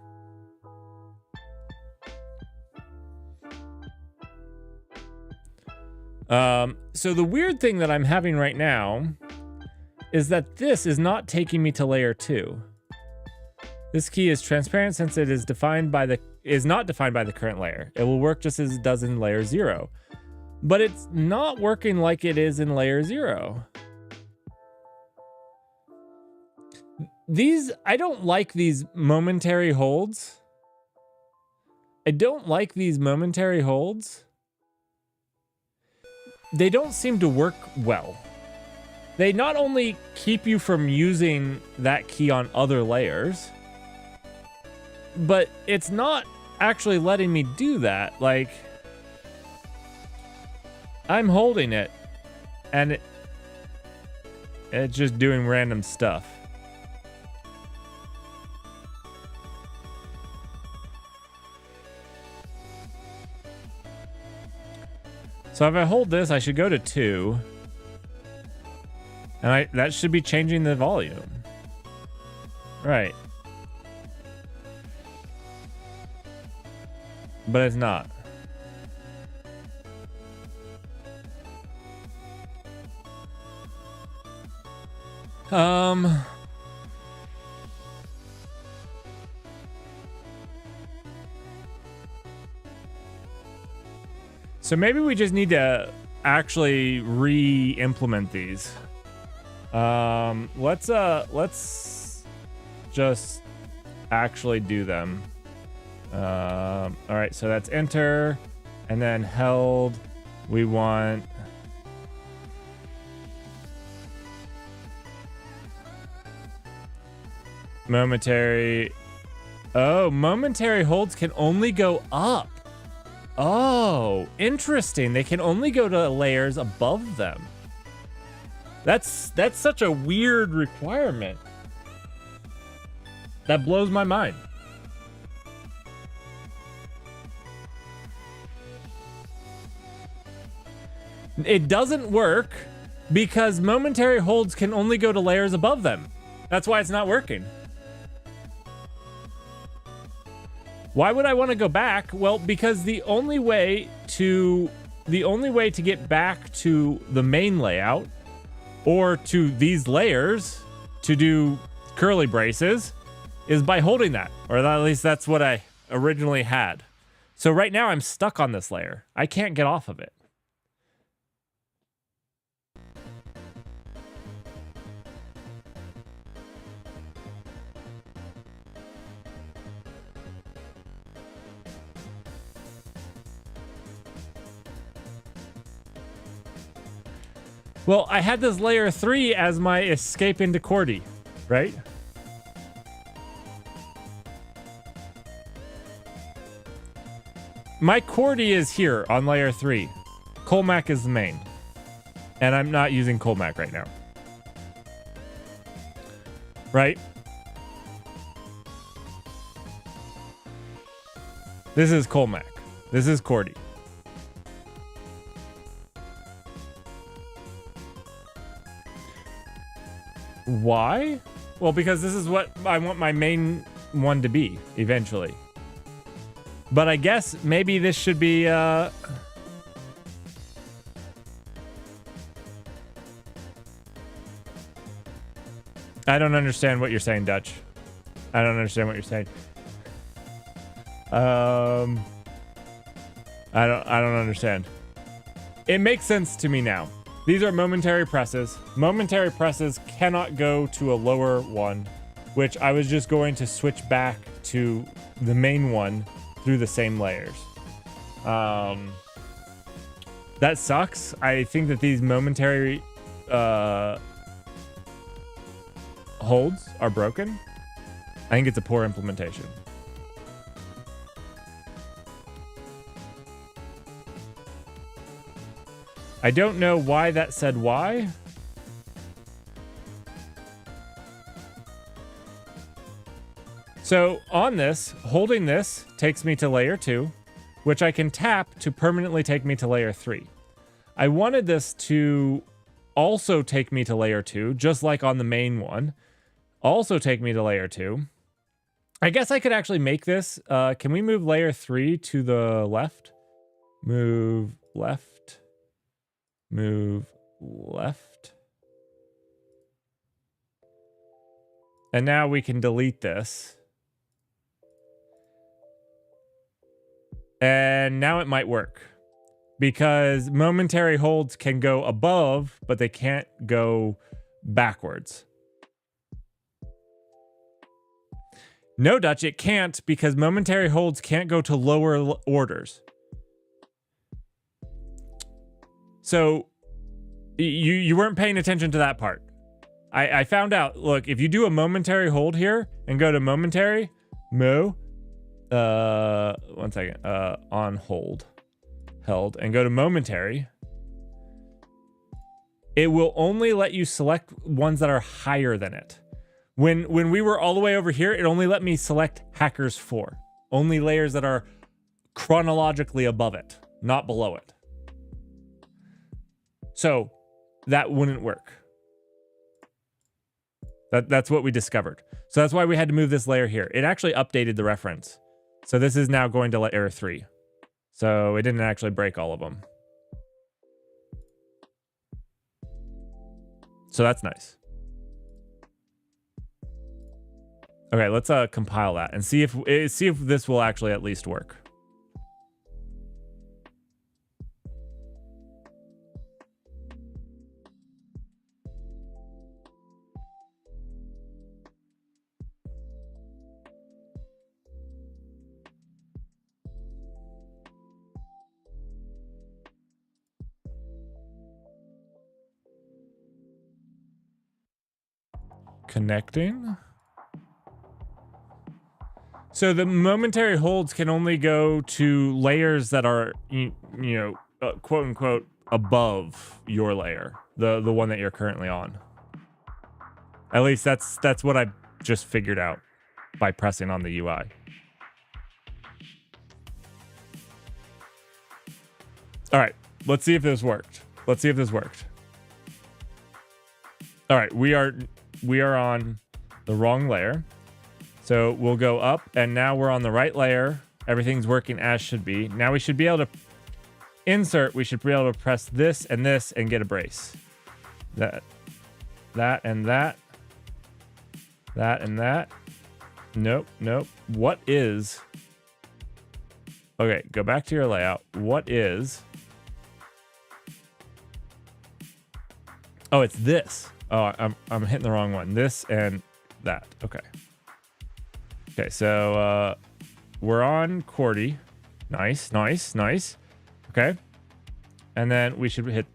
So the weird thing that I'm having right now is that this is not taking me to layer 2. This key is transparent since it is not defined by the current layer. It will work just as it does in layer 0. But it's not working like it is in layer 0. I don't like these momentary holds. I don't like these momentary holds. They don't seem to work well. They not only keep you from using that key on other layers, but it's not actually letting me do that. Like, I'm holding it, and it's just doing random stuff. So if I hold this, I should go to 2. And that should be changing the volume. Right. But it's not. So maybe we just need to actually re-implement these. Let's just actually do them. All right, so that's enter, and then held. We want momentary. Oh, momentary holds can only go up. Oh, interesting. They can only go to layers above them. That's such a weird requirement. That blows my mind. It doesn't work because momentary holds can only go to layers above them. That's why it's not working. Why would I want to go back? Well, because the only way to get back to the main layout or to these layers to do curly braces is by holding that, or at least that's what I originally had. So right now I'm stuck on this layer. I can't get off of it. Well, I had this layer 3 as my escape into QWERTY, right? My QWERTY is here on layer 3. Colmac is the main. And I'm not using Colmac right now. Right? This is Colmac. This is QWERTY. Why? Well, because this is what I want my main one to be eventually. But I guess maybe this should be I don't understand what you're saying, Dutch. I don't understand what you're saying. I don't understand. It makes sense to me now. These are momentary presses. Momentary presses cannot go to a lower one, which I was just going to switch back to the main one through the same layers. That sucks. I think that these momentary holds are broken. I think it's a poor implementation. I don't know why that said why. So on this, holding this takes me to layer 2, which I can tap to permanently take me to layer 3. I wanted this to also take me to layer 2, just like on the main one. Also take me to layer 2. I guess I could actually make this. Can we move layer 3 to the left? Move left. move left. And now we can delete this. And now it might work because momentary holds can go above, but they can't go backwards. No, Dutch, it can't because momentary holds can't go to lower orders. So you weren't paying attention to that part. I found out, look, if you do a momentary hold here and go to momentary, one second, on hold, held, and go to momentary, it will only let you select ones that are higher than it. When we were all the way over here, it only let me select Hackers 4. Only layers that are chronologically above it, not below it. So that wouldn't work. That's what we discovered. So that's why we had to move this layer here. It actually updated the reference. So this is now going to layer 3. So it didn't actually break all of them. So that's nice. Okay, let's compile that and see if this will actually at least work. Connecting. So the momentary holds can only go to layers that are, quote unquote, above your layer, the one that you're currently on. At least that's what I just figured out by pressing on the UI. All right, let's see if this worked. All right, we are on the wrong layer. So we'll go up, and now we're on the right layer. Everything's working as should be. Now we should be able to insert. We should be able to press this and get a brace. That and that. That and that. Nope. What is... Okay, go back to your layout. What is... Oh, it's this. Oh, I'm hitting the wrong one. This and that. Okay. Okay, so we're on QWERTY. Nice. Okay. And then we should hit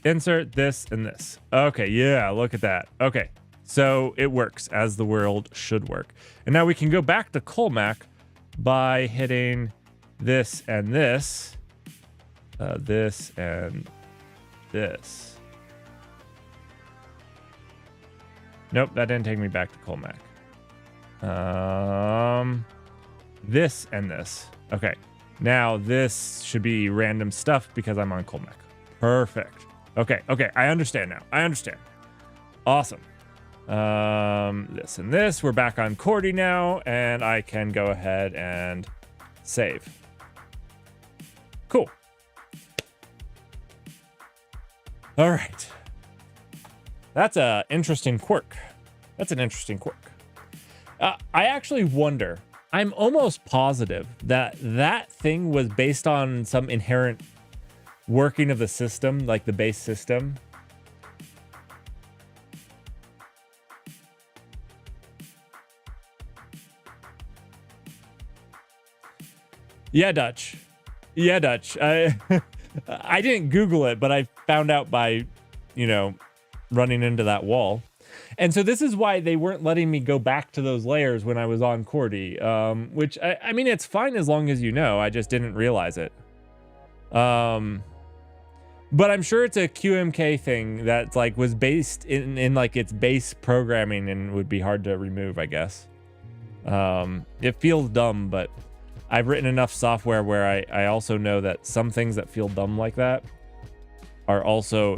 insert this and this. Okay, yeah, look at that. Okay, so it works as the world should work. And now we can go back to Colmac by hitting this and this. This and this. Nope, that didn't take me back to Colmac. This and this. Okay. Now this should be random stuff because I'm on Colmac. Perfect. Okay. I understand now. Awesome. This and this. We're back on QWERTY now, and I can go ahead and save. Cool. All right. That's an interesting quirk. I actually wonder, I'm almost positive that thing was based on some inherent working of the system, like the base system. Yeah, Dutch. I didn't Google it, but I found out by, running into that wall. And so this is why they weren't letting me go back to those layers when I was on QWERTY, which, I mean, it's fine as long as you know. I just didn't realize it. But I'm sure it's a QMK thing that was based in like its base programming and would be hard to remove, I guess. It feels dumb, but I've written enough software where I also know that some things that feel dumb like that are also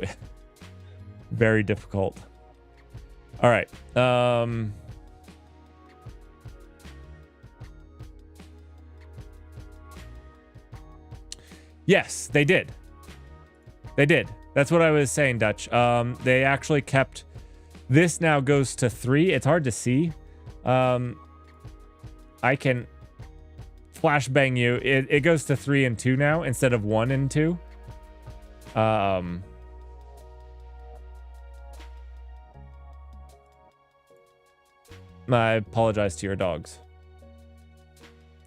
very difficult. All right. Yes, they did. That's what I was saying, Dutch. They actually kept... This now goes to 3. It's hard to see. I can flashbang you. It goes to 3 and 2 now instead of 1 and 2. I apologize to your dogs.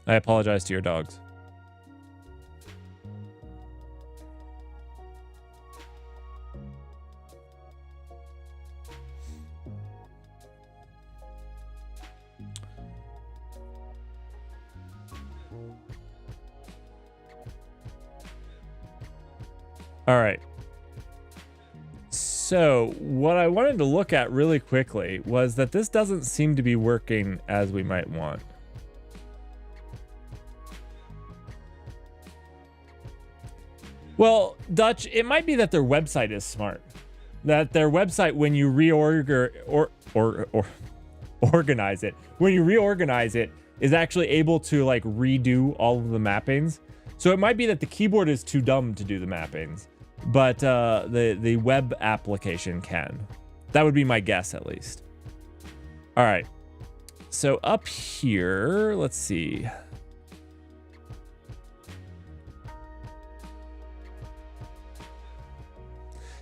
I apologize to your dogs. All right. So what I wanted to look at really quickly was that this doesn't seem to be working as we might want. Well, Dutch, it might be that their website is smart. That their website, when you organize it, when you reorganize it, is actually able to like redo all of the mappings. So it might be that the keyboard is too dumb to do the mappings, but the web application can. That would be my guess, at least. All right. So up here, let's see.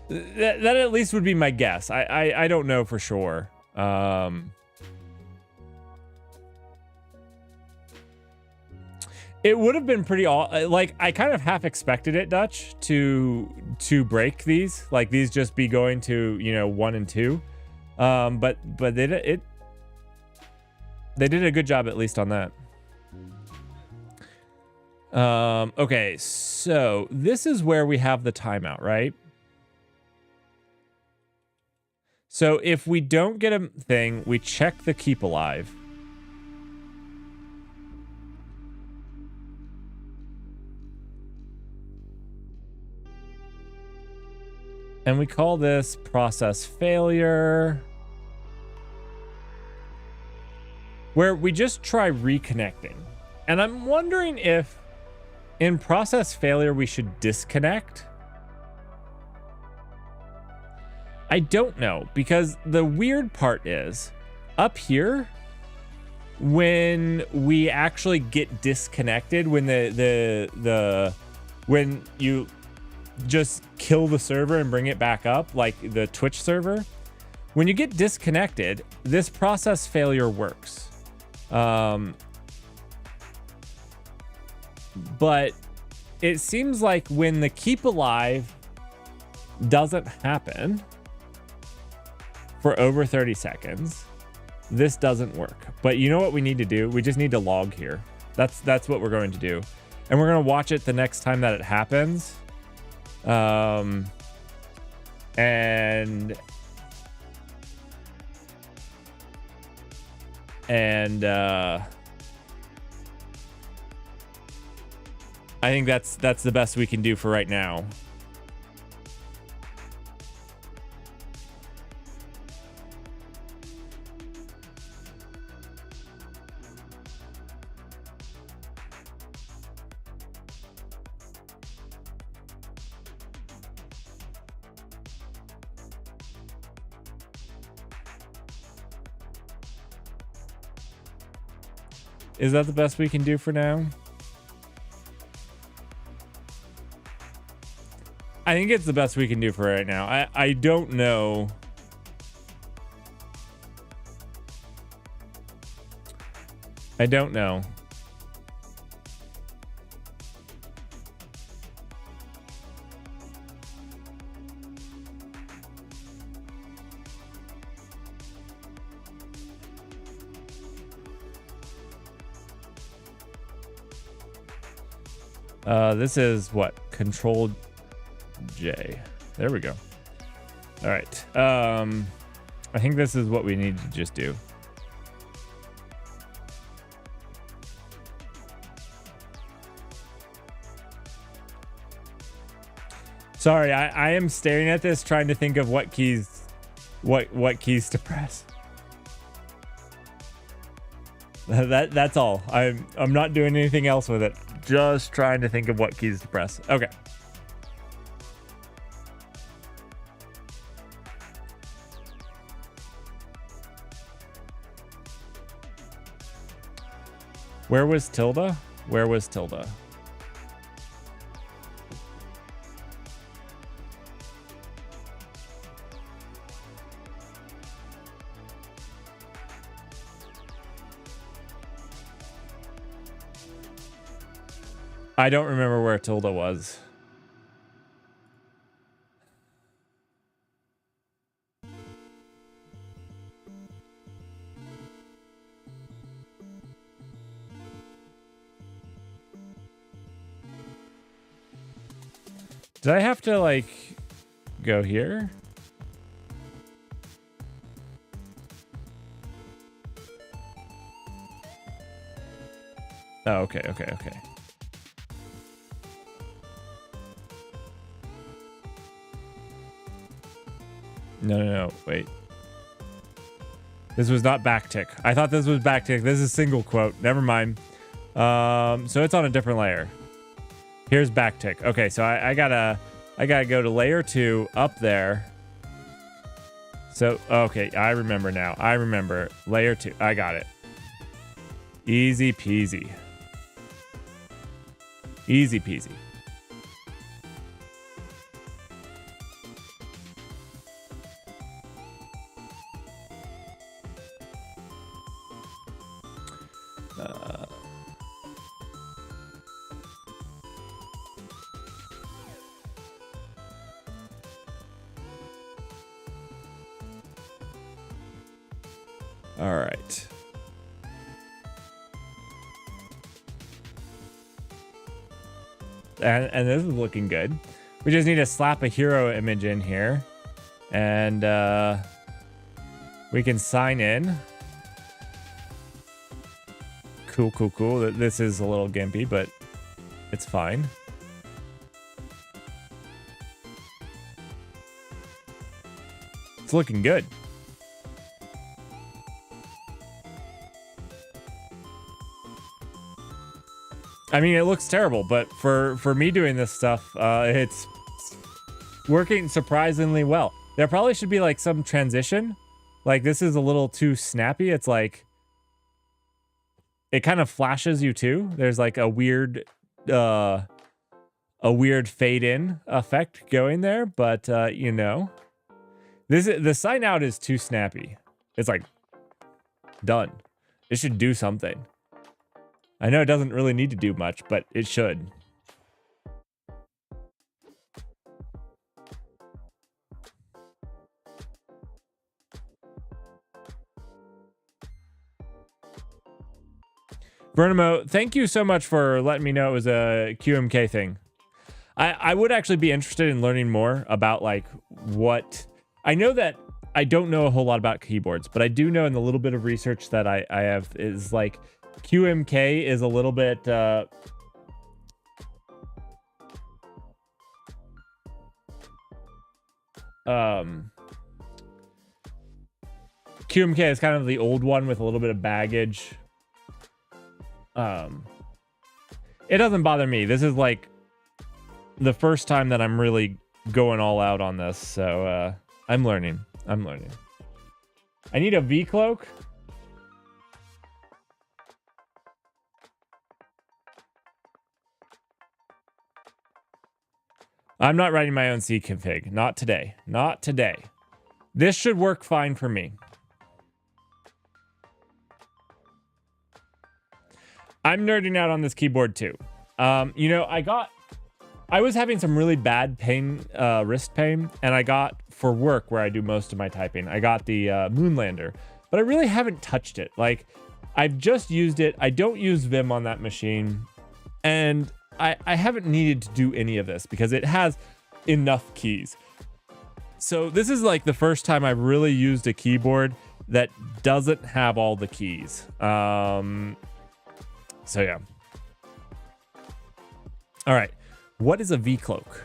That at least would be my guess. I don't know for sure. It would have been pretty like I kind of half expected it, Dutch, to break these, like these just be going to, you know, 1 and 2. But they did a good job at least on that. Okay, so this is where we have the timeout, right? So if we don't get a thing, we check the keep alive. And we call this process failure, where we just try reconnecting. And I'm wondering if in process failure, we should disconnect. I don't know, because the weird part is up here, when we actually get disconnected, when when you just kill the server and bring it back up, like the Twitch server, when you get disconnected, this process failure works. But it seems like when the keep alive doesn't happen for over 30 seconds, this doesn't work. But you know what we need to do? We just need to log here. That's what we're going to do. And we're going to watch it the next time that it happens. And I think that's the best we can do for right now. Is that the best we can do for now? I think it's the best we can do for right now. I don't know. I don't know. This is what? Control J. There we go. All right. I think this is what we need to just do. Sorry, I am staring at this trying to think of what keys keys to press. That's all. I'm not doing anything else with it. Just trying to think of what keys to press. Okay. Where was tilde? Where was tilde? I don't remember where tilde was. Did I have to, like, go here? Oh, okay. No, wait. This was not backtick. I thought this was backtick. This is single quote. Never mind. So it's on a different layer. Here's backtick. Okay, so I gotta go to layer 2 up there. So, okay, I remember now. I remember. Layer 2. I got it. Easy peasy. Easy peasy. All right. And this is looking good. We just need to slap a hero image in here. And we can sign in. Cool. This is a little gimpy, but it's fine. It's looking good. I mean, it looks terrible, but for me doing this stuff, it's working surprisingly well. There probably should be like some transition. Like this is a little too snappy. It's like it kind of flashes you too. There's like a weird fade in effect going there, but you know, the sign out is too snappy. It's like done. It should do something. I know it doesn't really need to do much, but it should. Burnimo, thank you so much for letting me know it was a QMK thing. I would actually be interested in learning more about like what... I know that I don't know a whole lot about keyboards, but I do know in the little bit of research that I have is like QMK is a little bit QMK is kind of the old one with a little bit of baggage. It doesn't bother me. This is like the first time that I'm really going all out on this, so I'm learning. I need a V cloak. I'm not writing my own C config. Not today. Not today. This should work fine for me. I'm nerding out on this keyboard too. You know, I was having some really bad pain, wrist pain, and I got, for work where I do most of my typing, I got the Moonlander, but I really haven't touched it. Like, I've just used it. I don't use Vim on that machine, and I haven't needed to do any of this because it has enough keys. So this is like the first time I've really used a keyboard that doesn't have all the keys. So yeah. All right. What is a V cloak?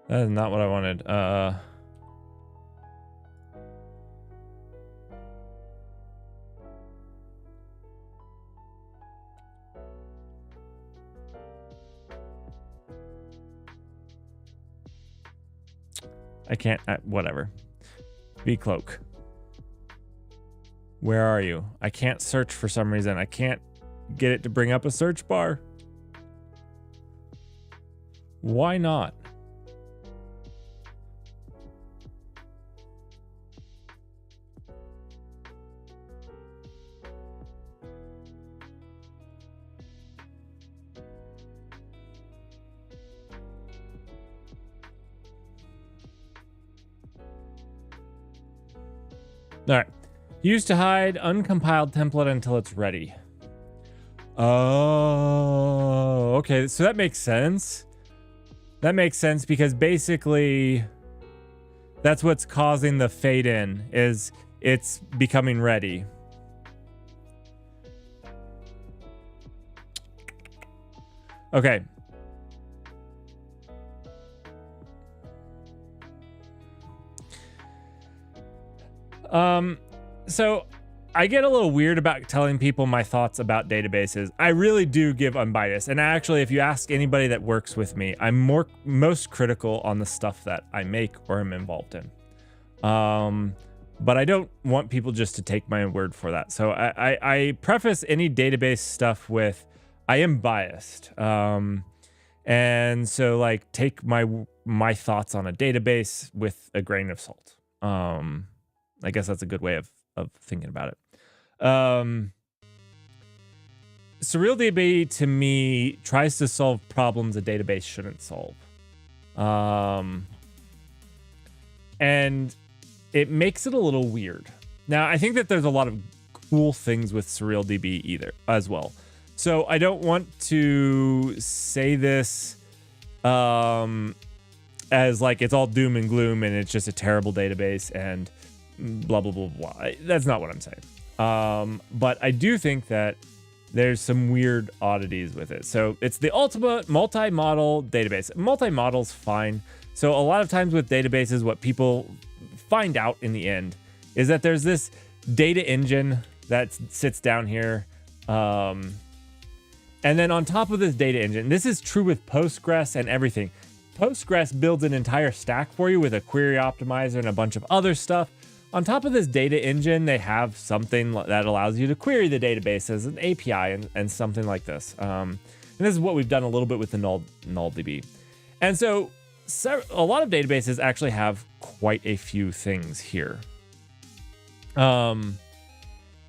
That is not what I wanted. I can't, whatever. vcloak. Where are you? I can't search for some reason. I can't get it to bring up a search bar. Why not? All right. Use to hide uncompiled template until it's ready. Oh, okay. So that makes sense. That makes sense because basically that's what's causing the fade in, is it's becoming ready. Okay. So I get a little weird about telling people my thoughts about databases. I really do give unbiased. And actually, if you ask anybody that works with me, I'm most critical on the stuff that I make or am involved in. But I don't want people just to take my word for that. So I preface any database stuff with, I am biased. And so like take my thoughts on a database with a grain of salt. I guess that's a good way of thinking about it. SurrealDB to me tries to solve problems a database shouldn't solve. And it makes it a little weird. Now, I think that there's a lot of cool things with SurrealDB as well. So I don't want to say this as like it's all doom and gloom and it's just a terrible database and blah, blah, blah, blah. That's not what I'm saying. But I do think that there's some weird oddities with it. So it's the ultimate multi-model database. Multi-model's fine. So a lot of times with databases, what people find out in the end is that there's this data engine that sits down here. And then on top of this data engine, this is true with Postgres and everything. Postgres builds an entire stack for you with a query optimizer and a bunch of other stuff. On top of this data engine, they have something that allows you to query the database as an API and something like this. And this is what we've done a little bit with the NullDB. And so a lot of databases actually have quite a few things here. And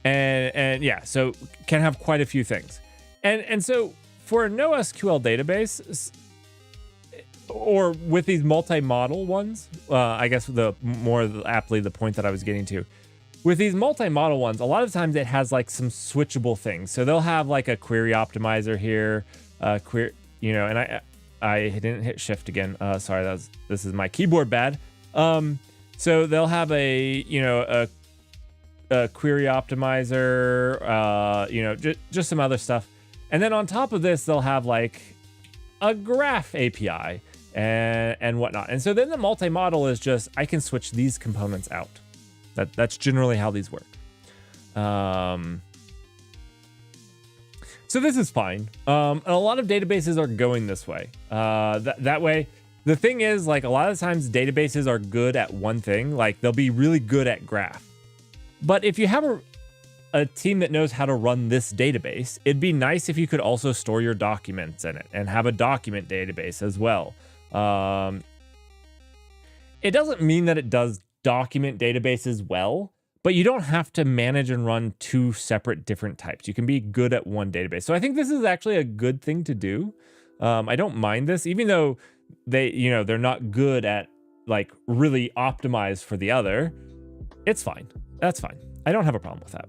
yeah, so can have quite a few things. And so for a NoSQL database, or with these multi-model ones, I guess the more aptly the point that I was getting to, with these multi-model ones, a lot of times it has like some switchable things. So they'll have like a query optimizer here, and I didn't hit shift again. Sorry, this is my keyboard bad. So they'll have a query optimizer, just some other stuff. And then on top of this, they'll have like a graph API and whatnot. And so then the multi-model is just, I can switch these components out. That's generally how these work. So this is fine. And a lot of databases are going this way. That way, the thing is, like, a lot of times databases are good at one thing. Like, they'll be really good at graph. But if you have a team that knows how to run this database, it'd be nice if you could also store your documents in it and have a document database as well. It doesn't mean that it does document databases well, but you don't have to manage and run two separate different types. You can be good at one database. So I think this is actually a good thing to do. I don't mind this, even though they're not good at like really optimized for the other. It's fine. That's fine. I don't have a problem with that.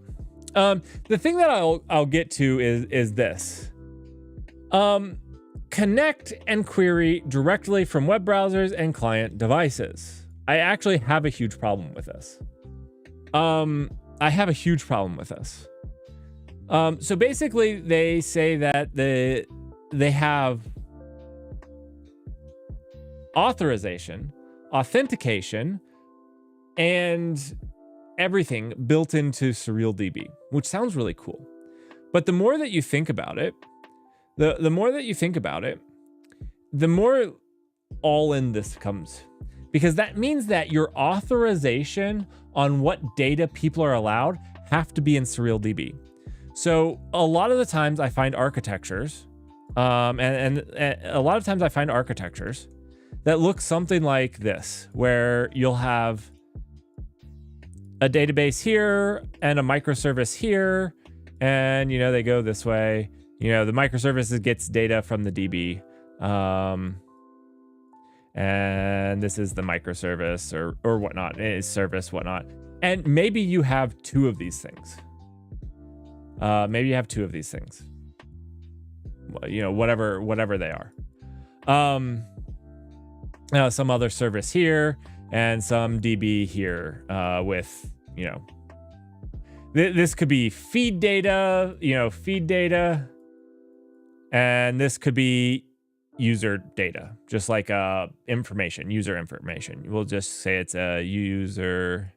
The thing that I'll get to is this. Connect and query directly from web browsers and client devices. I actually have a huge problem with this. So basically they say that they have authorization, authentication, and everything built into SurrealDB, which sounds really cool. But the more that you think about it, the more that you think about it, the more all in this comes. Because that means that your authorization on what data people are allowed have to be in SurrealDB. So a lot of the times I find architectures, and a lot of times I find architectures that look something like this, where you'll have a database here and a microservice here, and they go this way. The microservice gets data from the DB, and this is the microservice or whatnot. It is service, whatnot. And maybe you have two of these things. Maybe you have two of these things. Whatever they are. Some other service here and some DB here with, this could be feed data, and this could be user data, just like user information. We'll just say it's a user.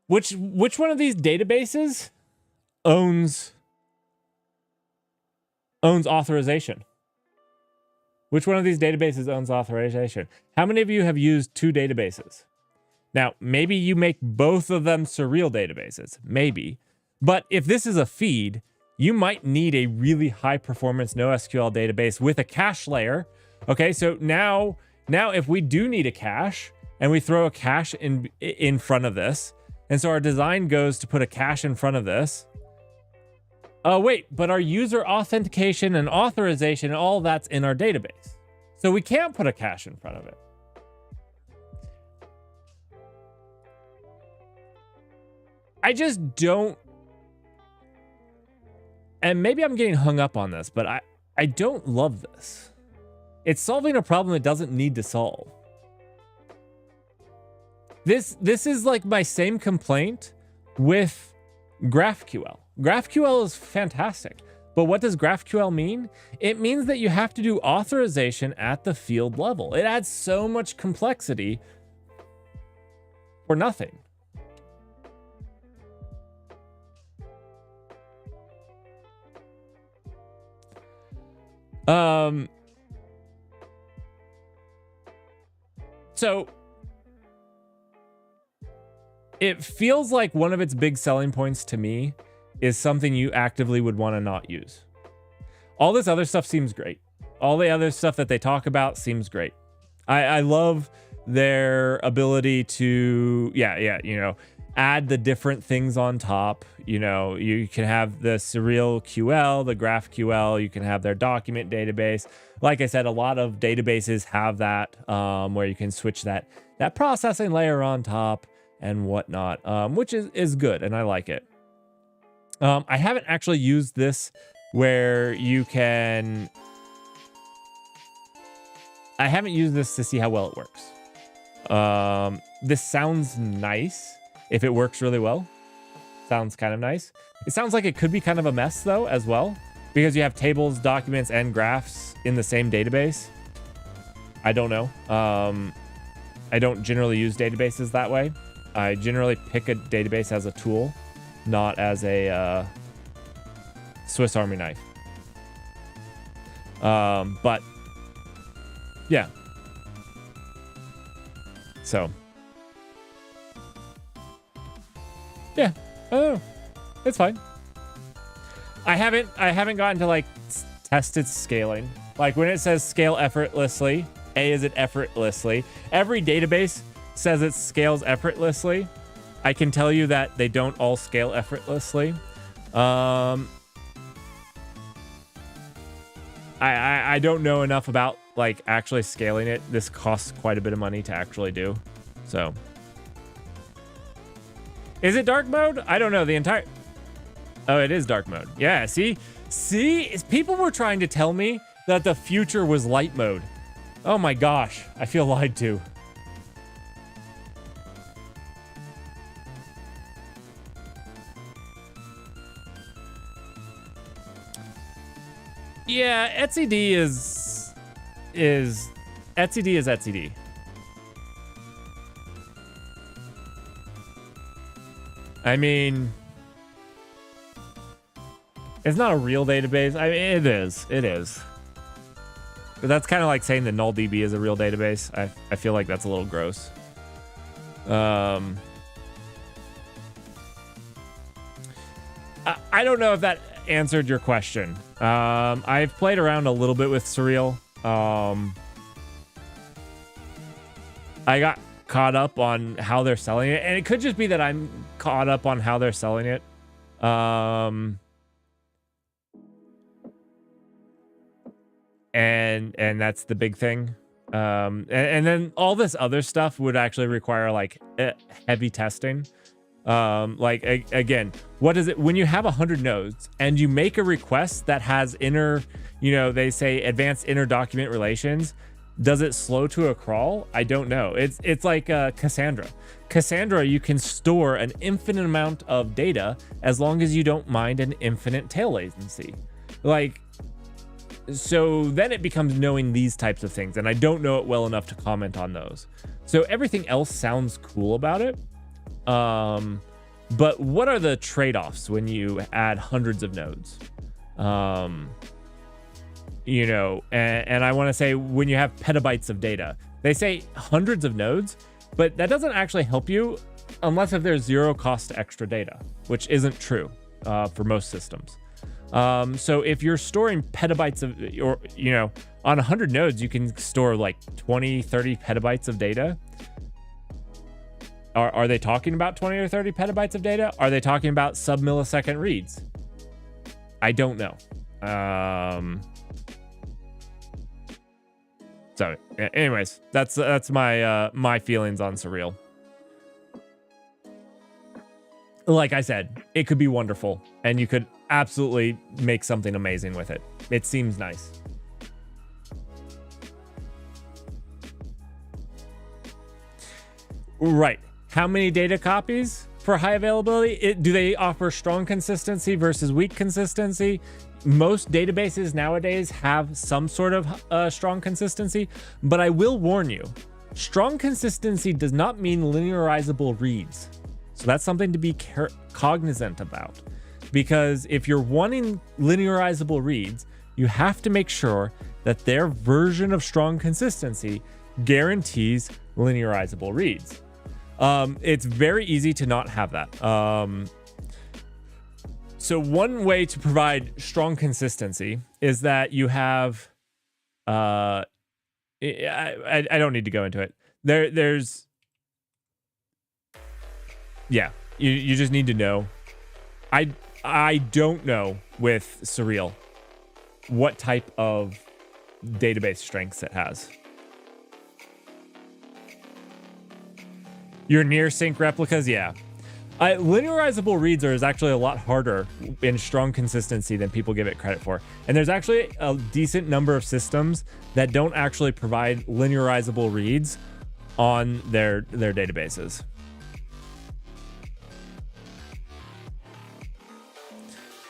Which one of these databases owns authorization? Which one of these databases owns authorization? How many of you have used two databases? Now, maybe you make both of them Surreal databases, maybe. But if this is a feed, you might need a really high performance NoSQL database with a cache layer. Okay, so now if we do need a cache and we throw a cache in front of this, and so our design goes to put a cache in front of this. Oh, wait, but our user authentication and authorization, all that's in our database. So we can't put a cache in front of it. I just don't. And maybe I'm getting hung up on this, but I don't love this. It's solving a problem it doesn't need to solve. This is like my same complaint with GraphQL. GraphQL is fantastic, but what does GraphQL mean? It means that you have to do authorization at the field level. It adds so much complexity for nothing. So it feels like one of its big selling points to me is something you actively would want to not use. All this other stuff seems great. All the other stuff that they talk about seems great. I love their ability to, add the different things on top. You can have the Surreal QL, the GraphQL, you can have their document database. Like I said, a lot of databases have that, where you can switch that processing layer on top and whatnot, which is good, and I like it. I haven't actually used this where you can... I haven't used this to see how well it works. This sounds nice. If it works really well, sounds kind of nice. It sounds like it could be kind of a mess though, as well, because you have tables, documents, and graphs in the same database. I don't know. I don't generally use databases that way. I generally pick a database as a tool, not as a Swiss Army knife. But yeah. So yeah, I don't know. It's fine. I haven't gotten to like test its scaling. Like when it says scale effortlessly, is it effortlessly? Every database says it scales effortlessly. I can tell you that they don't all scale effortlessly. I don't know enough about like actually scaling it. This costs quite a bit of money to actually do. So is it dark mode? I don't know. Oh, it is dark mode. Yeah, see, people were trying to tell me that the future was light mode. Oh my gosh, I feel lied to. Yeah, etcd is etcd is etcd. I mean, it's not a real database. I mean, it is. But that's kind of like saying that NullDB is a real database. I feel like that's a little gross. I don't know if that answered your question. I've played around a little bit with Surreal. I got caught up on how they're selling it, and it could just be that I'm caught up on how they're selling it. And that's the big thing. And then all this other stuff would actually require like heavy testing. Again, what is it when you have 100 nodes and you make a request that has they say advanced inner document relations? Does it slow to a crawl? I don't know. It's like Cassandra. Cassandra, you can store an infinite amount of data as long as you don't mind an infinite tail latency. So then it becomes knowing these types of things, and I don't know it well enough to comment on those. So everything else sounds cool about it. But what are the trade-offs when you add hundreds of nodes? And I want to say when you have petabytes of data, they say hundreds of nodes, but that doesn't actually help you unless if there's zero cost to extra data, which isn't true for most systems. So if you're storing petabytes of, on 100 nodes, you can store like 20, 30 petabytes of data. Are they talking about 20 or 30 petabytes of data? Are they talking about sub-millisecond reads? I don't know. So anyways, that's my feelings on Surreal. Like I said, it could be wonderful, and you could absolutely make something amazing with it. It seems nice. Right. How many data copies for high availability? Do they offer strong consistency versus weak consistency? Most databases nowadays have some sort of strong consistency, but I will warn you, strong consistency does not mean linearizable reads. So that's something to be cognizant about, because if you're wanting linearizable reads, you have to make sure that their version of strong consistency guarantees linearizable reads. It's very easy to not have that. So one way to provide strong consistency is that you have, I don't need to go into it. You just need to know. I don't know with Surreal what type of database strengths it has. Your near sync replicas, yeah. Linearizable reads is actually a lot harder in strong consistency than people give it credit for. And there's actually a decent number of systems that don't actually provide linearizable reads on their databases.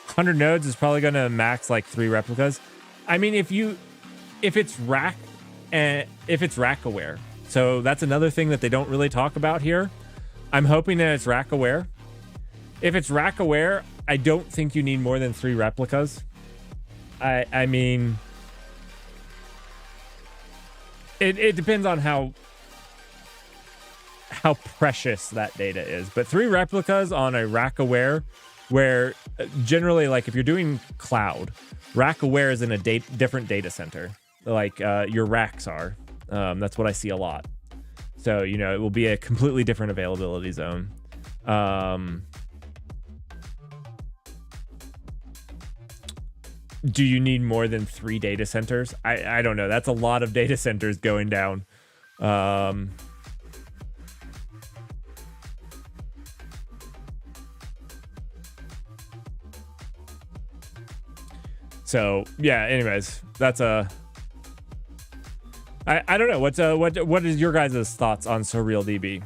$100 nodes is probably going to max like 3 replicas. I mean, if it's rack aware. So that's another thing that they don't really talk about here. I'm hoping that it's rack aware. If it's rack aware, I don't think you need more than 3 replicas. I mean, it depends on how precious that data is. But 3 replicas on a rack aware, where generally, like if you're doing cloud, rack aware is in a different data center, like your racks are. That's what I see a lot. So, it will be a completely different availability zone. Do you need more than 3 data centers? I don't know. That's a lot of data centers going down. So yeah, anyways, that's I don't know. What is your guys' thoughts on SurrealDB?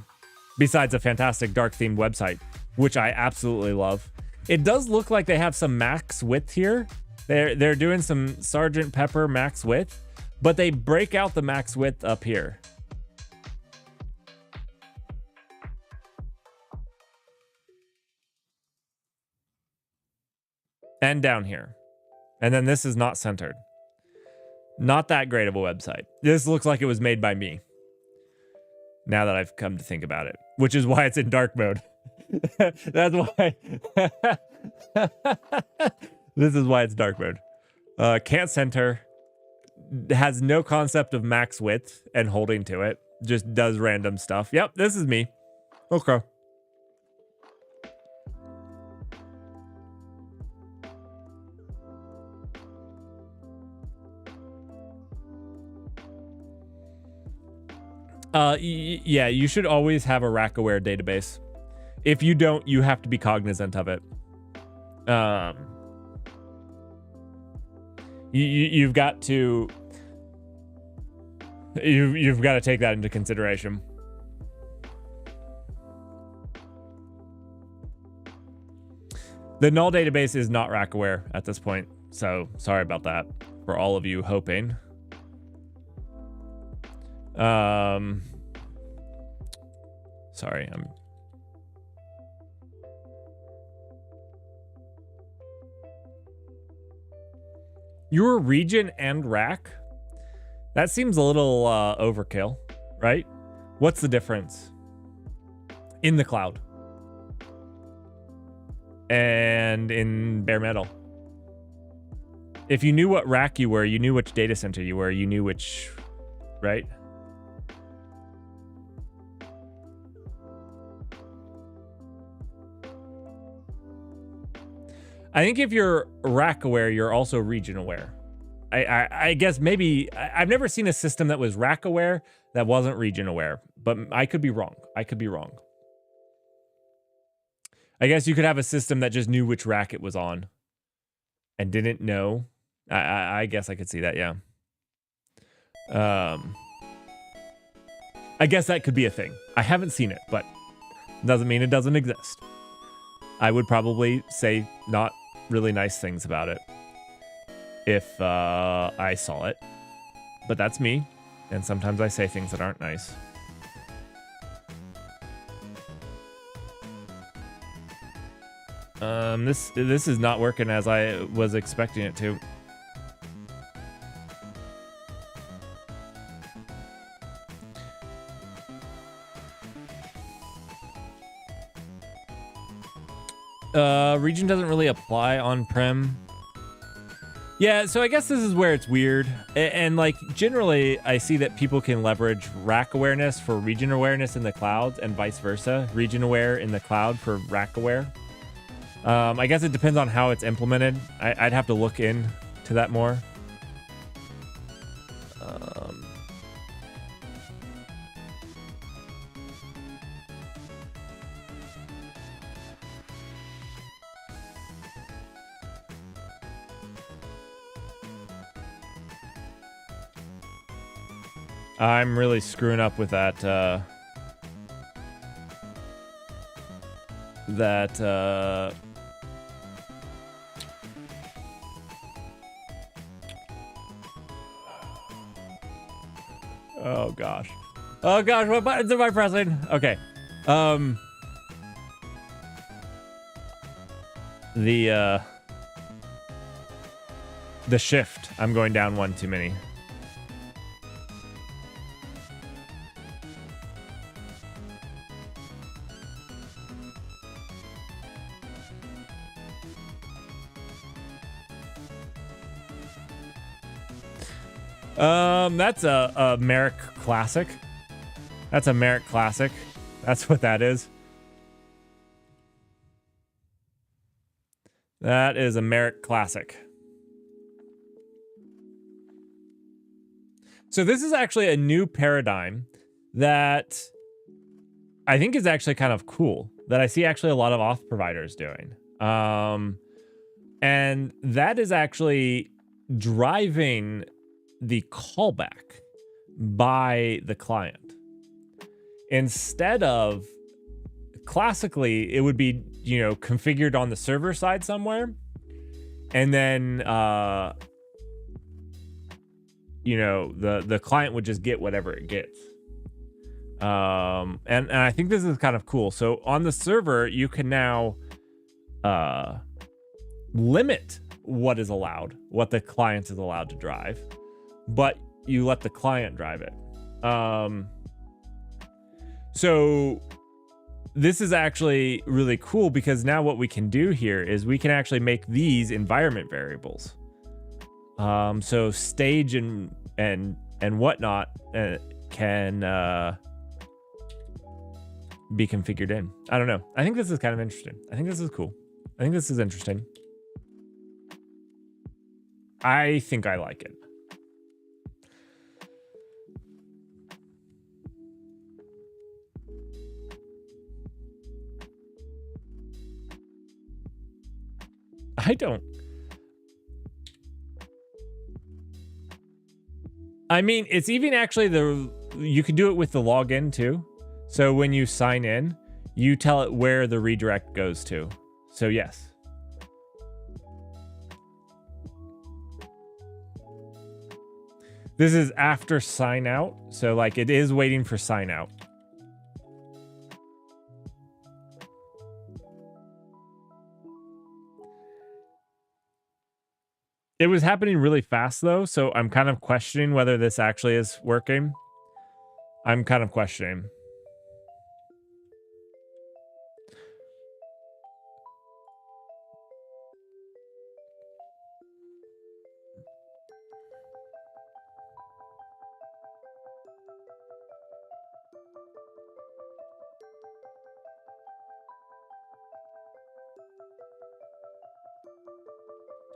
Besides a fantastic dark themed website, which I absolutely love. It does look like they have some max width here. They're doing some Sergeant Pepper max width, but they break out the max width up here. And down here. And then this is not centered. Not that great of a website. This looks like it was made by me. Now that I've come to think about it, which is why it's in dark mode. That's why. This is why it's dark mode. Can't center. Has no concept of max width and holding to it. Just does random stuff. Yep, this is me. Okay. Yeah, you should always have a rack-aware database. If you don't, you have to be cognizant of it. You've got to take that into consideration. The null database is not rack-aware at this point, so sorry about that for all of you hoping. Sorry, Your region and rack? That seems a little overkill, right? What's the difference? In the cloud. And in bare metal. If you knew what rack you were, you knew which data center you were, you knew which, right? I think if you're rack aware, you're also region aware. I guess maybe I've never seen a system that was rack aware that wasn't region aware, but I could be wrong. I guess you could have a system that just knew which rack it was on and didn't know. I guess I could see that, yeah. I guess that could be a thing. I haven't seen it, but doesn't mean it doesn't exist. I would probably say not really nice things about it if I saw it, but that's me, and sometimes I say things that aren't nice. This is not working as I was expecting it to. Region doesn't really apply on-prem. Yeah, so I guess this is where it's weird. And like generally I see that people can leverage rack awareness for region awareness in the cloud and vice versa. Region aware in the cloud for rack aware. I guess it depends on how it's implemented. I'd have to look into that more. I'm really screwing up with that, oh gosh. Oh gosh, what buttons am I pressing? Okay. The shift. I'm going down one too many. That's a Merrick Classic. That's a Merrick Classic. That's what that is. That is a Merrick Classic. So this is actually a new paradigm that I think is actually kind of cool, that I see actually a lot of auth providers doing. And that is actually driving the callback by the client. Instead of classically, it would be, you know, configured on the server side somewhere. And then, you know, the client would just get whatever it gets. And I think this is kind of cool. So on the server, you can now limit what is allowed, what the client is allowed to drive, but you let the client drive it. So this is actually really cool because now what we can do here is we can actually make these environment variables. So stage and whatnot can be configured in. I don't know. I think this is kind of interesting. I think this is cool. I think this is interesting. I think I like it. I mean, it's even actually you can do it with the login too. So when you sign in, you tell it where the redirect goes to. So yes. This is after sign out. So like it is waiting for sign out. It was happening really fast though, so I'm kind of questioning whether this actually is working. I'm kind of questioning.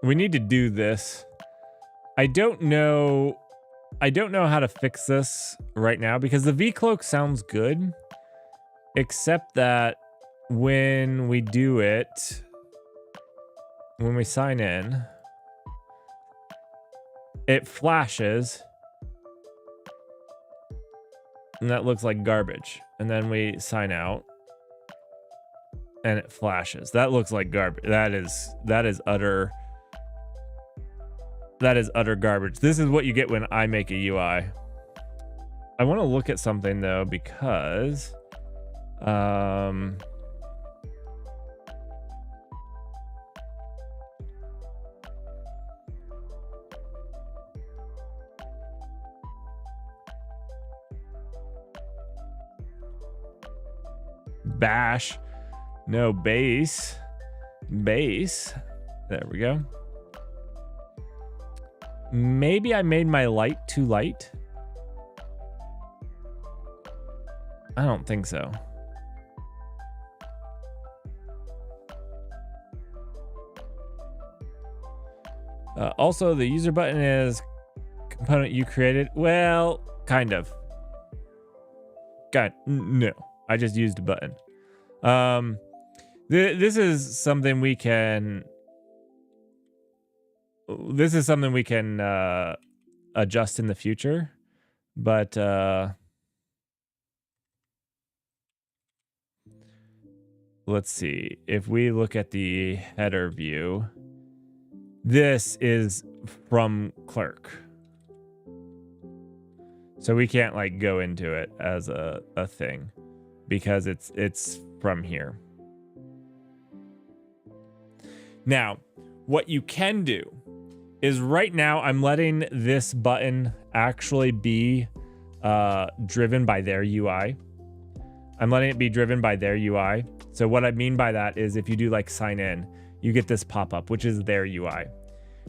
We need to do this. I don't know how to fix this right now because the vcloak sounds good, except that when we do it, when we sign in, it flashes and that looks like garbage. And then we sign out and it flashes. That looks like garbage. That is utter garbage. This is what you get when I make a UI. I want to look at something though, because bash, no base. There we go. Maybe I made my light too light. I don't think so. Also, the user button is component you created. Well, kind of. No, I just used a button. This is something we can. This is something we can adjust in the future, but let's see. If we look at the header view, this is from clerk. So we can't like go into it as a thing because it's from here. Now, what you can do is right now I'm letting this button actually be driven by their UI. I'm letting it be driven by their UI. So what I mean by that is if you do like sign in, you get this pop-up, which is their UI.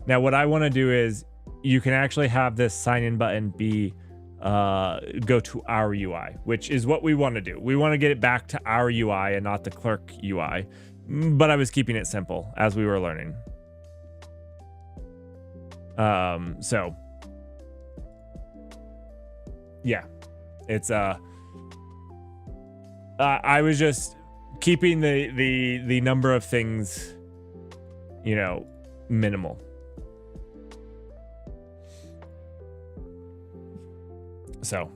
Now what I want to do is you can actually have this sign in button be go to our UI, which is what we want to do. We want to get it back to our UI and not the clerk UI. But I was keeping it simple as we were learning. So yeah, it's I was just keeping the number of things, you know, minimal. So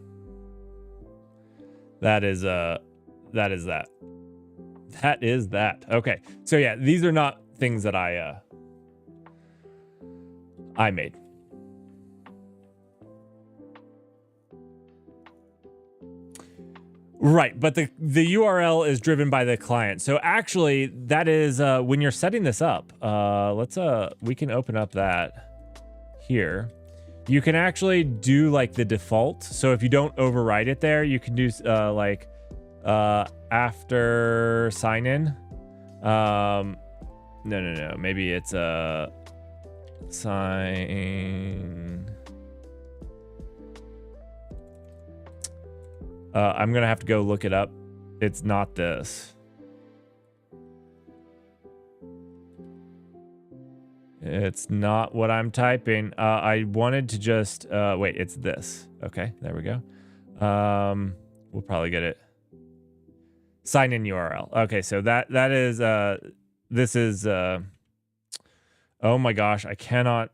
that is that. Okay. So yeah, these are not things that I I made. Right, but the URL is driven by the client. So actually, that is when you're setting this up. We can open up that here. You can actually do like the default. So if you don't override it there, you can do after sign in. No. Maybe it's sign. I'm gonna have to go look it up. It's not this. It's not what I'm typing. I wanted to just wait. It's this. Okay, there we go. We'll probably get it. Sign in URL. Okay, so that is this is oh my gosh, I cannot.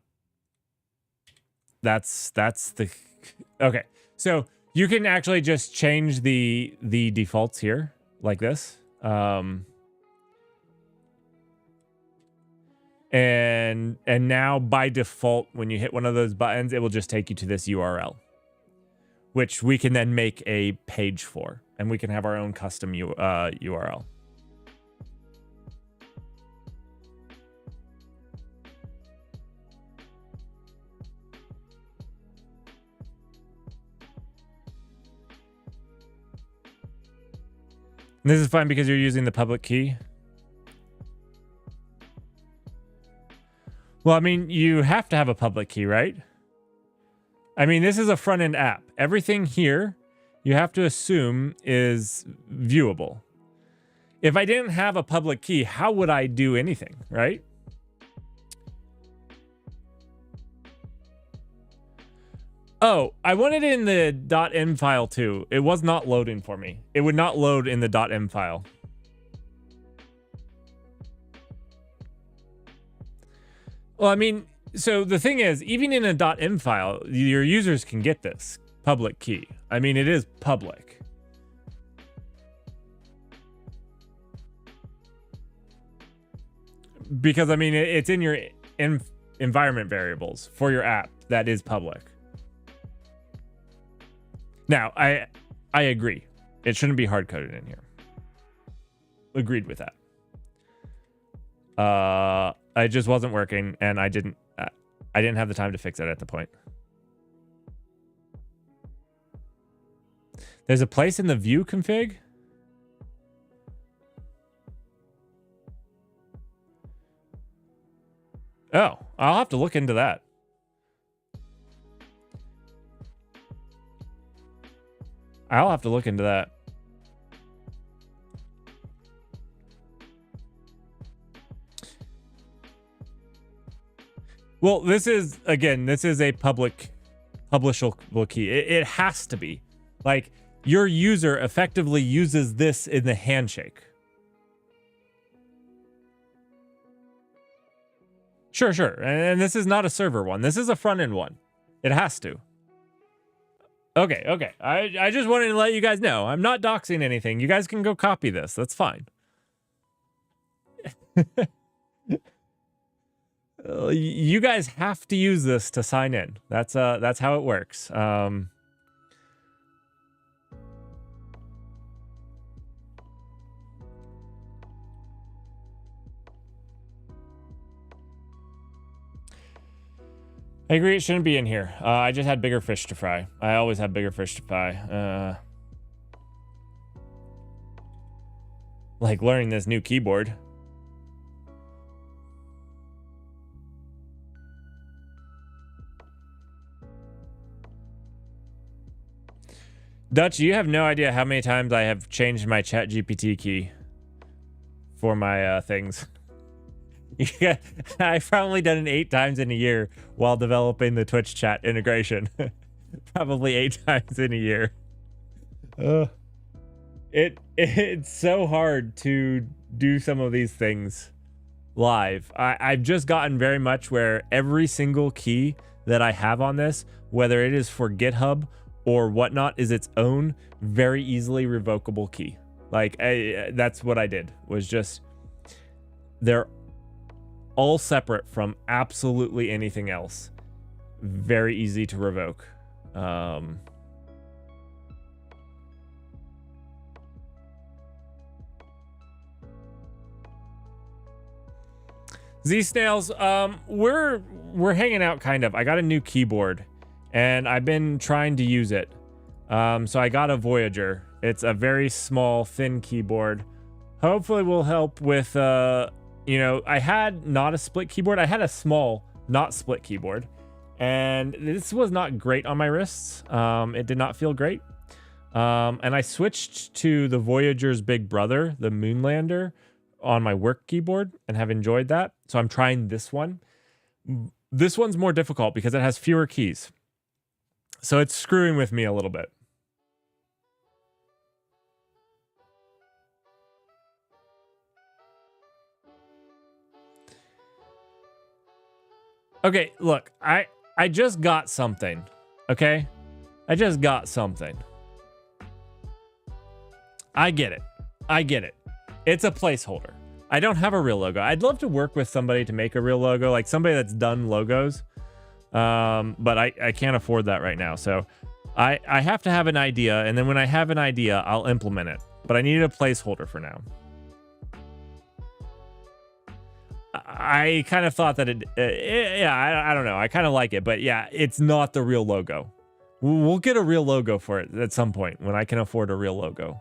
That's the okay. So you can actually just change the defaults here like this. And now by default, when you hit one of those buttons, it will just take you to this URL, which we can then make a page for, and we can have our own custom URL. And this is fine because you're using the public key. Well, I mean, you have to have a public key, right? I mean, this is a front-end app. Everything here, you have to assume is viewable. If I didn't have a public key, how would I do anything, right? Oh, I wanted it in the .m file too. It was not loading for me. It would not load in the .m file. Well, I mean, so the thing is, even in a .m file, your users can get this public key. I mean, it is public. Because, I mean, it's in your environment variables for your app that is public. Now, I agree. It shouldn't be hard-coded in here. Agreed with that. It just wasn't working, and I didn't have the time to fix it at the point. There's a place in the view config. Oh, I'll have to look into that. I'll have to look into that. Well, this is a publishable key. It has to be. Like, your user effectively uses this in the handshake. Sure. And this is not a server one. This is a front-end one. It has to. Okay. I just wanted to let you guys know. I'm not doxing anything. You guys can go copy this. That's fine. You guys have to use this to sign in. That's how it works. I agree it shouldn't be in here. I just had bigger fish to fry. I always have bigger fish to fry. Like learning this new keyboard. Dutch, you have no idea how many times I have changed my ChatGPT key for my things. Yeah, I've probably done it 8 times in a year while developing the Twitch chat integration. Probably 8 times in a year. It's so hard to do some of these things live. I've just gotten very much where every single key that I have on this, whether it is for GitHub or whatnot, is its own very easily revocable key. Like that's what I did, was just they're all separate from absolutely anything else. Very easy to revoke. Z Snails, we're hanging out kind of. I got a new keyboard and I've been trying to use it. So I got a Voyager. It's a very small, thin keyboard. Hopefully will help with, you know, I had not a split keyboard. I had a small, not split keyboard. And this was not great on my wrists. It did not feel great. And I switched to the Voyager's big brother, the Moonlander, on my work keyboard and have enjoyed that. So I'm trying this one. This one's more difficult because it has fewer keys. So it's screwing with me a little bit. Okay, look, I just got something, okay? I just got something. I get it. I get it. It's a placeholder. I don't have a real logo. I'd love to work with somebody to make a real logo, like somebody that's done logos. But I can't afford that right now. So I have to have an idea, and then when I have an idea, I'll implement it. But I need a placeholder for now. I kind of thought that I don't know. I kind of like it, but yeah, it's not the real logo. We'll get a real logo for it at some point when I can afford a real logo.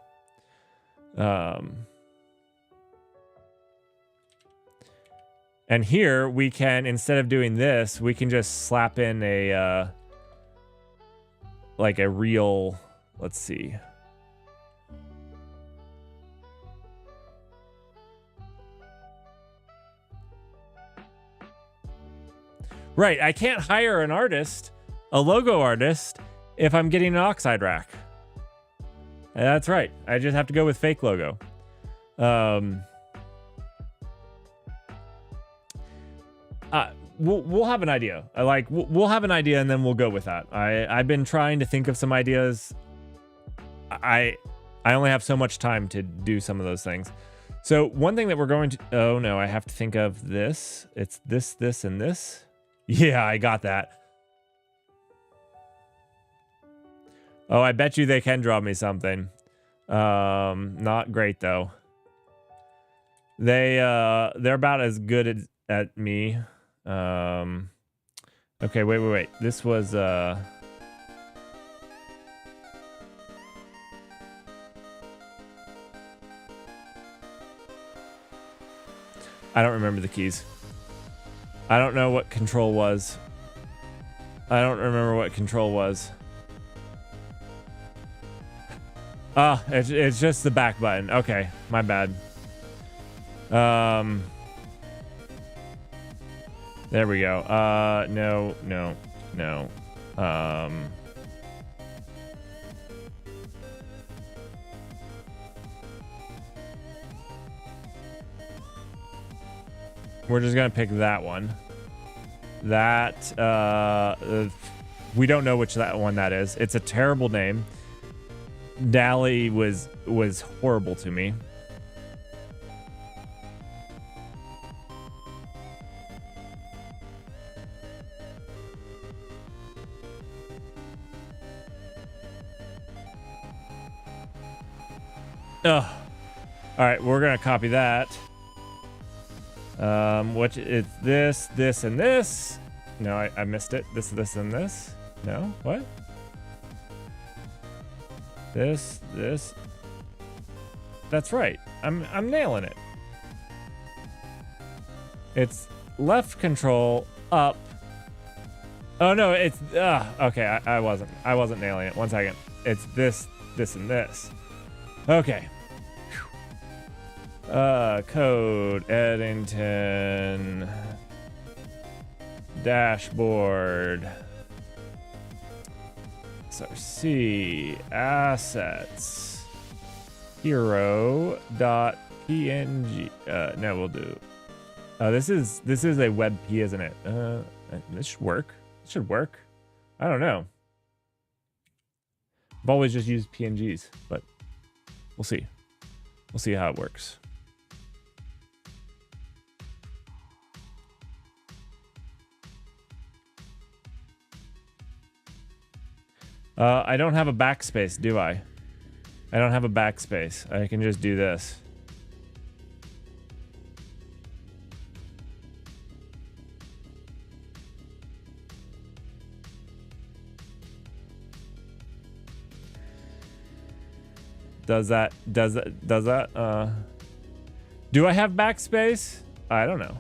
And here we can, instead of doing this, we can just slap in a, like a real, let's see. Right, I can't hire an artist, a logo artist, if I'm getting an oxide rack. That's right. I just have to go with fake logo. We'll have an idea. We'll have an idea and then we'll go with that. I've been trying to think of some ideas. I only have so much time to do some of those things. So one thing that we're going to, oh no, I have to think of this. It's this, this, and this. Yeah, I got that. Oh, I bet you they can draw me something. Not great though. They're about as good at me. Okay, wait. This was I don't remember the keys. I don't know what control was. I don't remember what control was. Ah, it's just the back button. Okay, my bad. There we go. No. We're just gonna pick that one. That, we don't know which one that is. It's a terrible name. Dally was horrible to me. Ugh. All right, we're gonna copy that. What it's this, and this. No, I missed it. This, and this. No, what? This. That's right. I'm nailing it. It's left control up. Oh no, it's okay. I wasn't nailing it. 1 second. It's this, and this. Okay. Code, Eddington, dashboard, SRC, assets, hero.png. No, we'll do. This is a WebP, isn't it? This should work. It should work. I don't know. I've always just used PNGs, but we'll see. We'll see how it works. I don't have a backspace, do I? I don't have a backspace. I can just do this. Does that, do I have backspace? I don't know.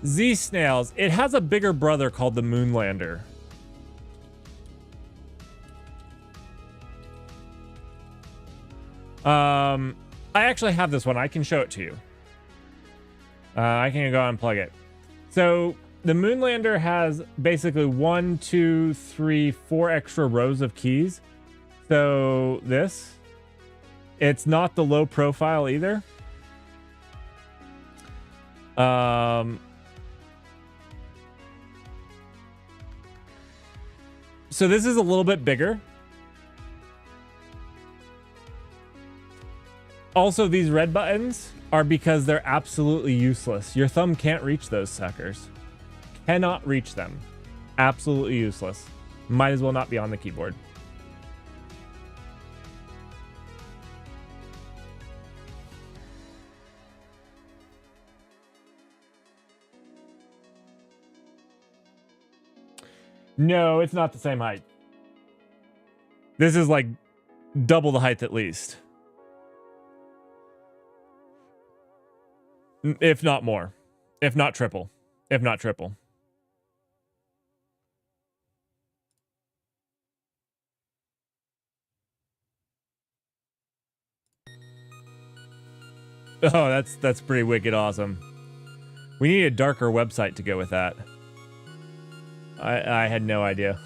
Z Snails. It has a bigger brother called the Moonlander. I actually have this one. I can show it to you. I can go and plug it. So the Moonlander has basically 1, 2, 3, 4 extra rows of keys. So this, it's not the low profile either. So this is a little bit bigger. Also, these red buttons are because they're absolutely useless. Your thumb can't reach those suckers. Cannot reach them. Absolutely useless. Might as well not be on the keyboard. No, it's not the same height. This is like double the height at least. If not more. If not triple. If not triple. Oh, that's pretty wicked awesome. We need a darker website to go with that. I had no idea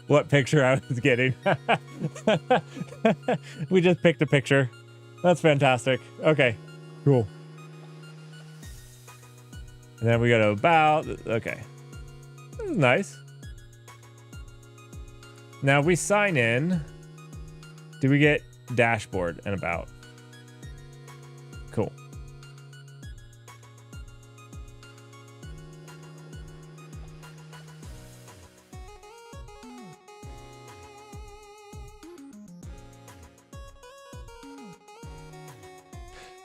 what picture I was getting. We just picked a picture. That's fantastic. Okay, cool. And then we go to about. Okay, this is nice. Now we sign in. Do we get dashboard and about? Cool.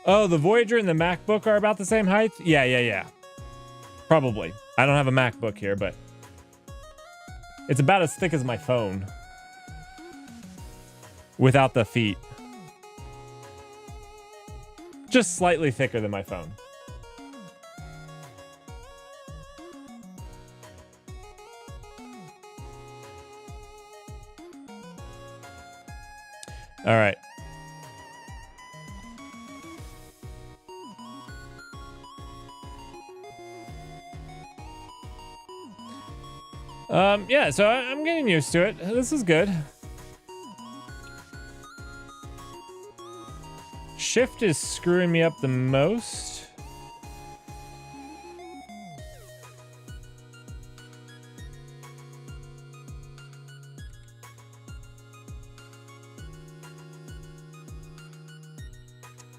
Oh, the Voyager and the MacBook are about the same height? Yeah. Probably. I don't have a MacBook here, but it's about as thick as my phone. Without the feet. Just slightly thicker than my phone. All right. Yeah, so I'm getting used to it. This is good. Shift is screwing me up the most.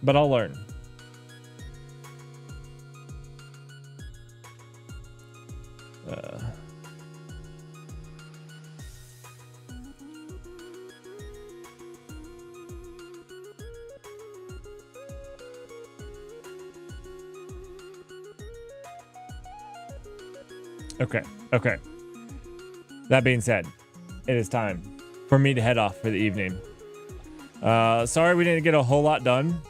But I'll learn. Okay. That being said, it is time for me to head off for the evening. Sorry we didn't get a whole lot done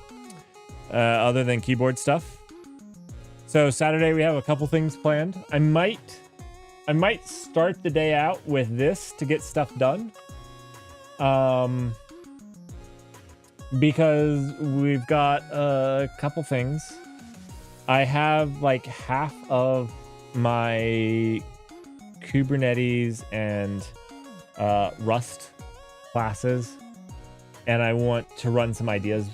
other than keyboard stuff. So Saturday we have a couple things planned. I might start the day out with this to get stuff done. Because we've got a couple things. I have like half of my Kubernetes and Rust classes, and I want to run some ideas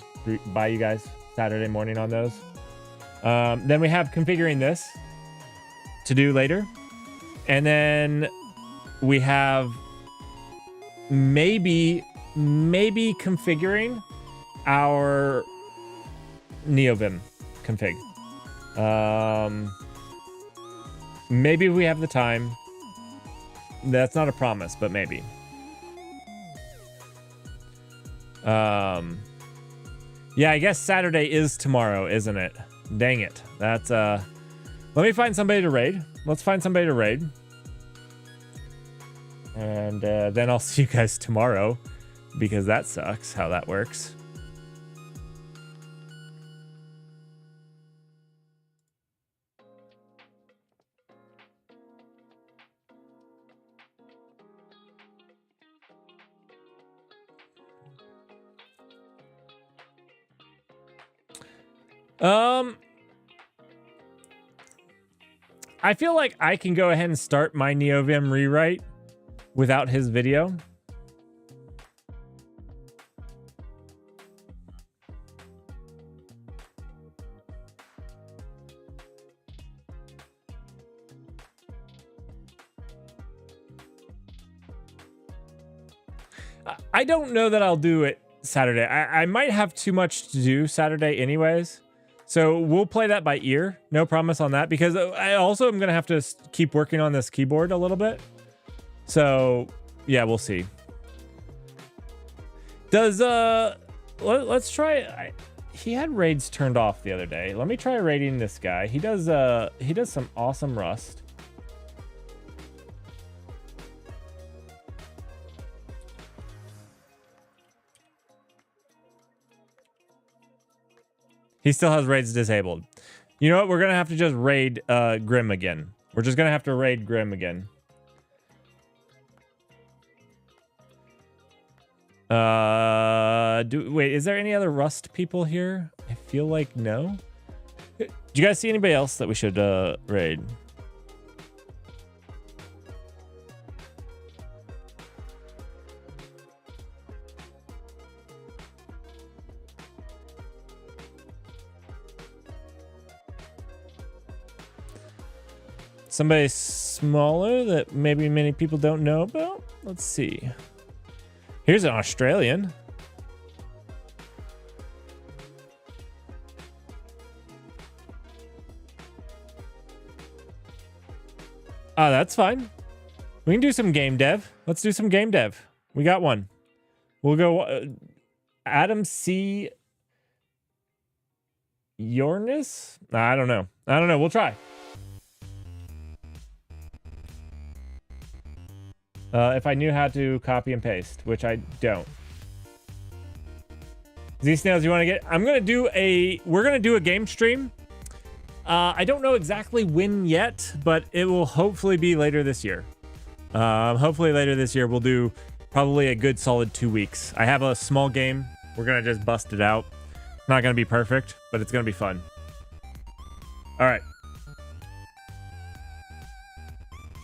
by you guys Saturday morning on those. Then we have configuring this to do later, and then we have maybe configuring our NeoVim config. Maybe we have the time. That's not a promise, but maybe. Yeah, I guess Saturday is tomorrow, isn't it? Dang it. That's let me find somebody to raid. Let's find somebody to raid. And then I'll see you guys tomorrow, because that sucks how that works. I feel like I can go ahead and start my NeoVim rewrite without his video. I don't know that I'll do it Saturday. I might have too much to do Saturday anyways. So we'll play that by ear. No promise on that, because I also am going to have to keep working on this keyboard a little bit. So yeah, we'll see. Does, let's try, he had raids turned off the other day. Let me try raiding this guy. He does some awesome Rust. He still has raids disabled. You know what? We're going to have to just raid Grim again. We're just going to have to raid Grim again. Wait, is there any other Rust people here? I feel like no. Do you guys see anybody else that we should raid? Somebody smaller that maybe many people don't know about? Let's see. Here's an Australian. Oh, that's fine. We can do some game dev. Let's do some game dev. We got one. We'll go Adam C. Yornis? I don't know. We'll try. If I knew how to copy and paste, which I don't. Z-Snails, you want to get... We're going to do a game stream. I don't know exactly when yet, but it will hopefully be later this year. Hopefully later this year, we'll do probably a good solid 2 weeks. I have a small game. We're going to just bust it out. Not going to be perfect, but it's going to be fun. All right.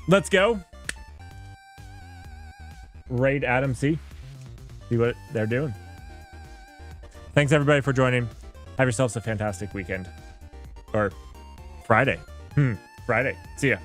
Let's go. Raid Adam C. See what they're doing. Thanks everybody for joining. Have yourselves a fantastic weekend. Or Friday. Friday. See ya.